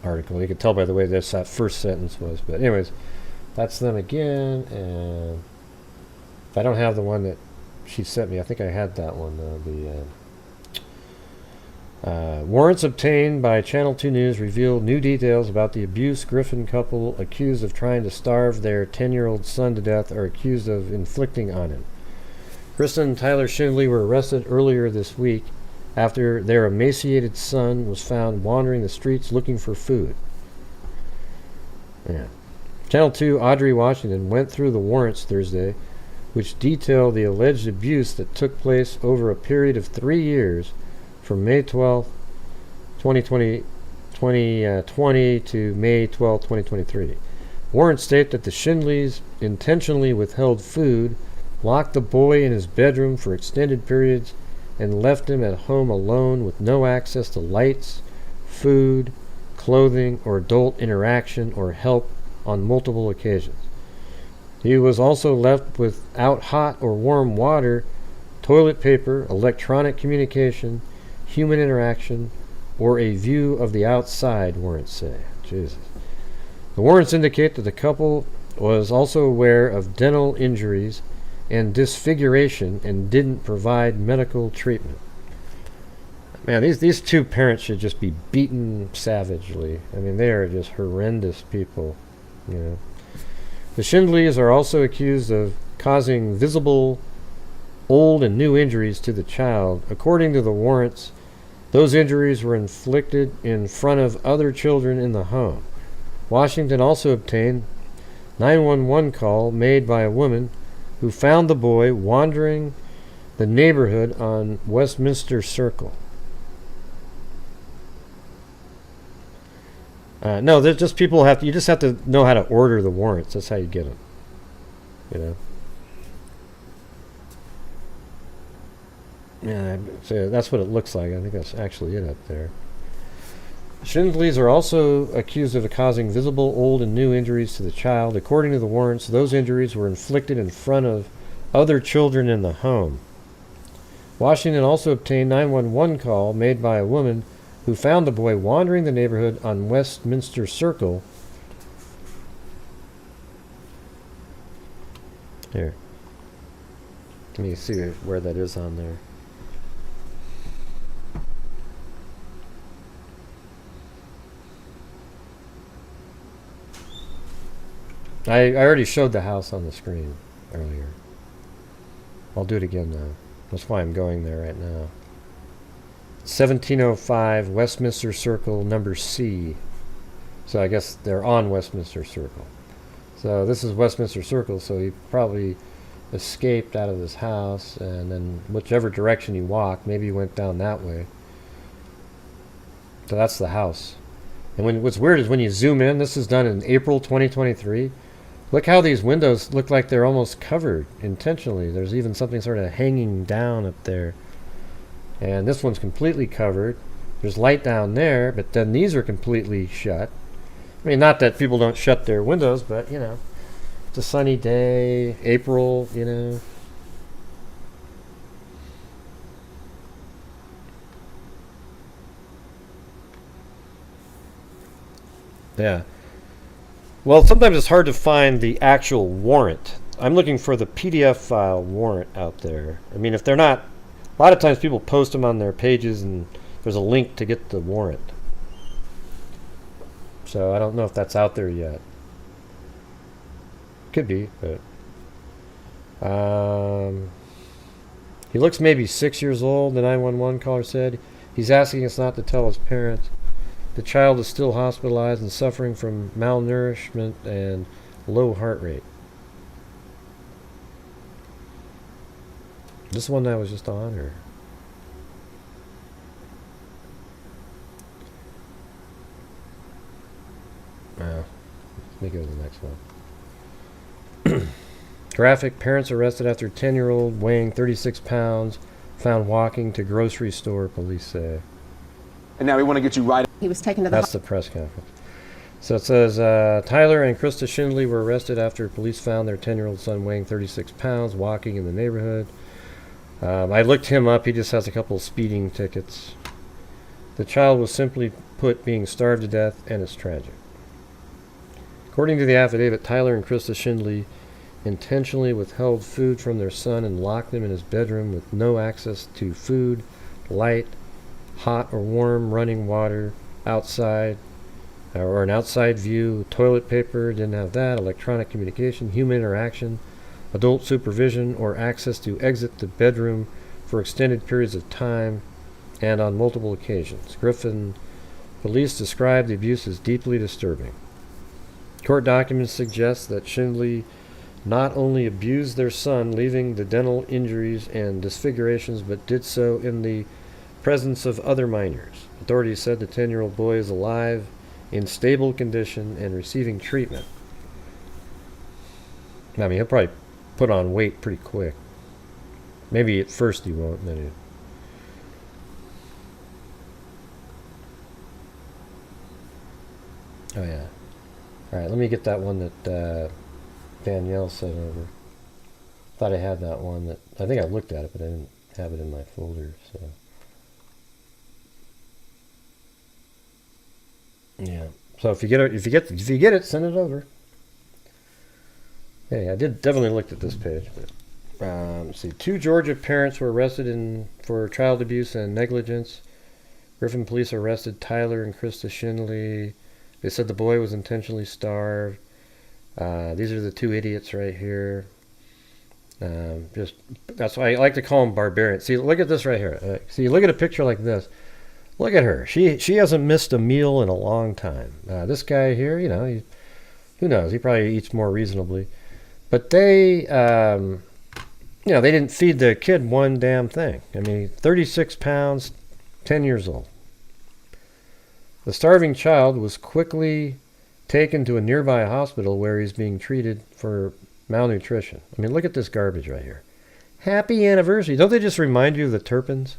article. You can tell by the way that first sentence was. But anyways, that's them again. And if I don't have the one that she sent me, I think I had that one. Warrants obtained by Channel 2 News reveal new details about the abuse Griffin couple accused of trying to starve their 10-year-old son to death are accused of inflicting on him. Krista and Tyler Shindley were arrested earlier this week after their emaciated son was found wandering the streets looking for food. Yeah. Channel 2 Audrey Washington went through the warrants Thursday, which detail the alleged abuse that took place over a period of 3 years from May 12, 2020 to May 12, 2023. Warrants state that the Shindleys intentionally withheld food, locked the boy in his bedroom for extended periods, and left him at home alone with no access to lights, food, clothing, or adult interaction or help on multiple occasions. He was also left without hot or warm water, toilet paper, electronic communication, human interaction, or a view of the outside, warrants say. Jesus. The warrants indicate that the couple was also aware of dental injuries and disfiguration and didn't provide medical treatment. Man, these two parents should just be beaten savagely. I mean, they are just horrendous people, you know. The Shindleys are also accused of causing visible, old, and new injuries to the child. According to the warrants, those injuries were inflicted in front of other children in the home. Washington also obtained 911 call made by a woman who found the boy wandering the neighborhood on Westminster Circle. No, there's just people you just have to know how to order the warrants. That's how you get them. You know. Yeah, so that's what it looks like. I think that's actually it up there. Shindleys are also accused of causing visible, old, and new injuries to the child. According to the warrants, those injuries were inflicted in front of other children in the home. Washington also obtained 911 call made by a woman who found the boy wandering the neighborhood on Westminster Circle. Here. Let me see where that is on there. I already showed the house on the screen earlier. I'll do it again now. That's why I'm going there right now. 1705 Westminster Circle, number C. So I guess they're on Westminster Circle. So this is Westminster Circle, so he probably escaped out of this house, and then whichever direction he walked, maybe he went down that way. So that's the house. And what's weird is when you zoom in, this is done in April 2023. Look how these windows look like they're almost covered intentionally. There's even something sort of hanging down up there. And this one's completely covered. There's light down there, but then these are completely shut. I mean, not that people don't shut their windows, but, you know, it's a sunny day, April, you know. Yeah. Well, sometimes it's hard to find the actual warrant. I'm looking for the PDF file warrant out there. I mean, if they're not, a lot of times people post them on their pages and there's a link to get the warrant. So I don't know if that's out there yet. Could be, but he looks maybe 6 years old, the 911 caller said. He's asking us not to tell his parents. The child is still hospitalized and suffering from malnourishment and low heart rate. This one that was just on, or? Let me go to the next one. Graphic, parents arrested after 10-year-old weighing 36 pounds found walking to grocery store, police say. And now we want to get you right. He was taken to the That's the press conference. So it says, Tyler and Krista Shindley were arrested after police found their 10-year-old son weighing 36 pounds walking in the neighborhood. I looked him up. He just has a couple of speeding tickets. The child was simply put being starved to death, and it's tragic. According to the affidavit, Tyler and Krista Shindley intentionally withheld food from their son and locked him in his bedroom with no access to food, light, hot or warm running water outside, or an outside view, toilet paper, didn't have that, electronic communication, human interaction, adult supervision, or access to exit the bedroom for extended periods of time and on multiple occasions. Griffin police described the abuse as deeply disturbing. Court documents suggest that Schindley not only abused their son, leaving the dental injuries and disfigurations, but did so in the presence of other minors. Authorities said the 10-year-old boy is alive, in stable condition, and receiving treatment. I mean, he'll probably put on weight pretty quick. Maybe at first he won't, then he... Oh, yeah. Alright, let me get that one that Danielle sent over. Thought I had that one. That I think I looked at it, but I didn't have it in my folder, so... Yeah. So if you get it, send it over. Hey, I did definitely looked at this page. But, let's see. 2 Georgia parents were arrested for child abuse and negligence. Griffin police arrested Tyler and Krista Shindley. They said the boy was intentionally starved. These are the 2 idiots right here. That's why I like to call them barbarians. See, look at this right here. See, look at a picture like this. Look at her. She hasn't missed a meal in a long time. This guy here, you know, who knows? He probably eats more reasonably. But they, you know, they didn't feed the kid one damn thing. I mean, 36 pounds, 10 years old. The starving child was quickly taken to a nearby hospital where he's being treated for malnutrition. I mean, look at this garbage right here. Happy anniversary. Don't they just remind you of the Turpins?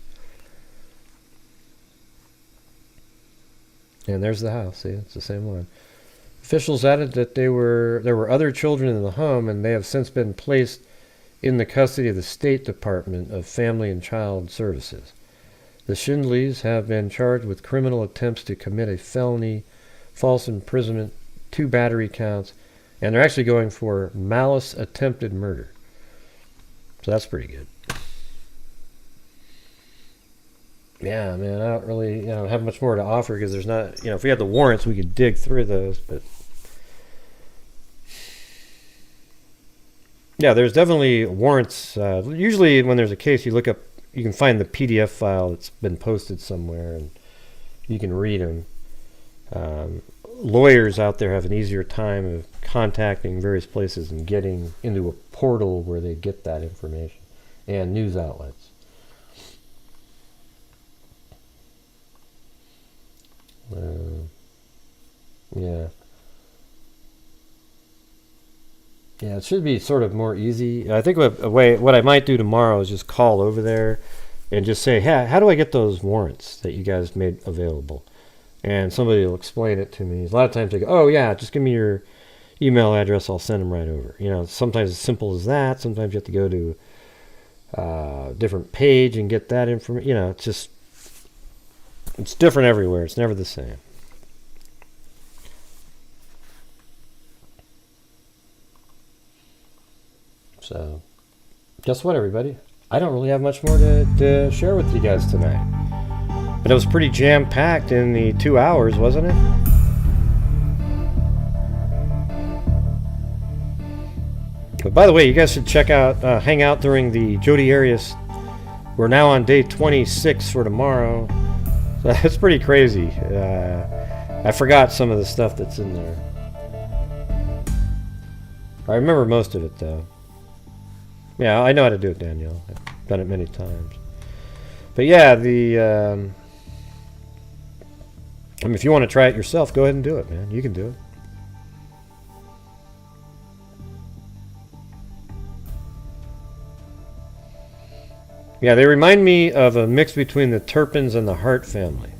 And there's the house. See, it's the same one. Officials added that there were other children in the home, and they have since been placed in the custody of the State Department of Family and Child Services. The Schindleys have been charged with criminal attempts to commit a felony, false imprisonment, 2 battery counts, and they're actually going for malice attempted murder. So that's pretty good. Yeah, man, I don't really, have much more to offer because there's not, if we had the warrants, we could dig through those, but yeah, there's definitely warrants. Usually when there's a case, you can find the PDF file that's been posted somewhere and you can read them. Lawyers out there have an easier time of contacting various places and getting into a portal where they get that information, and news outlets. Yeah, it should be sort of more easy. I think what I might do tomorrow is just call over there and just say, hey, how do I get those warrants that you guys made available? And somebody will explain it to me. A lot of times they go, oh yeah, just give me your email address, I'll send them right over. Sometimes it's simple as that. Sometimes you have to go to a different page and get that information. It's different everywhere. It's never the same. So, guess what, everybody? I don't really have much more to share with you guys tonight. But it was pretty jam-packed in the 2 hours, wasn't it? But by the way, you guys should check out, hang out during the Jody Arias. We're now on day 26 for tomorrow. So that's pretty crazy. I forgot some of the stuff that's in there. I remember most of it, though. Yeah, I know how to do it, Danielle. I've done it many times. But yeah, I mean, if you want to try it yourself, go ahead and do it, man. You can do it. Yeah, they remind me of a mix between the Turpins and the Hart family.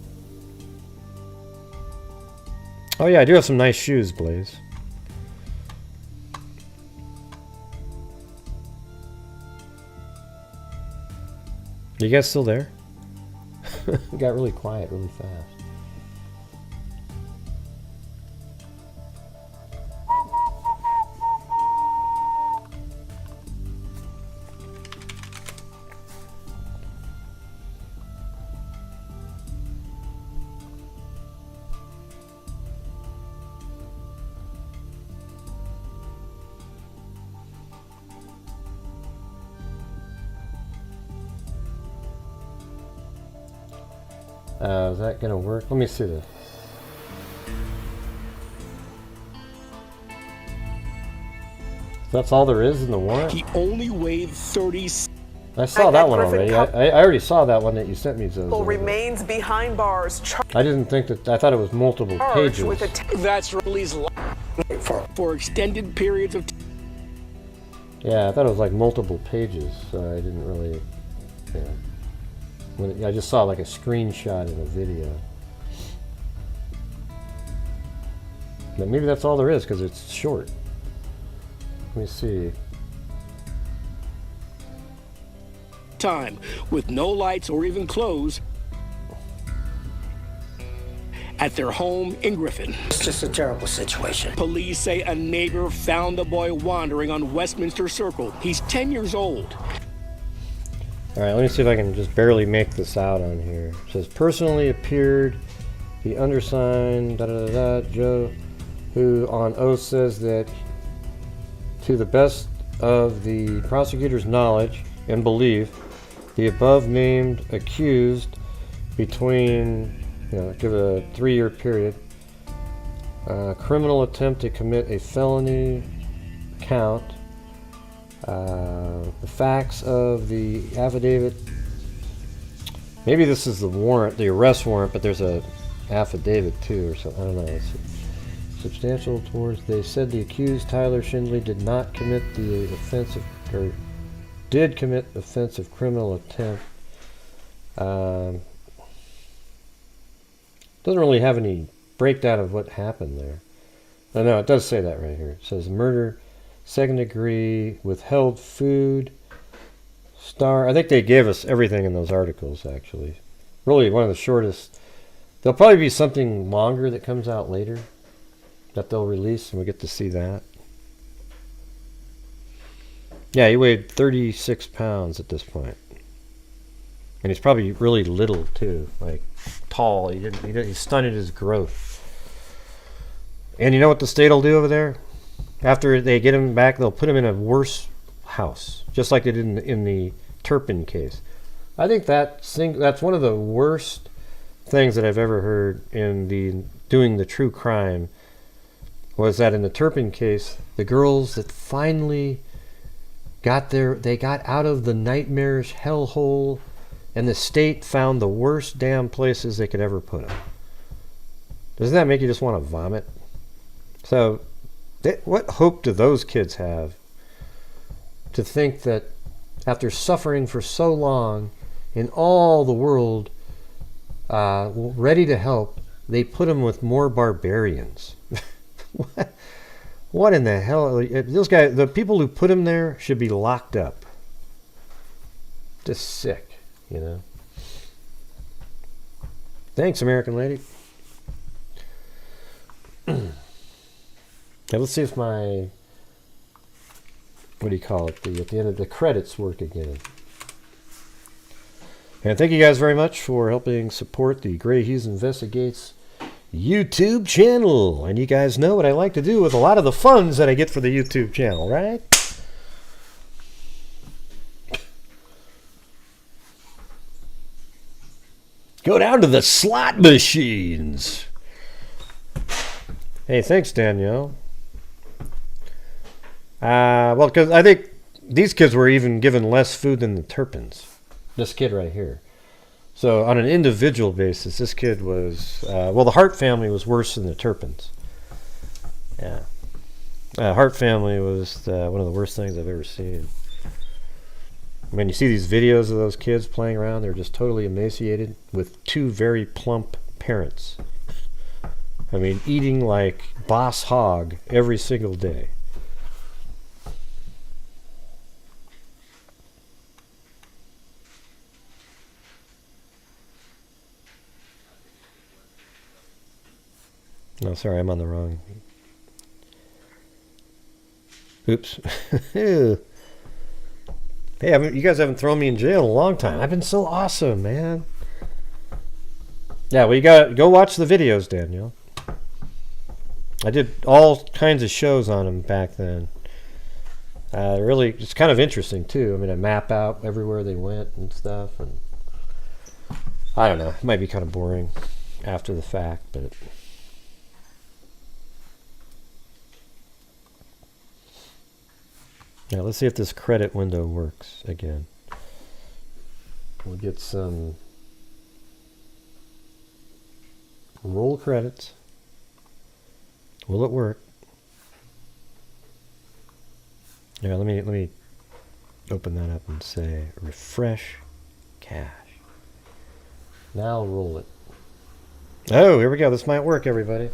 Oh yeah, I do have some nice shoes, Blaze. You guys still there? It got really quiet really fast. Is that gonna work? Let me see this. That's all there is in the warrant? He only weighed 30. I saw that one already. I already saw that one that you sent me. Remains behind bars. I didn't think that. I thought it was multiple pages. That's released for extended periods of. Yeah, I thought it was like multiple pages, so I didn't really. Yeah. I just saw like a screenshot in a video. But maybe that's all there is because it's short. Let me see. Time with no lights or even clothes at their home in Griffin. It's just a terrible situation. Police say a neighbor found the boy wandering on Westminster Circle. He's 10 years old. All right, let me see if I can just barely make this out on here. It says, personally appeared the undersigned Joe, who on oath says that to the best of the prosecutor's knowledge and belief, the above named accused between, give a 3-year period, criminal attempt to commit a felony count. The facts of the affidavit. Maybe this is the warrant, the arrest warrant, but there's a affidavit too, or something. I don't know. It's substantial towards. They said the accused Tyler Schindley did not commit the offensive, or did commit offensive criminal attempt. Doesn't really have any breakdown of what happened there. Oh, no, it does say that right here. It says murder. Second degree, withheld food, star. I think they gave us everything in those articles, actually. Really, one of the shortest. There'll probably be something longer that comes out later that they'll release, and we get to see that. Yeah, he weighed 36 pounds at this point. And he's probably really little, too. Like, tall. He stunted his growth. And you know what the state will do over there? After they get him back, they'll put him in a worse house, just like they did in the Turpin case. I think that's one of the worst things that I've ever heard in doing the true crime, was that in the Turpin case, the girls that finally they got out of the nightmarish hellhole, and the state found the worst damn places they could ever put them. Doesn't that make you just want to vomit? So, what hope do those kids have to think that after suffering for so long in all the world, ready to help, they put them with more barbarians? What in the hell? Those guys, the people who put them there should be locked up. Just sick, Thanks, American lady. Now let's see if my what do you call it? At the end of the credits work again. And thank you guys very much for helping support the Grant Hughes Investigates YouTube channel. And you guys know what I like to do with a lot of the funds that I get for the YouTube channel, right? Go down to the slot machines. Hey, thanks, Danielle. Well, because I think these kids were even given less food than the Turpins. This kid right here. So on an individual basis, this kid was, well, the Hart family was worse than the Turpins. Yeah. Hart family was one of the worst things I've ever seen. I mean, you see these videos of those kids playing around, they're just totally emaciated with two very plump parents. I mean, eating like boss hog every single day. No, sorry, I'm on the wrong. Oops. Hey, you guys haven't thrown me in jail in a long time. I've been so awesome, man. Yeah, well, you got go watch the videos, Danielle. I did all kinds of shows on them back then. Really, it's kind of interesting too. I mean, I map out everywhere they went and stuff, and I don't know. It might be kind of boring after the fact, but. Now let's see if this credit window works again. We'll get some roll credits. Will it work? Yeah, let me open that up and say refresh cache. Now roll it. Oh, here we go. This might work, everybody.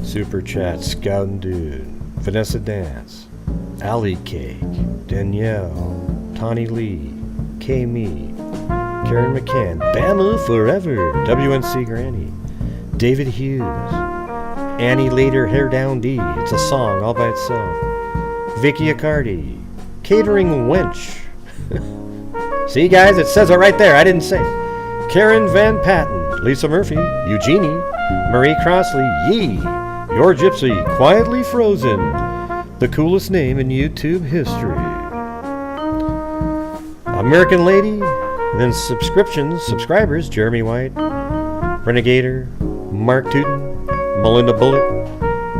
Super Chat, Scout and Dude, Vanessa Dance, Alley Cake, Danielle, Tawny Lee, K Me, Karen McCann, Bama Forever, WNC Granny, David Hughes, Annie laid her hair down D, it's a song all by itself, Vicky Accardi, Catering Wench. See guys, it says it right there, I didn't say it. Karen Van Patten, Lisa Murphy, Eugenie, Marie Crossley, Yee, Your Gypsy, Quietly Frozen, the coolest name in YouTube history. American Lady, then subscribers, Jeremy White, Renegator, Mark Tootin, Melinda Bullet,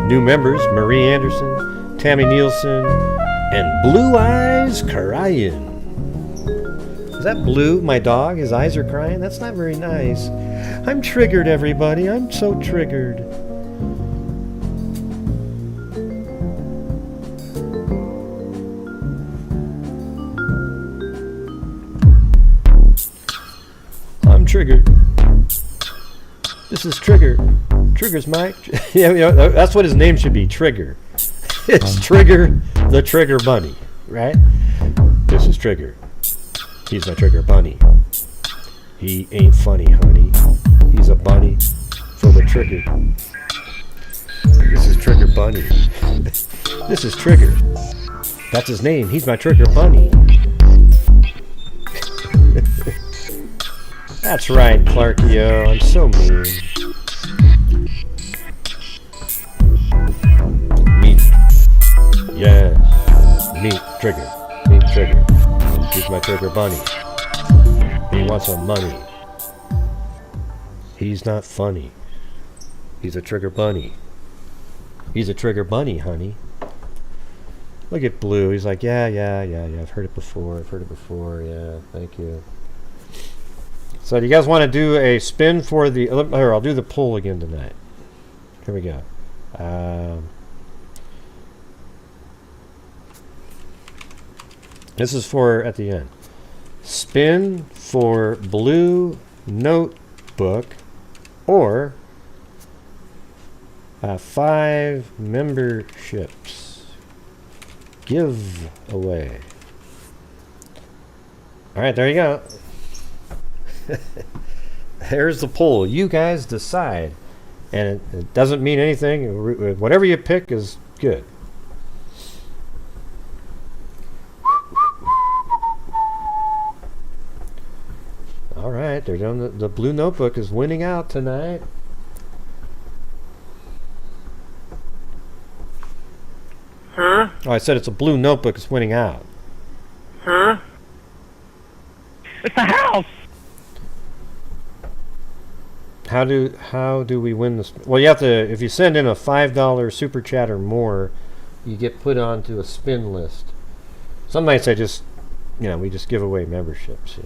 new members, Marie Anderson, Tammy Nielsen, and Blue Eyes Crying. Is that Blue, my dog? His eyes are crying? That's not very nice. I'm triggered, everybody. I'm so triggered. Trigger. This is Trigger. Trigger's Mike. Yeah, that's what his name should be. Trigger. It's Trigger, the Trigger Bunny, right? This is Trigger. He's my Trigger Bunny. He ain't funny, honey. He's a bunny for the trigger. This is Trigger Bunny. This is Trigger. That's his name. He's my Trigger Bunny. That's right, Clarkio. I'm so mean. Meat. Yes. Meat Trigger. Meat Trigger. He's my Trigger Bunny. He wants some money. He's not funny. He's a Trigger Bunny. He's a Trigger Bunny, honey. Look at Blue. He's like, yeah. I've heard it before. Yeah, thank you. So do you guys want to do a spin for the... Here, I'll do the poll again tonight. Here we go. This is for at the end. Spin for Blue Notebook or 5 memberships giveaway. All right, there you go. There's the poll. You guys decide. And it doesn't mean anything. Whatever you pick is good. All right, they're doing the blue notebook is winning out tonight. Huh? Oh, I said it's a blue notebook is winning out. Huh? It's a house. How do we win this? Well, you have to, if you send in a $5 super chat or more, you get put onto a spin list. Some nights I just, we just give away memberships.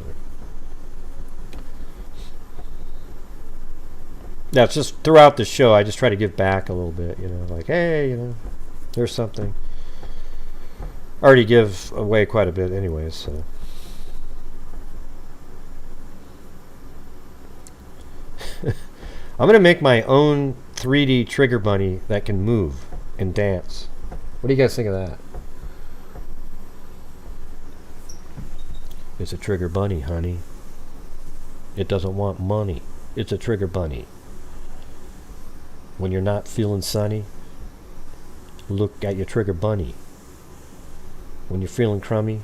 Yeah, it's just throughout the show, I just try to give back a little bit, like, hey, there's something. I already give away quite a bit anyways, so. I'm going to make my own 3D trigger bunny that can move and dance. What do you guys think of that? It's a trigger bunny, honey. It doesn't want money. It's a trigger bunny. When you're not feeling sunny, look at your trigger bunny. When you're feeling crummy,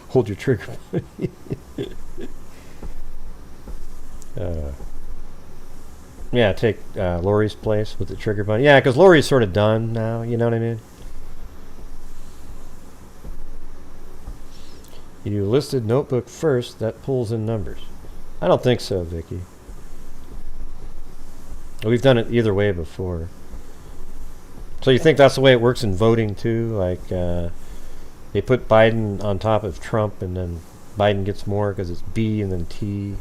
hold your trigger bunny. Yeah, take Lori's place with the trigger bunny. Yeah, because Lori's sort of done now, you know what I mean? You do listed notebook first, that pulls in numbers. I don't think so, Vicky. We've done it either way before. So you think that's the way it works in voting too? Like they put Biden on top of Trump and then Biden gets more because it's B and then T.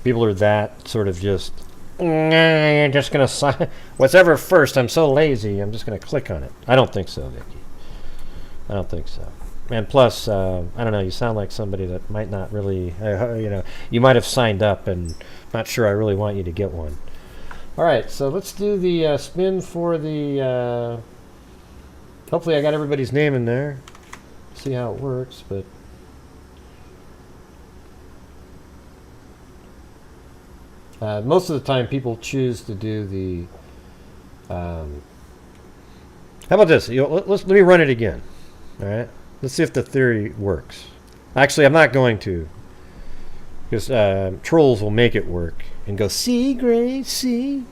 People are that sort of just, you're just going to sign. Whatever first, I'm so lazy, I'm just going to click on it. I don't think so, Vicky. I don't think so. And plus, I don't know, you sound like somebody that might not really, you might have signed up and not sure I really want you to get one. All right, so let's do the spin for the, hopefully I got everybody's name in there. See how it works, but. Most of the time people choose to do the, how about this? Let me run it again. All right, let's see if the theory works. Actually, I'm not going to, because trolls will make it work and go, see, Gray, see.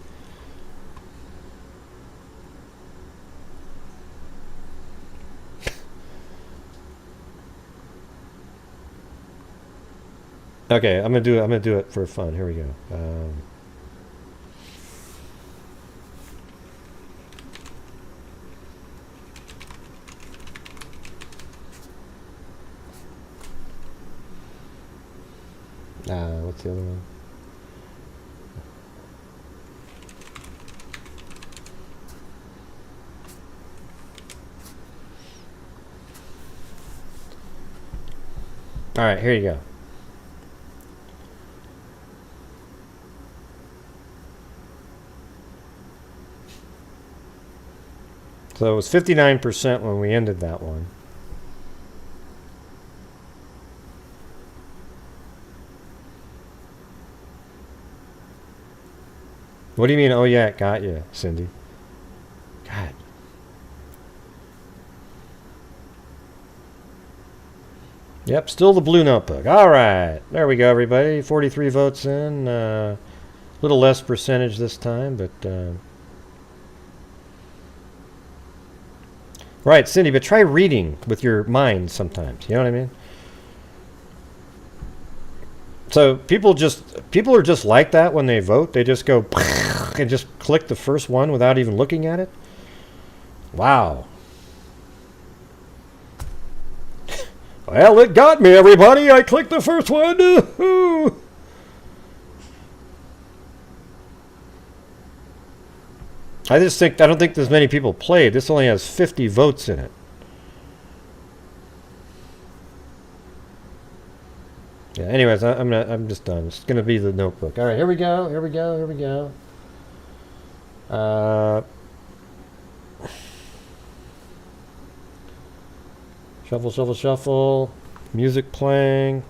Okay, I'm gonna do it for fun. Here we go. What's the other one? All right, here you go. So it was 59% when we ended that one. What do you mean, oh yeah, it got you, Cindy? God. Yep, still the blue notebook. All right, there we go, everybody. 43 votes in. A little less percentage this time, but... Right, Cindy, but try reading with your mind sometimes. You know what I mean? So people are just like that when they vote. They just go and just click the first one without even looking at it. Wow. Well, it got me, everybody. I clicked the first one. I don't think there's many people played. This only has 50 votes in it. Yeah, anyways, I'm just done. It's gonna be the notebook. All right, here we go. Shuffle. Music playing.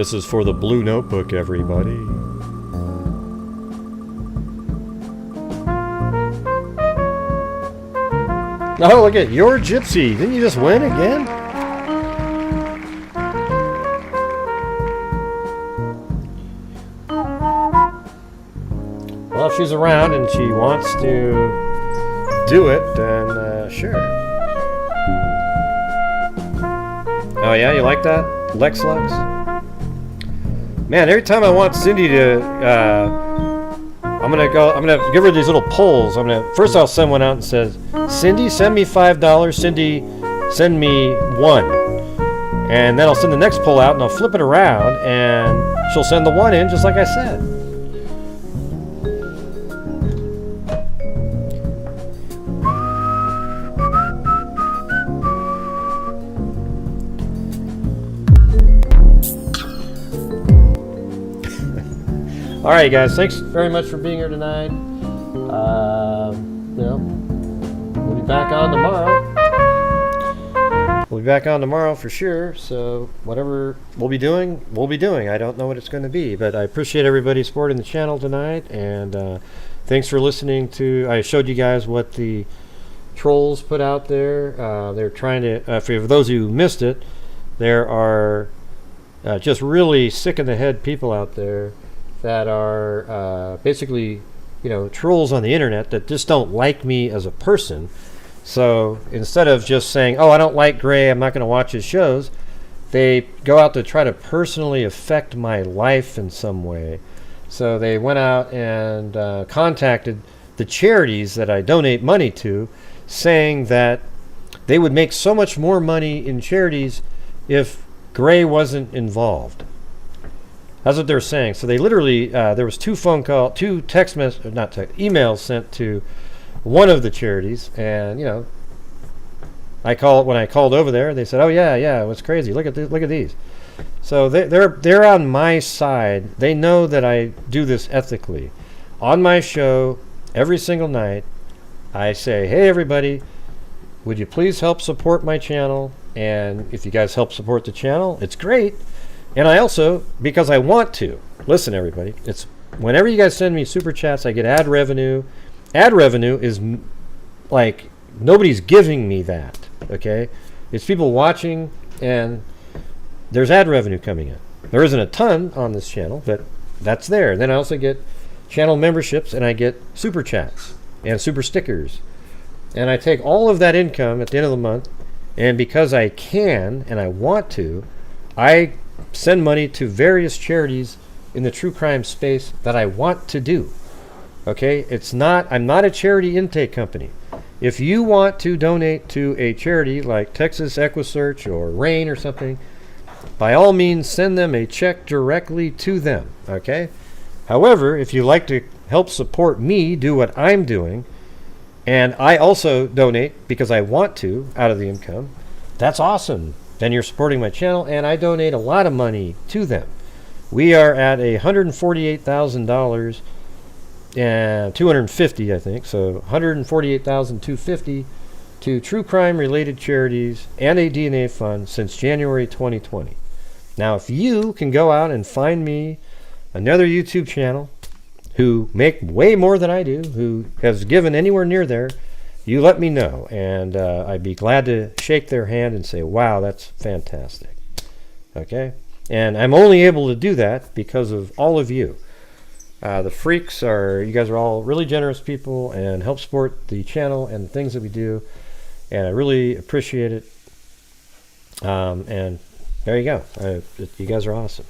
This is for the Blue Notebook, everybody. Oh, look at your gypsy. Didn't you just win again? Well, if she's around and she wants to do it, then sure. Oh yeah, you like that, Lex Lux? Man, every time I want Cindy to, I'm gonna give her these little polls. First I'll send one out and says, Cindy, send me $5. Cindy, send me $1. And then I'll send the next poll out and I'll flip it around and she'll send the 1 in just like I said. All right, guys. Thanks very much for being here tonight. We'll be back on tomorrow. We'll be back on tomorrow for sure. So whatever we'll be doing, we'll be doing. I don't know what it's going to be, but I appreciate everybody supporting the channel tonight. And thanks for listening to. I showed you guys what the trolls put out there. They're trying to. For those who missed it, there are just really sick in the head people out there that are basically, trolls on the internet that just don't like me as a person. So instead of just saying, oh, I don't like Gray, I'm not going to watch his shows, they go out to try to personally affect my life in some way. So they went out and contacted the charities that I donate money to, saying that they would make so much more money in charities if wasn't involved. That's what they're saying. So they literally, there was two emails sent to one of the charities, and when I called over there, they said, "Oh yeah, what's crazy? Look at these." So they're on my side. They know that I do this ethically. On my show, every single night, I say, "Hey everybody, would you please help support my channel? And if you guys help support the channel, it's great. And I also, because I want to, listen everybody, it's whenever you guys send me super chats, I get ad revenue. Ad revenue is like nobody's giving me that, okay? It's people watching, and there's ad revenue coming in. There isn't a ton on this channel, but that's there. Then I also get channel memberships, and I get super chats and super stickers. And I take all of that income at the end of the month, and because I can and I want to, I send money to various charities in the true crime space that I want to do. Okay? I'm not a charity intake company. If you want to donate to a charity like Texas EquiSearch or RAIN or something, by all means send them a check directly to them. Okay? However, if you like to help support me do what I'm doing, and I also donate because I want to out of the income, that's awesome. Then you're supporting my channel, and I donate a lot of money to them. We are at $148,000 and $250, I think. So $148,250 to true crime related charities and a DNA fund since January 2020. Now, if you can go out and find me another YouTube channel who make way more than I do, who has given anywhere near there, you let me know, and I'd be glad to shake their hand and say, wow, that's fantastic. Okay? And I'm only able to do that because of all of you. The freaks you guys are all really generous people and help support the channel and the things that we do, and I really appreciate it. And there you go. You guys are awesome.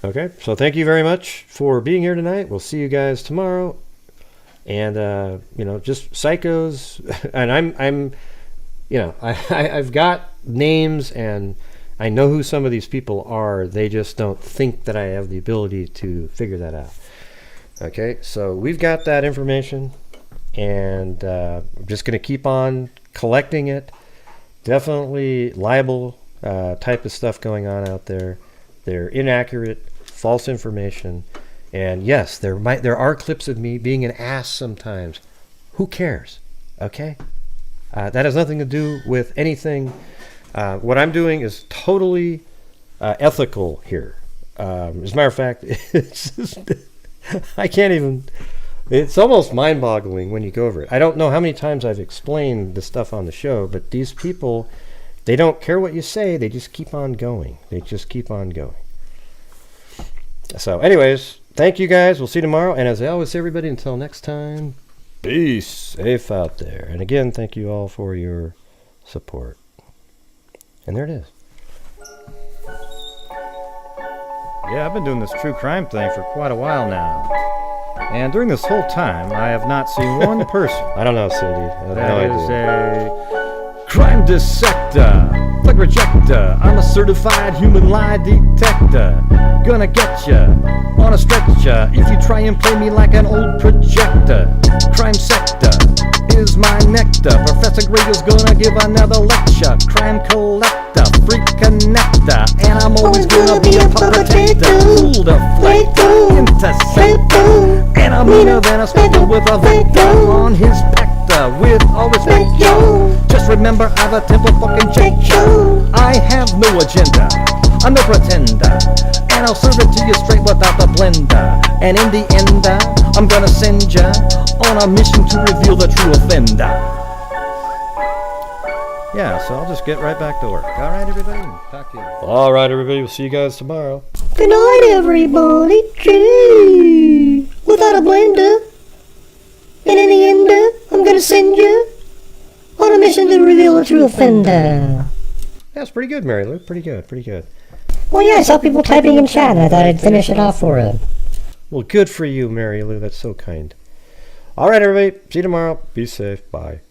Okay, so thank you very much for being here tonight. We'll see you guys tomorrow. And just psychos, and I've got names and I know who some of these people are. They just don't think that I have the ability to figure that out. Okay, so we've got that information, and I'm just going to keep on collecting it. Definitely libel type of stuff going on out there. They're inaccurate, false information. And yes, there are clips of me being an ass sometimes. Who cares? Okay? That has nothing to do with anything. What I'm doing is totally ethical here. As a matter of fact, it's just, I can't even. It's almost mind-boggling when you go over it. I don't know how many times I've explained the stuff on the show, but these people, they don't care what you say. They just keep on going. They just keep on going. So, anyways, thank you guys. We'll see you tomorrow. And as I always say, everybody, until next time, be safe out there. And again, thank you all for your support. And there it is. Yeah, I've been doing this true crime thing for quite a while now. And during this whole time, I have not seen one person. I don't know, Cindy. I have That no is idea. a crime dissector, plug rejector. I'm a certified human lie detector. Gonna get ya on a stretcher if you try and play me like an old projector. Crime sector is my nectar. Professor Gragel's gonna give another lecture. Crime collector, freak connector, and I'm always gonna be a puppeteer. Cool deflector, interceptor, and I'm meaner than a spectre with a vector on his pector. With all respect, yo, just remember I've a temple fucking check, yo. I have no agenda, I'm no pretender, and I'll serve it to you straight without the blender. And in the end, I'm gonna send ya on a mission to reveal the true offender. Yeah, so I'll just get right back to work. All right, everybody? Talk to you. All right, everybody. We'll see you guys tomorrow. Good night, everybody. Gee, without a blender. And in the end, I'm gonna send you on a mission to reveal the true offender. That's pretty good, Mary Lou. Pretty good, pretty good. Well, yeah, I saw people typing in chat, and I thought I'd finish it off for it. Well, good for you, Mary Lou. That's so kind. All right, everybody. See you tomorrow. Be safe. Bye.